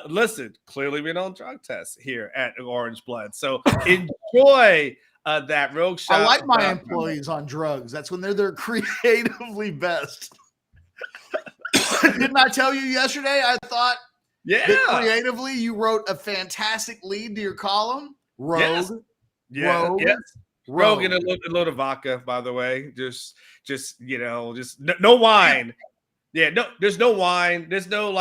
Listen, clearly we don't drug test here at Orangebloods. So enjoy that Rogue Shop. I like my employees on drugs. That's when they're creatively best. Didn't I tell you yesterday? I thought that creatively you wrote a fantastic lead to your column. Rogue. Yes. Yeah. Rogue. Yes. Rogue and a load of vodka, by the way. Just no wine. Yeah, no, there's no wine. There's no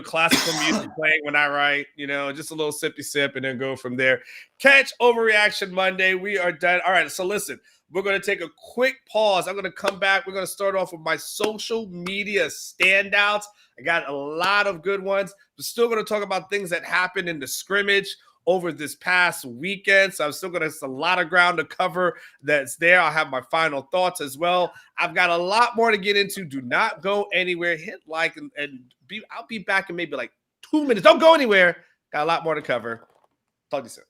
classical music playing when I write, just a little sippy sip and then go from there. Catch Overreaction Monday. We are done. All right, so listen, we're going to take a quick pause. I'm going to come back. We're going to start off with my social media standouts. I got a lot of good ones. We're still going to talk about things that happened in the scrimmage over this past weekend. So I'm still going to have a lot of ground to cover that's there. I'll have my final thoughts as well. I've got a lot more to get into. Do not go anywhere. Hit like and I'll be back in maybe 2 minutes. Don't go anywhere. Got a lot more to cover. Talk to you soon.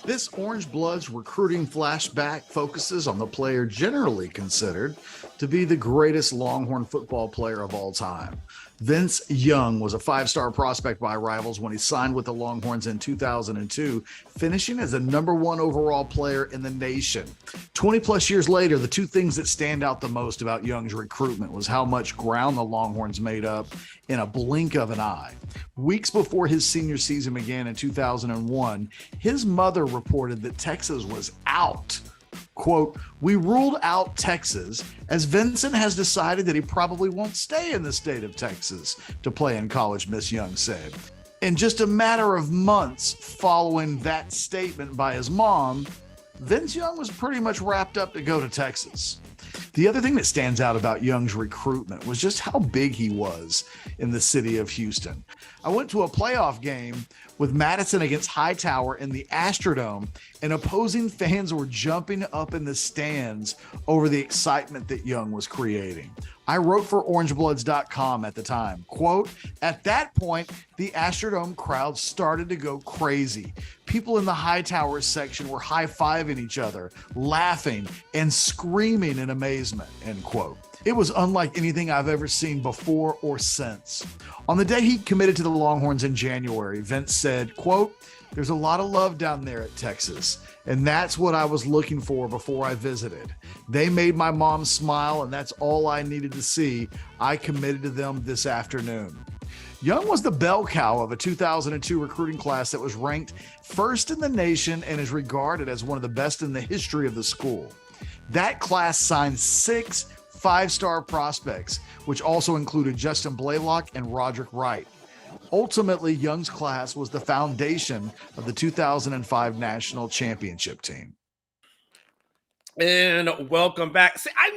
This Orangebloods recruiting flashback focuses on the player generally considered to be the greatest Longhorn football player of all time. Vince Young was a 5-star prospect by rivals when he signed with the Longhorns in 2002, finishing as the #1 overall player in the nation. 20 plus years later, the two things that stand out the most about Young's recruitment was how much ground the Longhorns made up in a blink of an eye. Weeks before his senior season began in 2001, his mother reported that Texas was out Quote, "We ruled out Texas as Vincent has decided that he probably won't stay in the state of Texas to play in college," Miss Young said. In just a matter of months following that statement by his mom, Vince Young was pretty much wrapped up to go to Texas. The other thing that stands out about Young's recruitment was just how big he was in the city of Houston. I went to a playoff game with Madison against Hightower in the Astrodome, and opposing fans were jumping up in the stands over the excitement that Young was creating. I wrote for Orangebloods.com at the time. Quote, "At that point, the Astrodome crowd started to go crazy. People in the Hightower section were high-fiving each other, laughing, and screaming in amazement," end quote. It was unlike anything I've ever seen before or since. On the day he committed to the Longhorns in January, Vince said, quote, "There's a lot of love down there at Texas, and that's what I was looking for before I visited. They made my mom smile, and that's all I needed to see. I committed to them this afternoon." Young was the bell cow of a 2002 recruiting class that was ranked first in the nation and is regarded as one of the best in the history of the school. That class signed 6 five-star prospects, which also included Justin Blaylock and Roderick Wright. Ultimately, Young's class was the foundation of the 2005 national championship team. And welcome back. See, I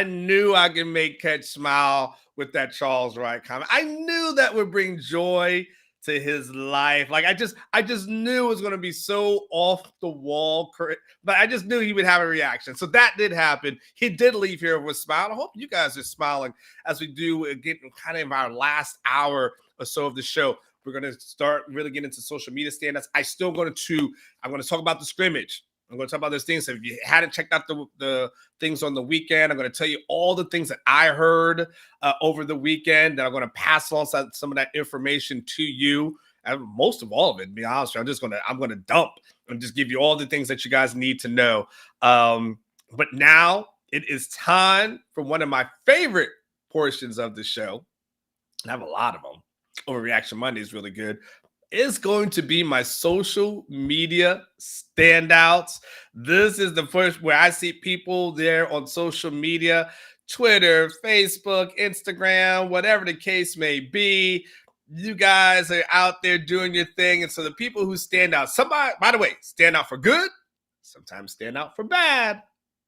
knew I could make Ketch smile with that Charles Wright comment. I knew that would bring joy to his life. Like I just knew it was going to be so off the wall, but I just knew he would have a reaction. So that did happen. He did leave here with a smile. I hope you guys are smiling as we do get kind of in our last hour or so of the show. We're going to start really getting into social media standouts. I'm going to talk about the scrimmage. I'm going to talk about those things. So if you hadn't checked out the things on the weekend, I'm going to tell you all the things that I heard over the weekend that I'm going to pass on some of that information to you. And most of all of it, to be honest with you, I'm going to dump and just give you all the things that you guys need to know. But now it is time for one of my favorite portions of the show. I have a lot of them. Overreaction Monday is really good. Is going to be my social media standouts. This is the first where I see people there on social media, Twitter, Facebook, Instagram, whatever the case may be. You guys are out there doing your thing. And so the people who stand out, somebody, by the way, stand out for good, sometimes stand out for bad.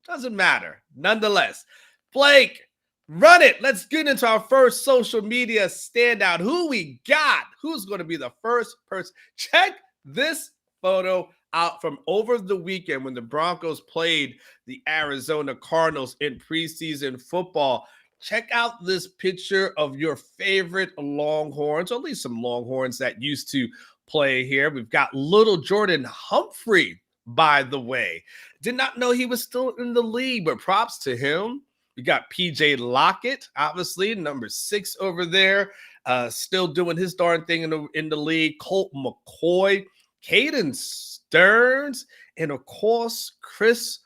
Doesn't matter. Nonetheless, Blake, run it. Let's get into our first social media standout. Who we got? Who's going to be the first person? Check this photo out from over the weekend when the Broncos played the Arizona Cardinals in preseason football. Check out this picture of your favorite Longhorns, or at least some Longhorns that used to play here. We've got little Jordan Humphrey, by the way. Did not know he was still in the league, but props to him. We got PJ Lockett, obviously, number 6 over there, still doing his darn thing in the league. Colt McCoy, Caden Stearns, and of course, Chris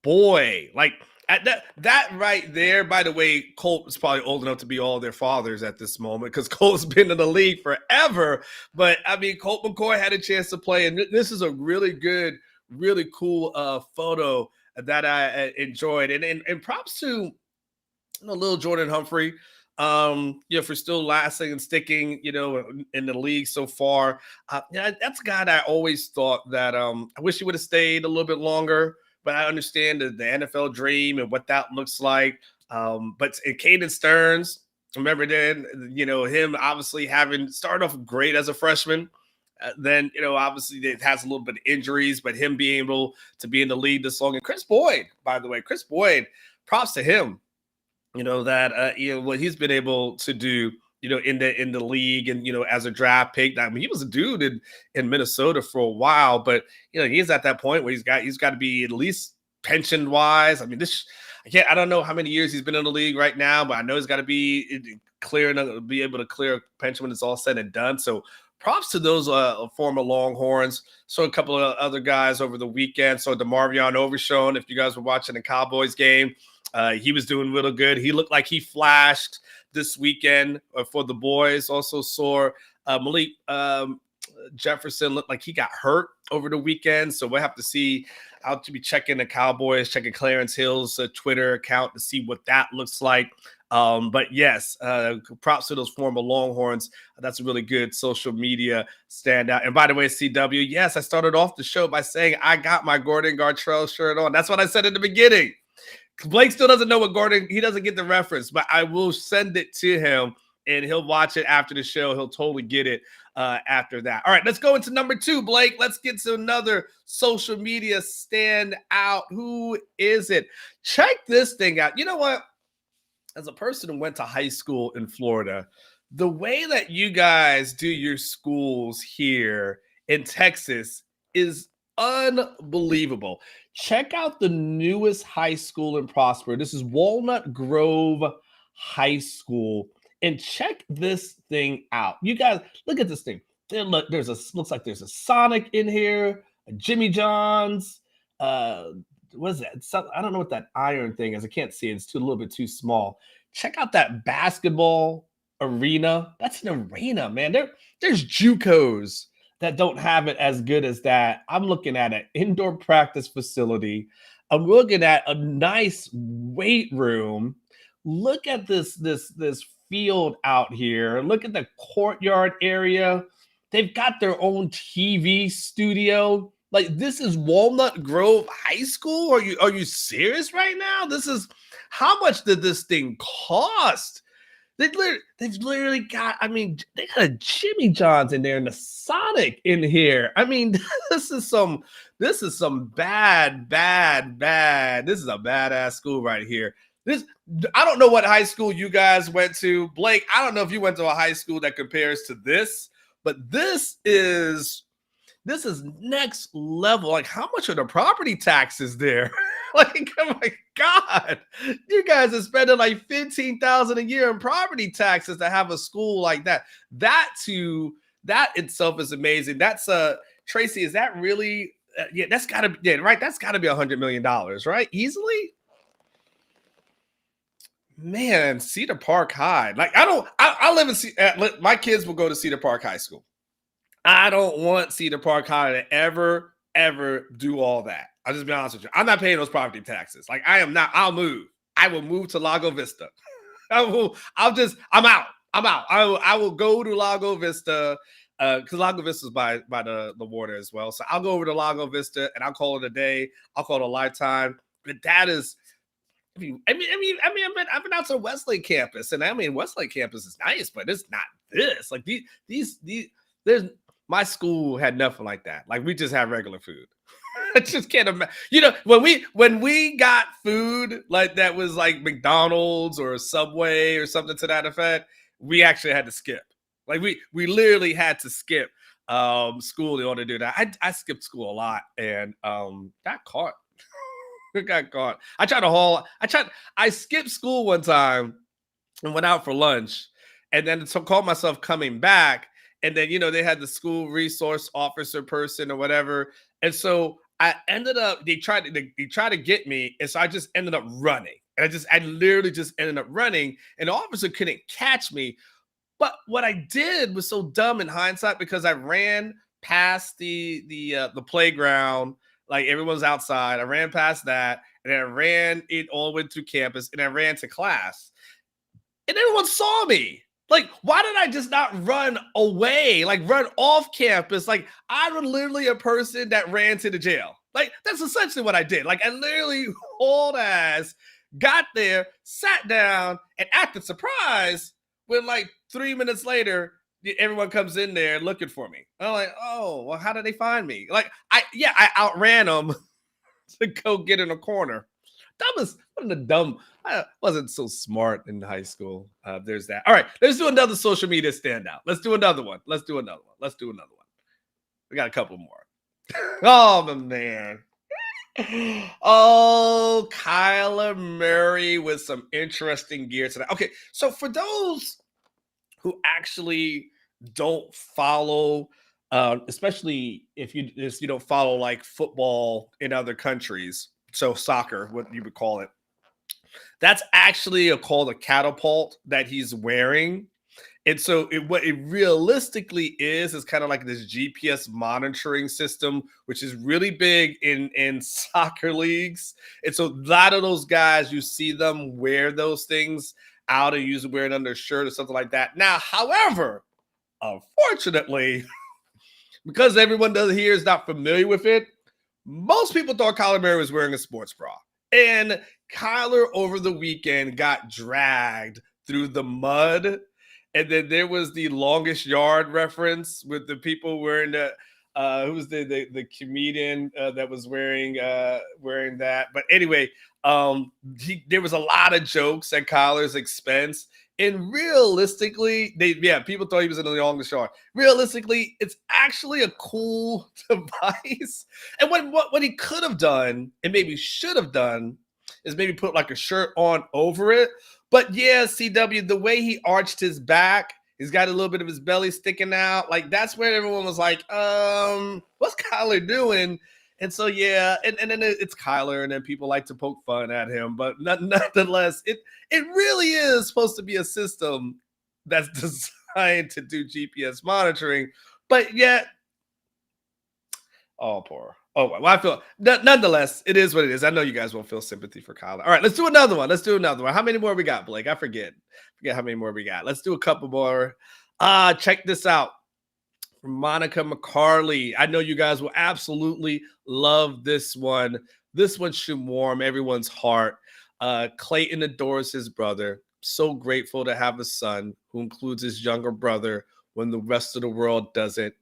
Boyd. Like that right there, by the way, Colt is probably old enough to be all their fathers at this moment because Colt's been in the league forever. But, I mean, Colt McCoy had a chance to play, and this is a really good, really cool photo that I enjoyed. And props to little Jordan Humphrey, for still lasting and sticking, in the league so far. That's a guy that I always thought that I wish he would have stayed a little bit longer, but I understand the NFL dream and what that looks like. But Caden Stearns, remember then, him obviously having started off great as a freshman. Then, obviously it has a little bit of injuries, but him being able to be in the lead this long. And Chris Boyd, by the way, props to him, what he's been able to do, in the league and, as a draft pick. I mean, he was a dude in Minnesota for a while, but, he's at that point where he's got to be at least pension wise. I mean, I don't know how many years he's been in the league right now, but I know he's got to be be able to clear pension when it's all said and done. So, props to those former Longhorns. So a couple of other guys over the weekend. So DeMarvion Overshown, if you guys were watching the Cowboys game, he was doing real good. He looked like he flashed this weekend for the boys. Also saw Malik Jefferson looked like he got hurt over the weekend. So we'll have to see I'll be checking the Cowboys, checking Clarence Hill's Twitter account to see what that looks like. But yes, props to those former Longhorns. That's a really good social media standout. And by the way, CW, yes, I started off the show by saying I got my Gordon Gartrell shirt on. That's what I said in the beginning. Blake still doesn't know what Gordon, he doesn't get the reference, but I will send it to him and he'll watch it after the show. He'll totally get it after that. All right, let's go into number 2, Blake. Let's get to another social media standout. Who is it? Check this thing out. You know what? As a person who went to high school in Florida, the way that you guys do your schools here in Texas is unbelievable. Check out the newest high school in Prosper. This is Walnut Grove High School. And check this thing out. You guys, look at this thing. Looks like there's a Sonic in here, a Jimmy John's, what is that? I don't know what that iron thing is. I can't see it. It's a little bit too small. Check out that basketball arena. That's an arena, man. There's JUCOs that don't have it as good as that. I'm looking at an indoor practice facility. I'm looking at a nice weight room. Look at this field out here. Look at the courtyard area. They've got their own TV studio. Like, this is Walnut Grove High School? Are you serious right now? How much did this thing cost? They've literally got, they got a Jimmy John's in there and a Sonic in here. This is some bad. This is a badass school right here. I don't know what high school you guys went to. Blake, I don't know if you went to a high school that compares to this, but this is next level. Like, how much are the property taxes there? Like, oh my God, you guys are spending like $15,000 a year in property taxes to have a school like that. That itself is amazing. That's Tracy, is that really? That's gotta be right. That's gotta be $100 million, right? Easily. Man, Cedar Park High. Like, I live in my kids will go to Cedar Park High School. I don't want Cedar Park High to ever do all that. I'll just be honest with you. I'm not paying those property taxes. Like, I am not. I'll move. I will move to Lago Vista. I'm out. I will go to Lago Vista because Lago Vista is by the water as well. So I'll go over to Lago Vista and I'll call it a day. I'll call it a lifetime. But that is, I've been out to Westlake campus, and Westlake campus is nice, but it's not this. Like my school had nothing like that. Like, we just have regular food. I just can't imagine. When we got food like that was like McDonald's or Subway or something to that effect, we actually had to skip. Like, we literally had to skip school in order to do that. I skipped school a lot and got caught. Got caught. I skipped school one time and went out for lunch, and then called myself coming back. And then, they had the school resource officer person or whatever. And so I ended up, they tried to get me. And so I just ended up running. And I literally just ended up running, and the officer couldn't catch me. But what I did was so dumb in hindsight, because I ran past the playground. Like, everyone's outside. I ran past that, and I ran it all the way through campus, and I ran to class. And everyone saw me. Like, why did I just not run away? Like, run off campus? Like, I was literally a person that ran to the jail. Like, that's essentially what I did. Like, I literally hauled ass, got there, sat down, and acted surprised when, like, 3 minutes later, everyone comes in there looking for me. I'm like, oh, well, how did they find me? Like, I outran them to go get in a corner. I wasn't so smart in high school. There's that. All right, let's do another social media standout. Let's do another one. We got a couple more. Oh, man. Oh, Kyler Murray with some interesting gear tonight. Okay, so for those who actually don't follow, especially if you don't follow like football in other countries, so soccer, what you would call it, that's actually called a catapult that he's wearing. And so what it realistically is kind of like this GPS monitoring system, which is really big in soccer leagues. And so a lot of those guys, you see them wear those things out and usually wear it under a shirt or something like that. Now, however, unfortunately, because everyone here is not familiar with it, most people thought Kyler Murray was wearing a sports bra. And Kyler over the weekend got dragged through the mud. And then there was the longest yard reference with the people wearing the who was the comedian that was wearing that. But anyway, there was a lot of jokes at Kyler's expense. And realistically, people thought he was in the longest yard. Realistically, it's actually a cool device. And what he could have done and maybe should have done is maybe put like a shirt on over it. But yeah, CW, the way he arched his back, he's got a little bit of his belly sticking out. Like that's where everyone was like, what's Kyler doing? And so, yeah, and then it's Kyler, and then people like to poke fun at him. But nonetheless, it really is supposed to be a system that's designed to do GPS monitoring. But yet, oh, poor. Oh, well, I feel, nonetheless, it is what it is. I know you guys won't feel sympathy for Kyler. All right, let's do another one. How many more we got, Blake? I forget how many more we got. Let's do a couple more. Check this out. From Monica McCarley. I know you guys will absolutely love this one. This one should warm everyone's heart. Clayton adores his brother. So grateful to have a son who includes his younger brother when the rest of the world doesn't.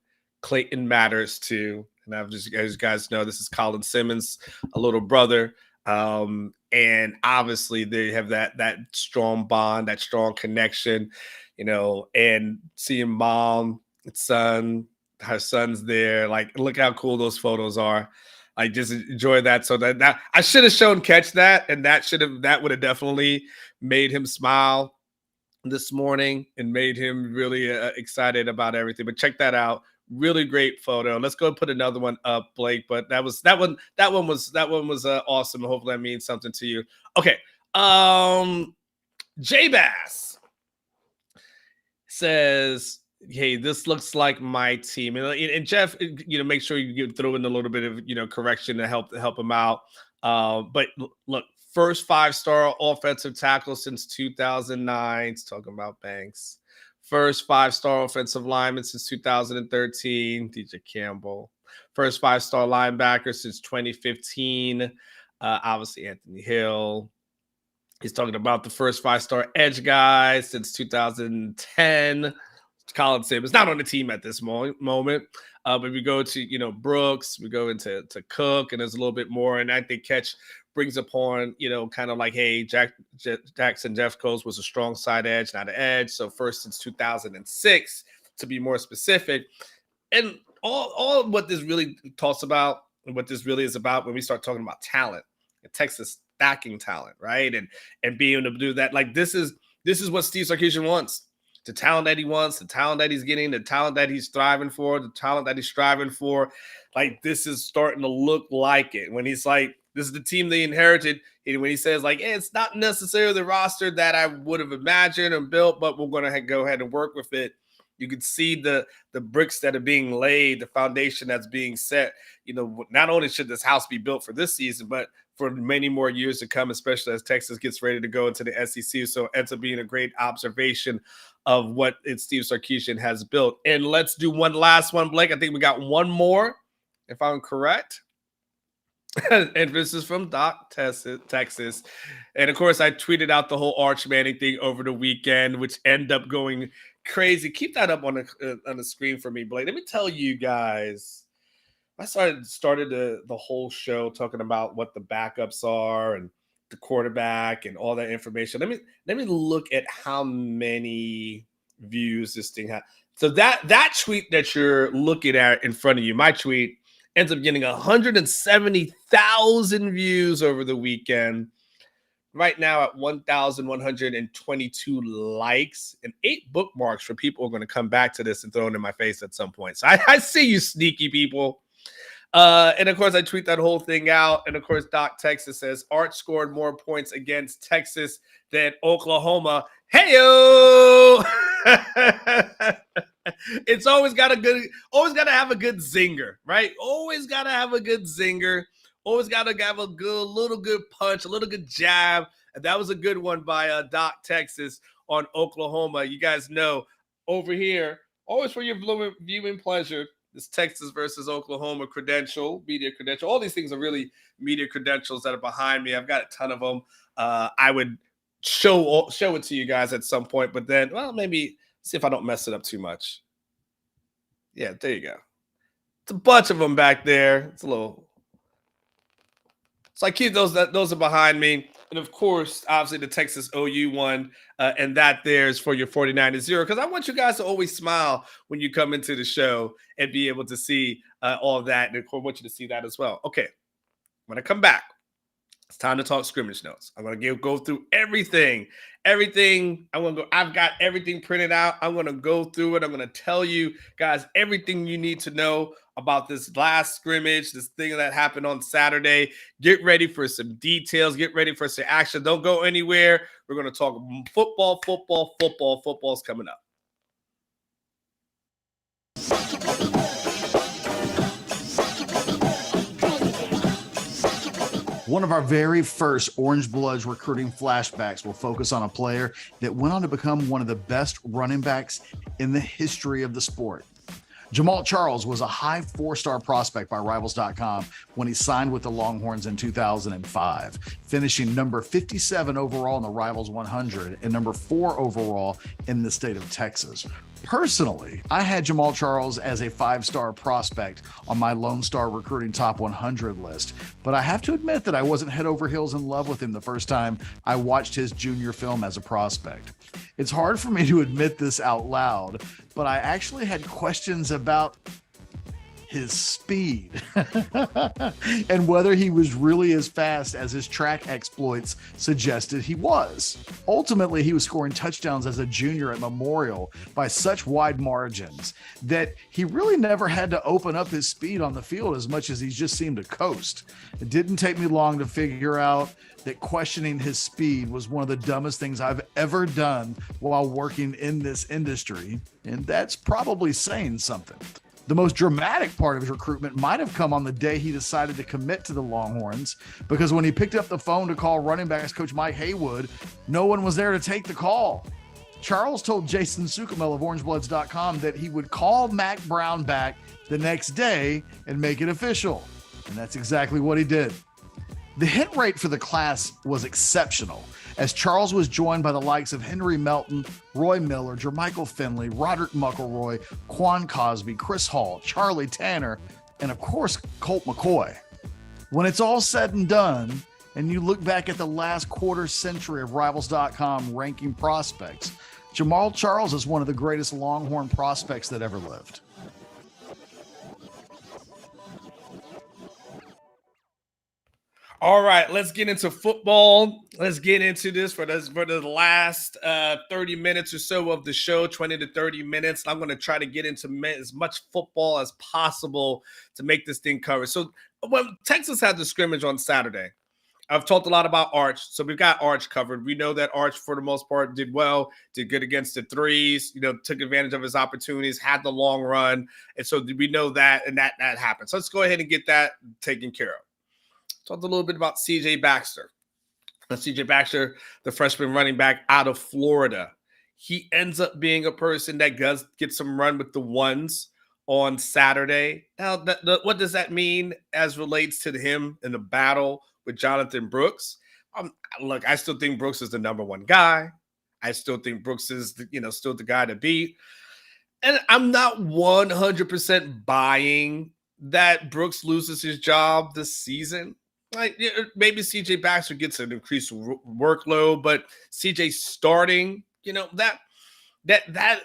Clayton matters too. And as you guys know, this is Colin Simmons, a little brother. And obviously they have that strong bond, that strong connection, and seeing mom, her son's there. Like, look how cool those photos are. I just enjoy that. So that I should have shown Ketch that, and that would have definitely made him smile this morning and made him really excited about everything. But check that out. Really great photo. Let's go and put another one up, Blake. But that one was awesome. Hopefully that means something to you. Okay. J Bass says, hey, this looks like my team. And Geoff, make sure you throw in a little bit of, correction to help him out. But look, first 5-star offensive tackle since 2009. It's talking about Banks. First 5-star offensive lineman since 2013, DJ Campbell. First 5-star linebacker since 2015, obviously Anthony Hill. He's talking about the first 5-star edge guy since 2010. Colin Simmons, not on the team at this moment. But we go to, Brooks, we go into Cook, and there's a little bit more. And I think Ketch brings upon, kind of like, hey, Jackson Jeffcoat was a strong side edge, not an edge. So first since 2006, to be more specific. And all what this really talks about and what this really is about when we start talking about talent, and Texas stacking talent, right? And being able to do that. Like this is what Steve Sarkisian wants. The talent that he wants, the talent that he's getting, the talent that he's striving for, the talent that he's striving for. Like, this is starting to look like it. When he's like, this is the team they inherited. And when he says, like, hey, it's not necessarily the roster that I would have imagined and built, but we're going to go ahead and work with it. You can see the bricks that are being laid, the foundation that's being set. Not only should this house be built for this season, but for many more years to come, especially as Texas gets ready to go into the SEC. So it ends up being a great observation of what Steve Sarkisian has built. And let's do one last one, Blake. I think we got one more, if I'm correct. And this is from Doc, Texas. And of course, I tweeted out the whole Arch Manning thing over the weekend, which ended up going crazy. Keep that up on the screen for me, Blake. Let me tell you guys. I started the whole show talking about what the backups are and the quarterback and all that information. Let me look at how many views this thing had. So that tweet that you're looking at in front of you, my tweet, ends up getting 170,000 views over the weekend. Right now at 1,122 likes and 8 bookmarks for people who are going to come back to this and throw it in my face at some point. So I see you, sneaky people. And of course, I tweet that whole thing out. And of course, Doc Texas says Art scored more points against Texas than Oklahoma. Hey-o! It's always got to have a good zinger, right? Always got to have a good zinger. Always got to have a little good punch, a little good jab. And that was a good one by Doc Texas on Oklahoma. You guys know over here, always for your viewing pleasure, this Texas versus Oklahoma media credential. All these things are really media credentials that are behind me. I've got a ton of them. I would show it to you guys at some point, but then, well, maybe see if I don't mess it up too much. Yeah, there you go. It's a bunch of them back there. So I keep those are behind me. And of course, obviously the Texas OU one, and that there is for your 49-0. Because I want you guys to always smile when you come into the show and be able to see all of that. And I want you to see that as well. Okay, when I come back, it's time to talk scrimmage notes. I'm going to go through everything. I've got everything printed out. I'm going to go through it. I'm going to tell you guys everything you need to know about this last scrimmage, this thing that happened on Saturday. Get ready for some details. Get ready for some action. Don't go anywhere. We're going to talk football. Football's coming up. One of our very first Orangebloods recruiting flashbacks will focus on a player that went on to become one of the best running backs in the history of the sport. Jamal Charles was a high 4-star prospect by Rivals.com when he signed with the Longhorns in 2005, finishing number 57 overall in the Rivals 100 and number 4 overall in the state of Texas. Personally, I had Jamal Charles as a 5-star prospect on my Lone Star Recruiting Top 100 list, but I have to admit that I wasn't head over heels in love with him the first time I watched his junior film as a prospect. It's hard for me to admit this out loud, but I actually had questions about his speed and whether he was really as fast as his track exploits suggested he was. Ultimately, he was scoring touchdowns as a junior at Memorial by such wide margins that he really never had to open up his speed on the field as much as he just seemed to coast. It didn't take me long to figure out that questioning his speed was one of the dumbest things I've ever done while working in this industry, and that's probably saying something. The most dramatic part of his recruitment might have come on the day he decided to commit to the Longhorns, because when he picked up the phone to call running backs coach Mike Haywood, no one was there to take the call. Charles told Jason Sukamel of Orangebloods.com that he would call Mack Brown back the next day and make it official. And that's exactly what he did. The hit rate for the class was exceptional, as Charles was joined by the likes of Henry Melton, Roy Miller, Jermichael Finley, Roderick Muckleroy, Quan Cosby, Chris Hall, Charlie Tanner, and of course, Colt McCoy. When it's all said and done, and you look back at the last quarter century of Rivals.com ranking prospects, Jamal Charles is one of the greatest Longhorn prospects that ever lived. All right, let's get into football. Let's get into this for the last 30 minutes or so of the show, 20 to 30 minutes. I'm going to try to get into as much football as possible to make this thing cover. So when Texas had the scrimmage on Saturday, I've talked a lot about Arch. So we've got Arch covered. We know that Arch, for the most part, did well, did good against the threes, took advantage of his opportunities, had the long run. And so we know that, and that happened. So let's go ahead and get that taken care of. Talked a little bit about C.J. Baxter. C.J. Baxter, the freshman running back out of Florida. He ends up being a person that does get some run with the ones on Saturday. Now, what does that mean as relates to him in the battle with Jonathan Brooks? Look, I still think Brooks is the number one guy. I still think Brooks is, still the guy to beat. And I'm not 100% buying that Brooks loses his job this season. Like, maybe CJ Baxter gets an increased workload, but CJ starting, that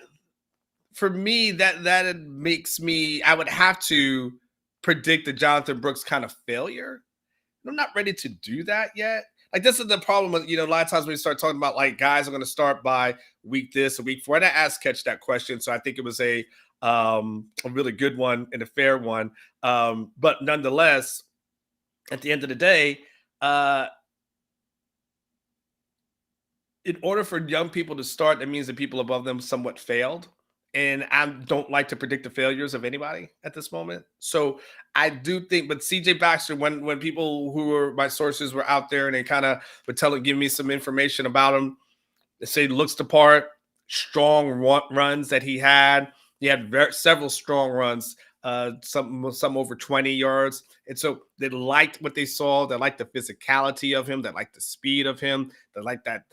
for me, that makes me, I would have to predict the Jonathan Brooks kind of failure. I'm not ready to do that yet. Like, this is the problem with, a lot of times when we start talking about like guys are going to start by week this or week 4. And I asked Ketch that question, so I think it was a really good one and a fair one. But nonetheless, at the end of the day, in order for young people to start, that means that people above them somewhat failed. And I don't like to predict the failures of anybody at this moment. So I do think, but CJ Baxter, when people who were my sources were out there and they kind of were give me some information about him, they say looks the part, strong runs that he had. He had several strong runs, some over 20 yards. And so they liked what they saw. They liked the physicality of him. They liked the speed of him. They liked that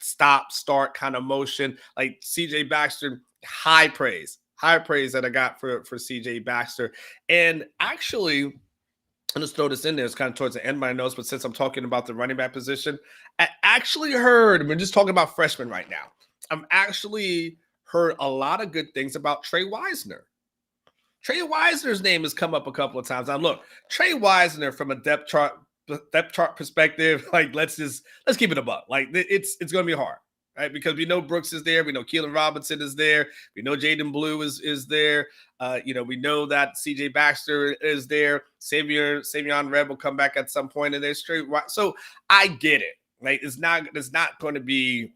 stop start kind of motion. Like CJ Baxter, high praise that I got for CJ Baxter. And actually, I'll just throw this in there. It's kind of towards the end of my notes, but since I'm talking about the running back position, I actually heard, we're just talking about freshmen right now. I've actually heard a lot of good things about Trey Wisner. Trey Wisner's name has come up a couple of times. Now, look, Trey Wisner from a depth chart perspective, like let's keep it a buck. Like it's going to be hard, right? Because we know Brooks is there, we know Keelan Robinson is there, we know Jaden Blue is there. We know that CJ Baxter is there. Savion Red will come back at some point in their straight. So I get it. Like it's not going to be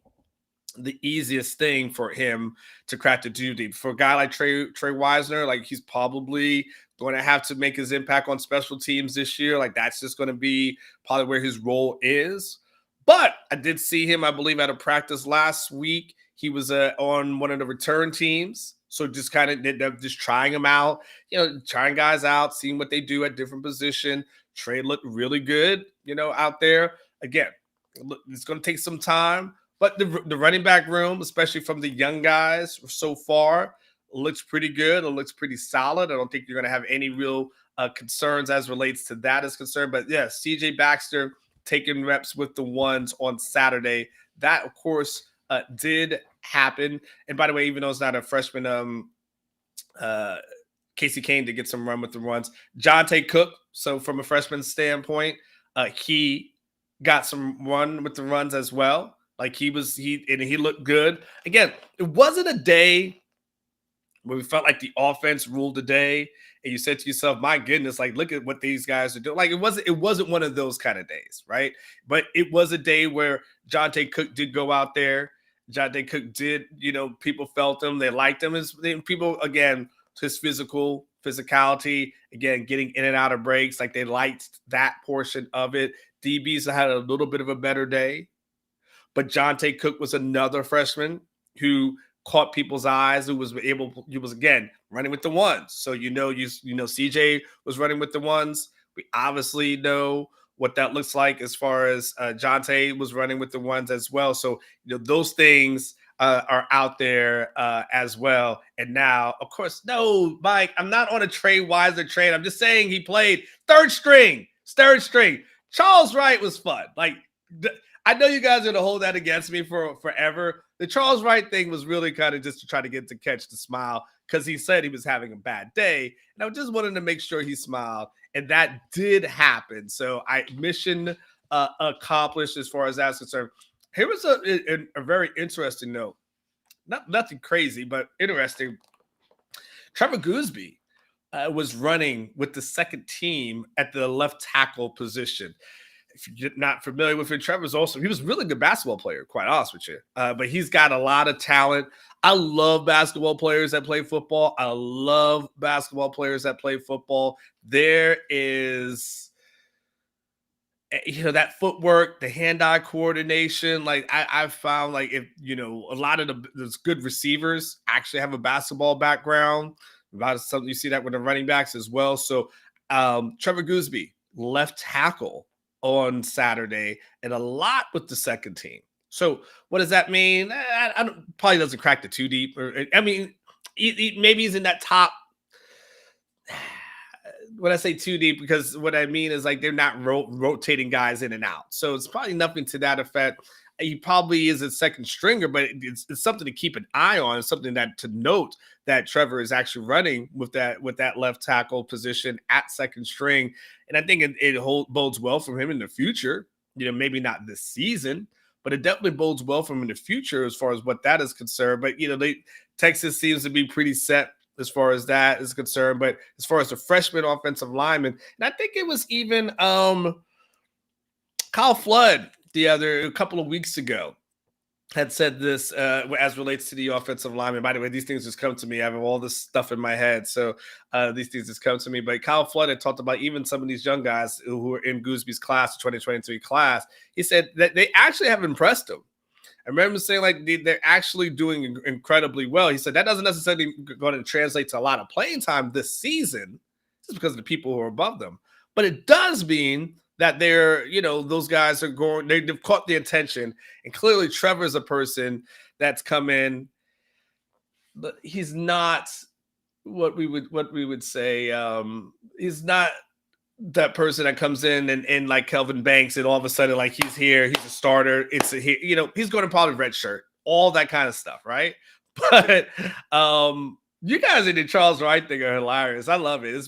the easiest thing for him to crack the duty. For a guy like Trey Wisner, like he's probably going to have to make his impact on special teams this year. Like that's just going to be probably where his role is. But I did see him, I believe, at a practice last week. He was on one of the return teams. So just kind of just trying them out, trying guys out, seeing what they do at different position. Trey looked really good, out there. Again, it's going to take some time. But the running back room, especially from the young guys so far, looks pretty good. It looks pretty solid. I don't think you're going to have any real concerns as relates to that is concerned. But yeah, CJ Baxter taking reps with the ones on Saturday. That, of course, did happen. And by the way, even though it's not a freshman, Casey Kane did get some run with the runs. Jonte Cook, so from a freshman standpoint, he got some run with the runs as well. Like he looked good. Again, it wasn't a day where we felt like the offense ruled the day, and you said to yourself, "My goodness, like look at what these guys are doing." Like it wasn't one of those kind of days, right? But it was a day where Jonte Cook did go out there. Jonte Cook did, people felt him, they liked him. People again, his physicality, again, getting in and out of breaks, like they liked that portion of it. DBs had a little bit of a better day. But Jonte Cook was another freshman who caught people's eyes, who was again running with the ones. So CJ was running with the ones. We obviously know what that looks like as far as Jonte was running with the ones as well. So those things are out there as well. And now, of course, no, Mike, I'm not on a Trey Wisner train. I'm just saying he played third string. Charles Wright was fun. Like. I know you guys are going to hold that against me for forever. The Charles Wright thing was really kind of just to try to get to catch the smile because he said he was having a bad day. And I just wanted to make sure he smiled. And that did happen. So mission accomplished as far as that's concerned. Here was a very interesting note. Nothing crazy, but interesting. Trevor Goosby was running with the second team at the left tackle position. If you're not familiar with him, he was a really good basketball player, quite honest with you. But he's got a lot of talent. I love basketball players that play football. There is, that footwork, the hand-eye coordination. Like I've found, like if a lot of those good receivers actually have a basketball background. A lot of something you see that with the running backs as well. So Trevor Goosby, left tackle on Saturday, and a lot with the second team. So what does that mean? Probably doesn't crack the too deep. Maybe he's in that top. When I say too deep, because what I mean is like they're not rotating guys in and out. So it's probably nothing to that effect. He probably is a second stringer, but it's something to keep an eye on. It's something that to note that Trevor is actually running with that left tackle position at second string. And I think it bodes well for him in the future. Maybe not this season, but it definitely bodes well for him in the future as far as what that is concerned. But Texas seems to be pretty set as far as that is concerned. But as far as the freshman offensive lineman, and I think it was even Kyle Flood a couple of weeks ago had said this as relates to the offensive lineman. By the way, these things just come to me. I have all this stuff in my head, so these things just come to me. But Kyle Flood had talked about even some of these young guys who were in Goosby's class, 2023 class. He said that they actually have impressed him. I remember saying like they're actually doing incredibly well. He said that doesn't necessarily going to translate to a lot of playing time this season, just because of the people who are above them. But it does mean that they're, those guys are going, they've caught the attention. And clearly Trevor's a person that's come in, but he's not what we would say. He's not that person that comes in and like Kelvin Banks and all of a sudden like he's here, he's a starter. He's going to probably redshirt, all that kind of stuff, right? But you guys in the Charles Wright thing are hilarious. I love it.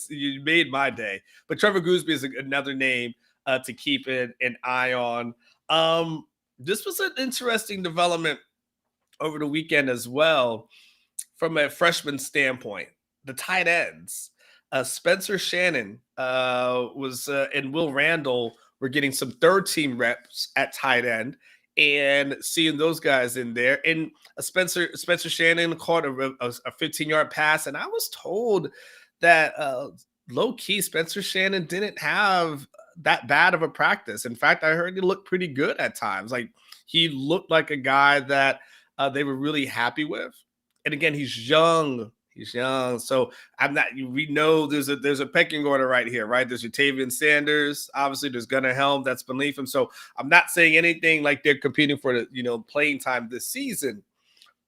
You made my day. But Trevor Goosby is another name to keep an eye on. This was an interesting development over the weekend as well from a freshman standpoint. The tight ends. Spencer Shannon and Will Randall were getting some third-team reps at tight end. And seeing those guys in there, and Spencer Shannon caught a 15-yard pass, and I was told that low-key Spencer Shannon didn't have that bad of a practice. In fact, I heard he looked pretty good at times. Like he looked like a guy that they were really happy with. And again, he's young. He's young, so we know there's a pecking order right here, right? There's Jatavian Sanders, obviously. There's Gunnar Helm that's beneath him. So I'm not saying anything like they're competing for the playing time this season,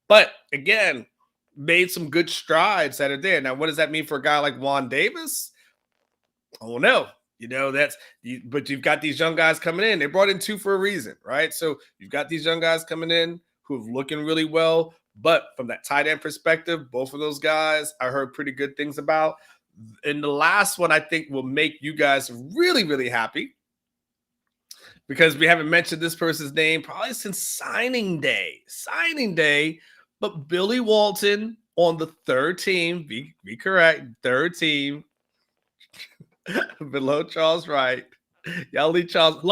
but again, made some good strides that are there. Now, what does that mean for a guy like Juan Davis? Oh no, but you've got these young guys coming in. They brought in 2 for a reason, right? So you've got these young guys coming in who are looking really well. But from that tight end perspective, both of those guys I heard pretty good things about. And the last one I think will make you guys really, really happy, because we haven't mentioned this person's name probably since signing day. But Billy Walton on the third team, be correct, third team below Charles Wright. Y'all leave Charles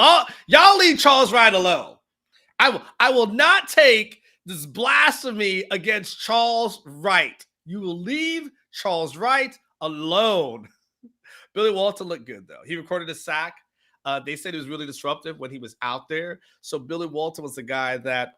Wright alone. I will not take this blasphemy against Charles Wright. You will leave Charles Wright alone. Billy Walton looked good, though. He recorded a sack. They said he was really disruptive when he was out there. So Billy Walton was the guy that,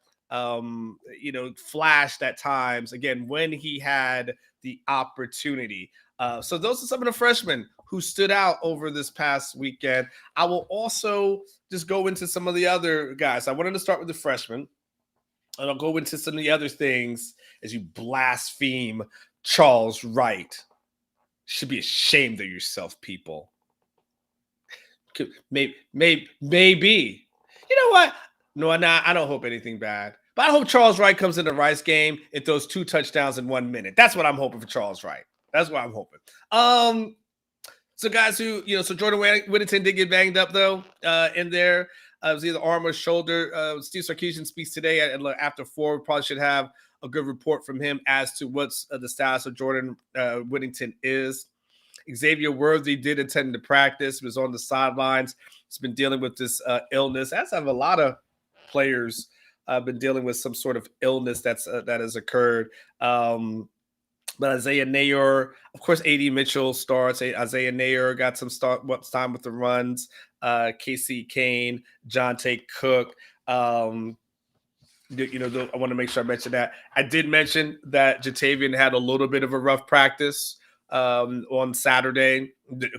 flashed at times, again, when he had the opportunity. So those are some of the freshmen who stood out over this past weekend. I will also just go into some of the other guys. I wanted to start with the freshmen. And I'll go into some of the other things as you blaspheme Charles Wright. Should be ashamed of yourself, people. Maybe. You know what? No, I don't hope anything bad. But I hope Charles Wright comes in the Rice game and throws 2 touchdowns in 1 minute. That's what I'm hoping for Charles Wright. That's what I'm hoping. So guys so Jordan Whittington did get banged up, though, in there. It was either arm or shoulder. Steve Sarkisian speaks today after 4. We probably should have a good report from him as to what's the status of Jordan Whittington is. Xavier Worthy did attend the practice, was on the sidelines. He's been dealing with this illness, as have a lot of players been dealing with some sort of illness that has occurred. But Isaiah Nayor, of course, A.D. Mitchell starts. Isaiah Nayor got some time with the runs. Casey Kane, Jonte Cook. I want to make sure I mention that. I did mention that Jatavian had a little bit of a rough practice on Saturday,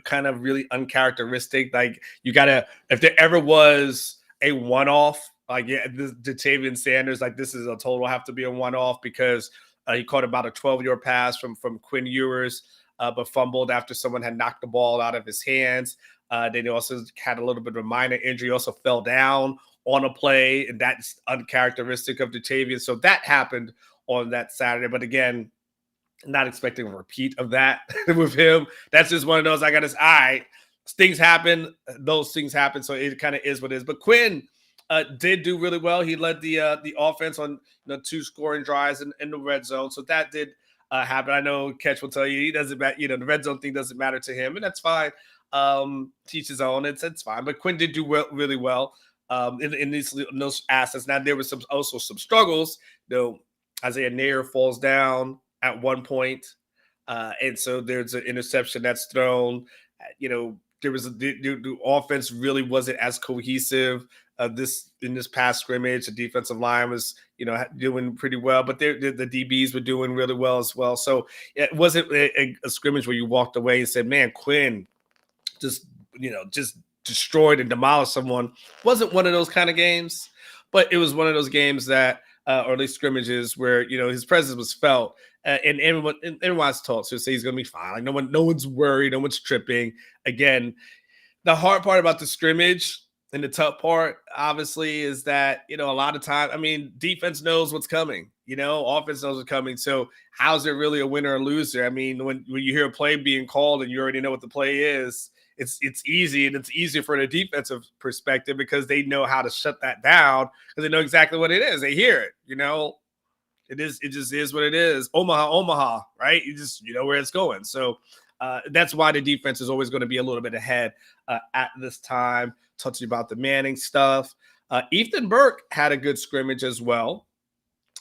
kind of really uncharacteristic. Like if there ever was a one-off, this Jatavian Sanders, this is a total have to be a one-off, because he caught about a 12-yard pass from Quinn Ewers, but fumbled after someone had knocked the ball out of his hands. Then he also had a little bit of a minor injury, also fell down on a play, and that's uncharacteristic of Jatavian. So that happened on that Saturday. But again, not expecting a repeat of that with him. That's just one of those, all right, things happen. Those things happen. So it kind of is what it is. But Quinn did do really well. He led the offense on 2 scoring drives in the red zone. So that did happen. I know Ketch will tell you he doesn't matter. The red zone thing doesn't matter to him, and that's fine. Teach his own. It's fine. But Quinn did do really well. in those assets. Now there was also some struggles. Isaiah Nair falls down at one point, and so there's an interception that's thrown. There was the offense really wasn't as cohesive. In this past scrimmage, the defensive line was doing pretty well, but the DBs were doing really well as well. So it wasn't a scrimmage where you walked away and said, "Man, Quinn just destroyed and demolished someone." Wasn't one of those kind of games, but it was one of those games that, or at least scrimmages, where his presence was felt, and everyone's taught to say he's going to be fine. Like no one's worried, no one's tripping. Again, the hard part about the scrimmage and the tough part, obviously, is that a lot of time, defense knows what's coming. Offense knows what's coming. So how's it really a winner or loser? When you hear a play being called and you already know what the play is, it's easy, and it's easier for the defensive perspective because they know how to shut that down because they know exactly what it is. They hear it. It just is what it is. Omaha, right? You know where it's going. So that's why the defense is always going to be a little bit ahead at this time. Talking about the Manning stuff. Ethan Burke had a good scrimmage as well.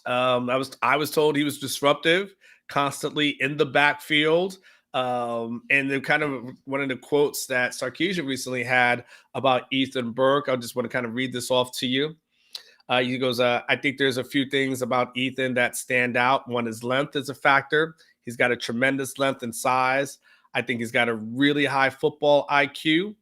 I was told he was disruptive, constantly in the backfield. And then kind of one of the quotes that Sarkisian recently had about Ethan Burke, I just want to kind of read this off to you. He goes, I think there's a few things about Ethan that stand out. One is length is a factor. He's got a tremendous length and size. I think he's got a really high football IQ,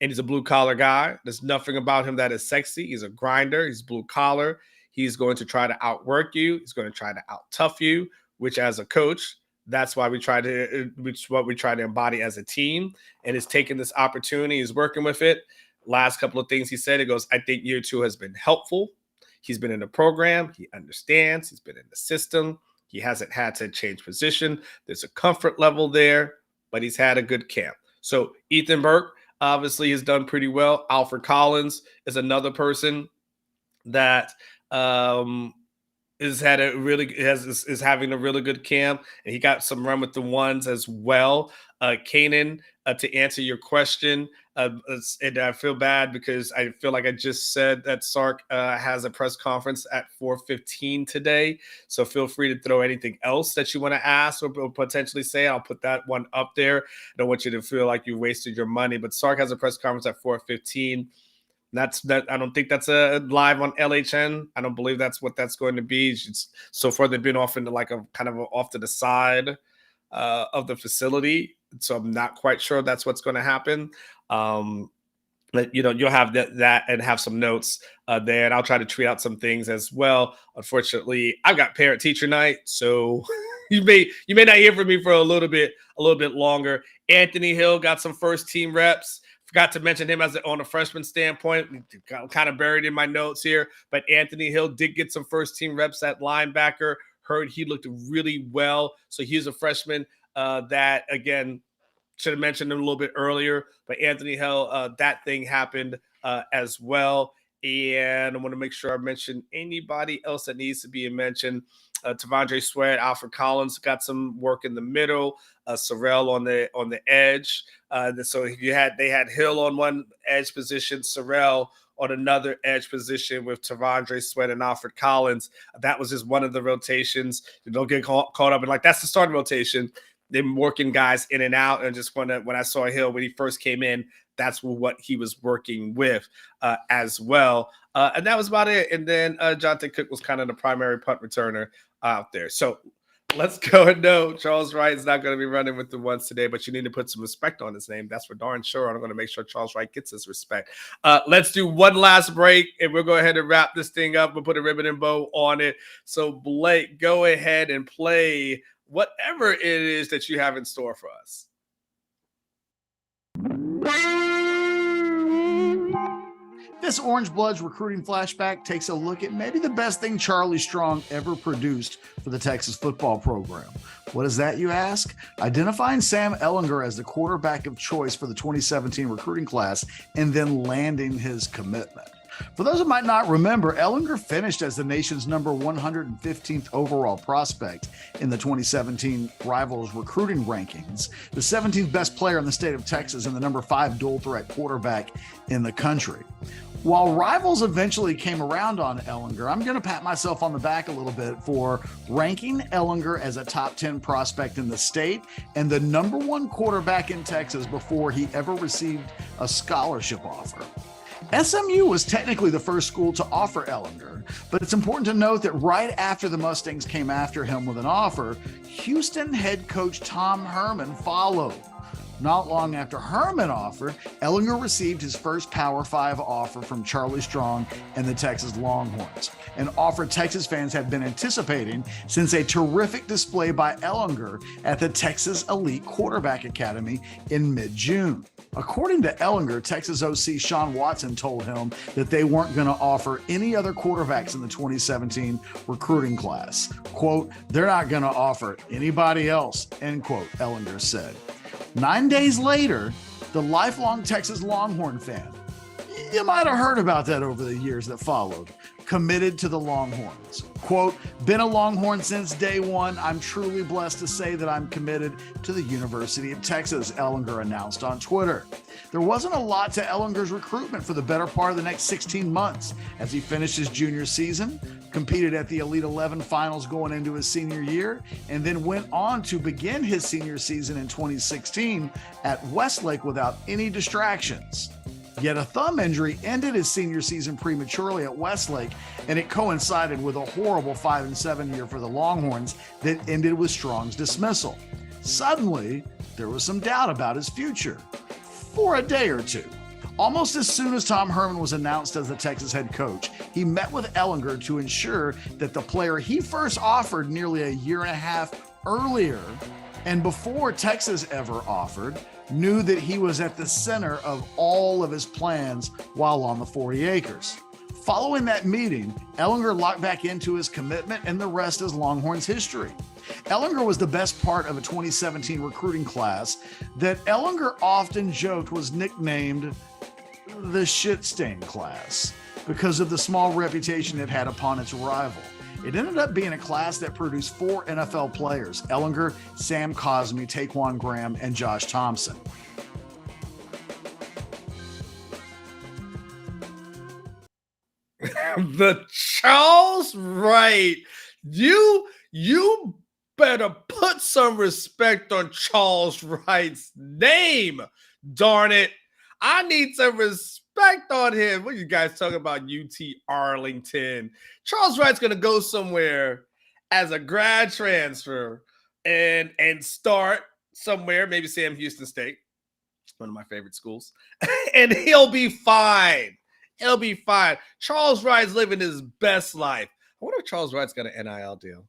and he's a blue-collar guy. There's nothing about him that is sexy. He's a grinder. He's blue-collar. He's going to try to outwork you. He's going to try to out-tough you, which as a coach, that's why we try to embody as a team, and is taking this opportunity. He's working with it. Last couple of things he said, he goes, I think year 2 has been helpful. He's been in the program. He understands. He's been in the system. He hasn't had to change position. There's a comfort level there, but he's had a good camp. So Ethan Burke obviously has done pretty well. Alfred Collins is another person that is having a really good camp, and he got some run with the ones as well. Kanan, to answer your question, and I feel bad because I feel like I just said that Sark has a press conference at 4:15 today. So feel free to throw anything else that you want to ask or potentially say. I'll put that one up there. I don't want you to feel like you wasted your money, but Sark has a press conference at 4:15. I don't think that's a live on LHN. I don't believe that's what that's going to be. So far, they've been off into like a kind of off to the side of the facility. So I'm not quite sure that's what's going to happen. But you'll have that and have some notes there, and I'll try to tweet out some things as well. Unfortunately, I've got parent teacher night, so you may not hear from me for a little bit longer. Anthony Hill got some first team reps. Forgot to mention him on a freshman standpoint. Kind of buried in my notes here, but Anthony Hill did get some first team reps at linebacker. Heard he looked really well. So he's a freshman that, again, should have mentioned him a little bit earlier. But Anthony Hill, that thing happened as well. And I want to make sure I mention anybody else that needs to be mentioned. Tavondre Sweat, Alfred Collins got some work in the middle. Sorrell on the edge. So they had Hill on one edge position, Sorrell on another edge position with Tavondre Sweat and Alfred Collins. That was just one of the rotations. You don't get caught up in like that's the starting rotation. They're working guys in and out, and just when I saw Hill when he first came in, that's what he was working with as well. And that was about it. And then Jonathan Cook was kind of the primary punt returner out there. So let's go and know Charles Wright is not going to be running with the ones today, but you need to put some respect on his name. That's for darn sure. I'm going to make sure Charles Wright gets his respect. Let's do one last break, and we'll go ahead and wrap this thing up. We'll put a ribbon and bow on it. So, Blake, go ahead and play whatever it is that you have in store for us. This Orangebloods recruiting flashback takes a look at maybe the best thing Charlie Strong ever produced for the Texas football program. What is that, you ask? Identifying Sam Ehlinger as the quarterback of choice for the 2017 recruiting class and then landing his commitment. For those who might not remember, Ehlinger finished as the nation's number 115th overall prospect in the 2017 Rivals recruiting rankings, the 17th best player in the state of Texas, and the number 5 dual threat quarterback in the country. While rivals eventually came around on Ehlinger, I'm going to pat myself on the back a little bit for ranking Ehlinger as a top 10 prospect in the state and the number one quarterback in Texas before he ever received a scholarship offer. SMU was technically the first school to offer Ehlinger, but it's important to note that right after the Mustangs came after him with an offer, Houston head coach Tom Herman followed. Not long after Herman offered, Ehlinger received his first Power 5 offer from Charlie Strong and the Texas Longhorns, an offer Texas fans have been anticipating since a terrific display by Ehlinger at the Texas Elite Quarterback Academy in mid-June. According to Ehlinger, Texas OC Sean Watson told him that they weren't going to offer any other quarterbacks in the 2017 recruiting class. Quote, "They're not going to offer anybody else," end quote, Ehlinger said. 9 days later, the lifelong Texas Longhorn fan, you might have heard about that over the years that followed, committed to the Longhorns. Quote, "Been a Longhorn since day one. I'm truly blessed to say that I'm committed to the University of Texas," Ehlinger announced on Twitter. There wasn't a lot to Ehlinger's recruitment for the better part of the next 16 months as he finished his junior season, competed at the Elite 11 finals going into his senior year, and then went on to begin his senior season in 2016 at Westlake without any distractions. Yet a thumb injury ended his senior season prematurely at Westlake, and it coincided with a horrible 5-7 year for the Longhorns that ended with Strong's dismissal. Suddenly, there was some doubt about his future for a day or two. Almost as soon as Tom Herman was announced as the Texas head coach, he met with Ehlinger to ensure that the player he first offered nearly a year and a half earlier, and before Texas ever offered, knew that he was at the center of all of his plans while on the 40 acres. Following that meeting, Ehlinger locked back into his commitment, and the rest is Longhorns history. Ehlinger was the best part of a 2017 recruiting class that Ehlinger often joked was nicknamed the shit-stain class because of the small reputation it had upon its arrival. It ended up being a class that produced 4 NFL players: Ehlinger, Sam Cosmi, Taquan Graham, and Josh Thompson. The Charles Wright. You better put some respect on Charles Wright's name. Darn it. I need some respect on him. What are you guys talking about? UT Arlington. Charles Wright's going to go somewhere as a grad transfer and start somewhere, maybe Sam Houston State, one of my favorite schools, and he'll be fine. He'll be fine. Charles Wright's living his best life. I wonder if Charles Wright's got an NIL deal.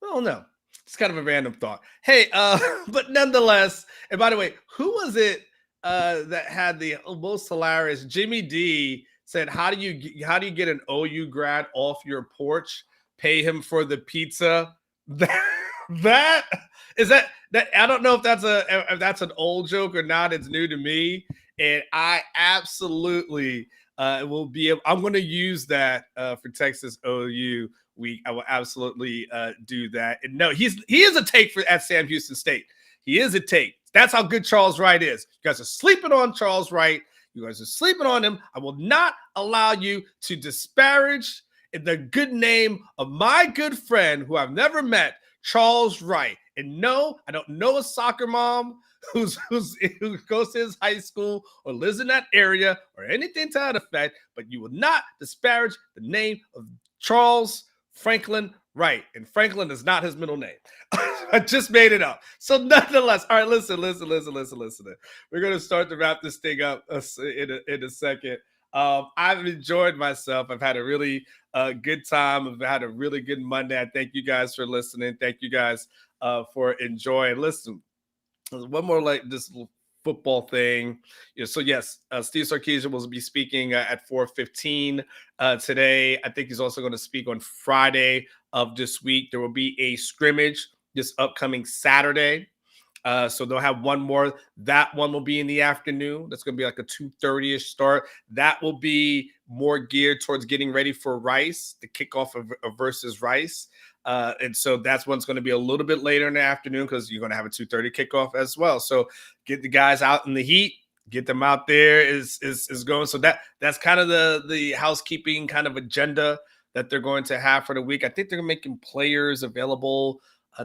I don't know. It's kind of a random thought. Hey, but nonetheless, and by the way, who was it that had the most hilarious? Jimmy D said, how do you get an OU grad off your porch? Pay him for the pizza. That I don't know if that's an old joke or not. It's new to me, and I absolutely will be able. I'm going to use that for Texas OU week. I will absolutely do that. And no, he is a take at Sam Houston State. He is a take. That's how good Charles Wright is. You guys are sleeping on Charles Wright. You guys are sleeping on him. I will not allow you to disparage the good name of my good friend who I've never met, Charles Wright. And no, I don't know a soccer mom who goes to his high school or lives in that area or anything to that effect, but you will not disparage the name of Charles Franklin Wright. And Franklin is not his middle name. I just made it up. So nonetheless, all right, listen. We're going to start to wrap this thing up in a second. I've enjoyed myself. I've had a really good time. I've had a really good Monday. I thank you guys for listening. Thank you guys for enjoying. Listen, one more like this football thing. So yes, Steve Sarkisian will be speaking at 4:15 today. I think he's also going to speak on Friday of this week. There will be a scrimmage this upcoming Saturday. So they'll have one more. That one will be in the afternoon. That's going to be like a 2:30-ish start. That will be more geared towards getting ready for Rice, the kickoff of versus Rice. And so that's one's going to be a little bit later in the afternoon because you're going to have a 2:30 kickoff as well. So get the guys out in the heat, get them out there is going. So that's kind of the housekeeping kind of agenda that they're going to have for the week. I think they're making players available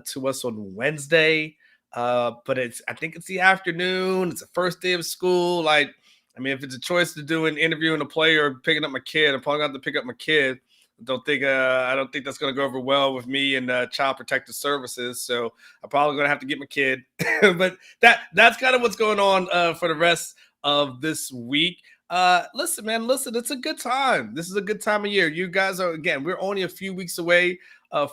to us on Wednesday, but I think it's the afternoon. It's the first day of school. Like, I mean, if it's a choice to do an interview and a player or picking up my kid, I'm probably going to have to pick up my kid. I don't think that's going to go over well with me and Child Protective Services. So I'm probably going to have to get my kid. But that's kind of what's going on for the rest of this week. Listen, it's a good time. This is a good time of year. You guys we're only a few weeks away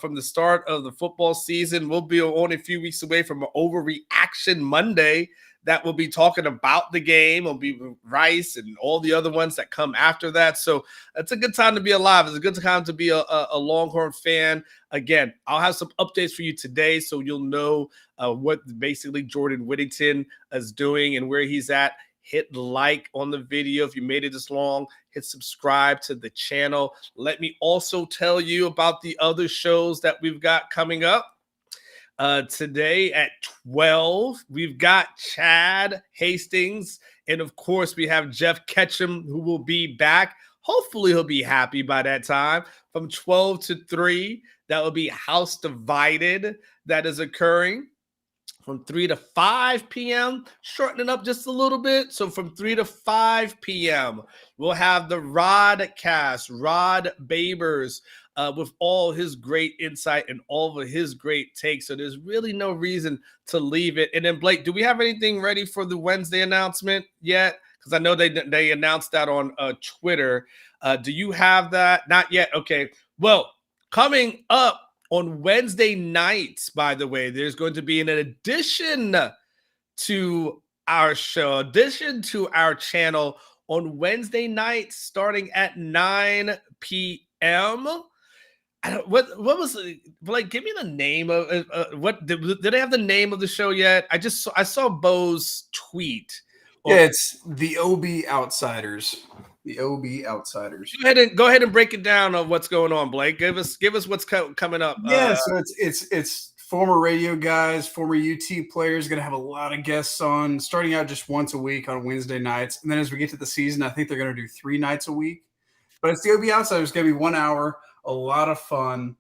from the start of the football season. We'll be only a few weeks away from an Overreaction Monday that will be talking about the game. It'll be Rice and all the other ones that come after that. So it's a good time to be alive. It's a good time to be a Longhorn fan. Again, I'll have some updates for you today so you'll know what basically Jordan Whittington is doing and where he's at. Hit like on the video if you made it this long. Hit subscribe to the channel. Let me also tell you about the other shows that we've got coming up. Today at 12, we've got Chad Hastings. And of course, we have Geoff Ketchum, who will be back. Hopefully, he'll be happy by that time. From 12 to 3, that will be House Divided that is occurring. From 3 to 5 p.m., shortening up just a little bit. So from 3 to 5 p.m., we'll have the Rodcast, Rod Babers, with all his great insight and all of his great takes. So there's really no reason to leave it. And then, Blake, do we have anything ready for the Wednesday announcement yet? Because I know they announced that on Twitter. Do you have that? Not yet. Okay. Well, coming up on Wednesday nights, by the way, there's going to be an addition to our show, addition to our channel on Wednesday nights starting at 9 p.m. What was Blake? Give me the name of what did they have the name of the show yet? I saw Bo's tweet. Yeah, it's the OB Outsiders. The OB Outsiders. Go ahead and break it down of what's going on, Blake. Give us what's coming up. Yeah, so it's former radio guys, former UT players. Going to have a lot of guests on, starting out just once a week on Wednesday nights, and then as we get to the season, I think they're going to do 3 nights a week. But it's the OB Outsiders. It's going to be 1 hour, a lot of fun,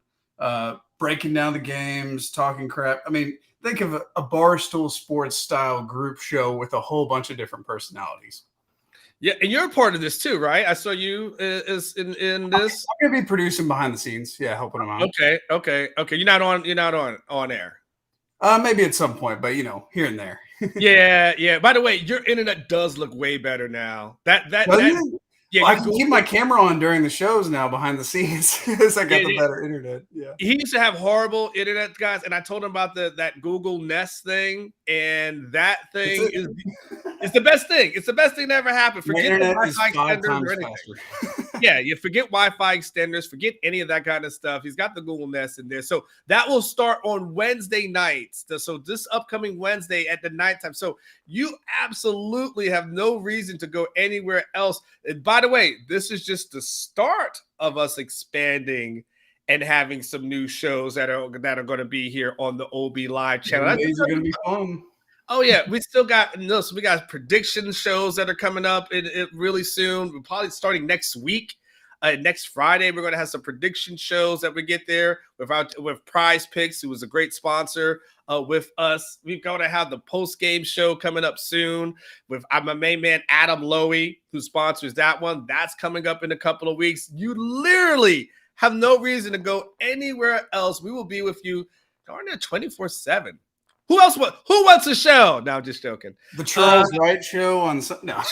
breaking down the games, talking crap. I mean, think of a Barstool Sports style group show with a whole bunch of different personalities. Yeah, and you're a part of this too, right? I saw you is in this. I'm gonna be producing behind the scenes, helping them out. Okay. You're not on air. Maybe at some point, but here and there. yeah. By the way, your internet does look way better now. Yeah, I can keep my camera on during the shows now behind the scenes because I got the better internet. Yeah, he used to have horrible internet, guys, and I told him about that Google Nest thing, and that thing it's the best thing. It's the best thing that ever happened. Forget the Wi-Fi extenders or anything. Yeah, you forget Wi-Fi extenders, forget any of that kind of stuff. He's got the Google Nest in there, so that will start on Wednesday nights. So this upcoming Wednesday at the nighttime. So you absolutely have no reason to go anywhere else. And by the way, this is just the start of us expanding and having some new shows that are going to be here on the OB Live channel. These are going to be fun. Oh yeah, we still got so we got prediction shows that are coming up really soon. We're probably starting next week. Next Friday, we're going to have some prediction shows that we get there with Prize Picks, who was a great sponsor with us. We're going to have the post-game show coming up soon with my main man, Adam Lowy, who sponsors that one. That's coming up in a couple of weeks. You literally have no reason to go anywhere else. We will be with you darn near 24/7. Who wants a show? No, I'm just joking. The Charles Wright show on no.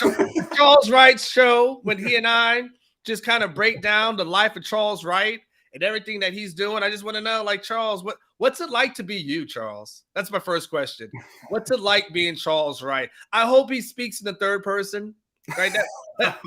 Charles Wright's show when he and I just kind of break down the life of Charles Wright and everything that he's doing. I just want to know, like, Charles, what's it like to be you, Charles? That's my first question. What's it like being Charles Wright? I hope he speaks in the third person. Right? That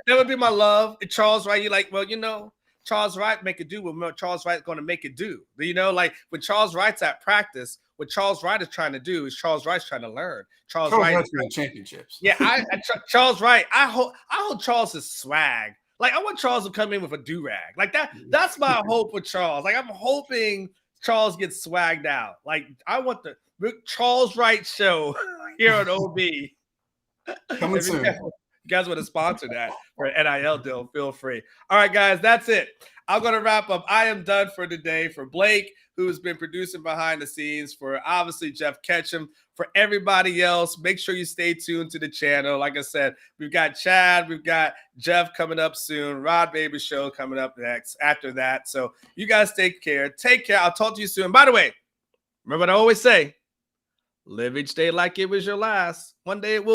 would be my love. Charles Wright, you're like, well, Charles Wright make it do what Charles Wright's going to make it do. Like when Charles Wright's at practice, what Charles Wright is trying to do is Charles Wright's trying to learn. Charles Wright's winning championships. Yeah, Charles Wright. I hope Charles' swag. Like, I want Charles to come in with a do-rag. Like that. That's my hope with Charles. Like, I'm hoping Charles gets swagged out. Like, I want the Charles Wright show here on OB. Coming If soon. you guys want to sponsor that for an NIL deal, feel free. All right, guys, that's it. I'm going to wrap up. I am done for today. For Blake, who's been producing behind the scenes, for obviously Geoff Ketchum, for everybody else, make sure you stay tuned to the channel. Like I said, we've got Chad, we've got Geoff coming up soon, Rod Baby Show coming up next after that. So you guys take care. Take care. I'll talk to you soon. By the way, remember what I always say, live each day like it was your last. One day it will.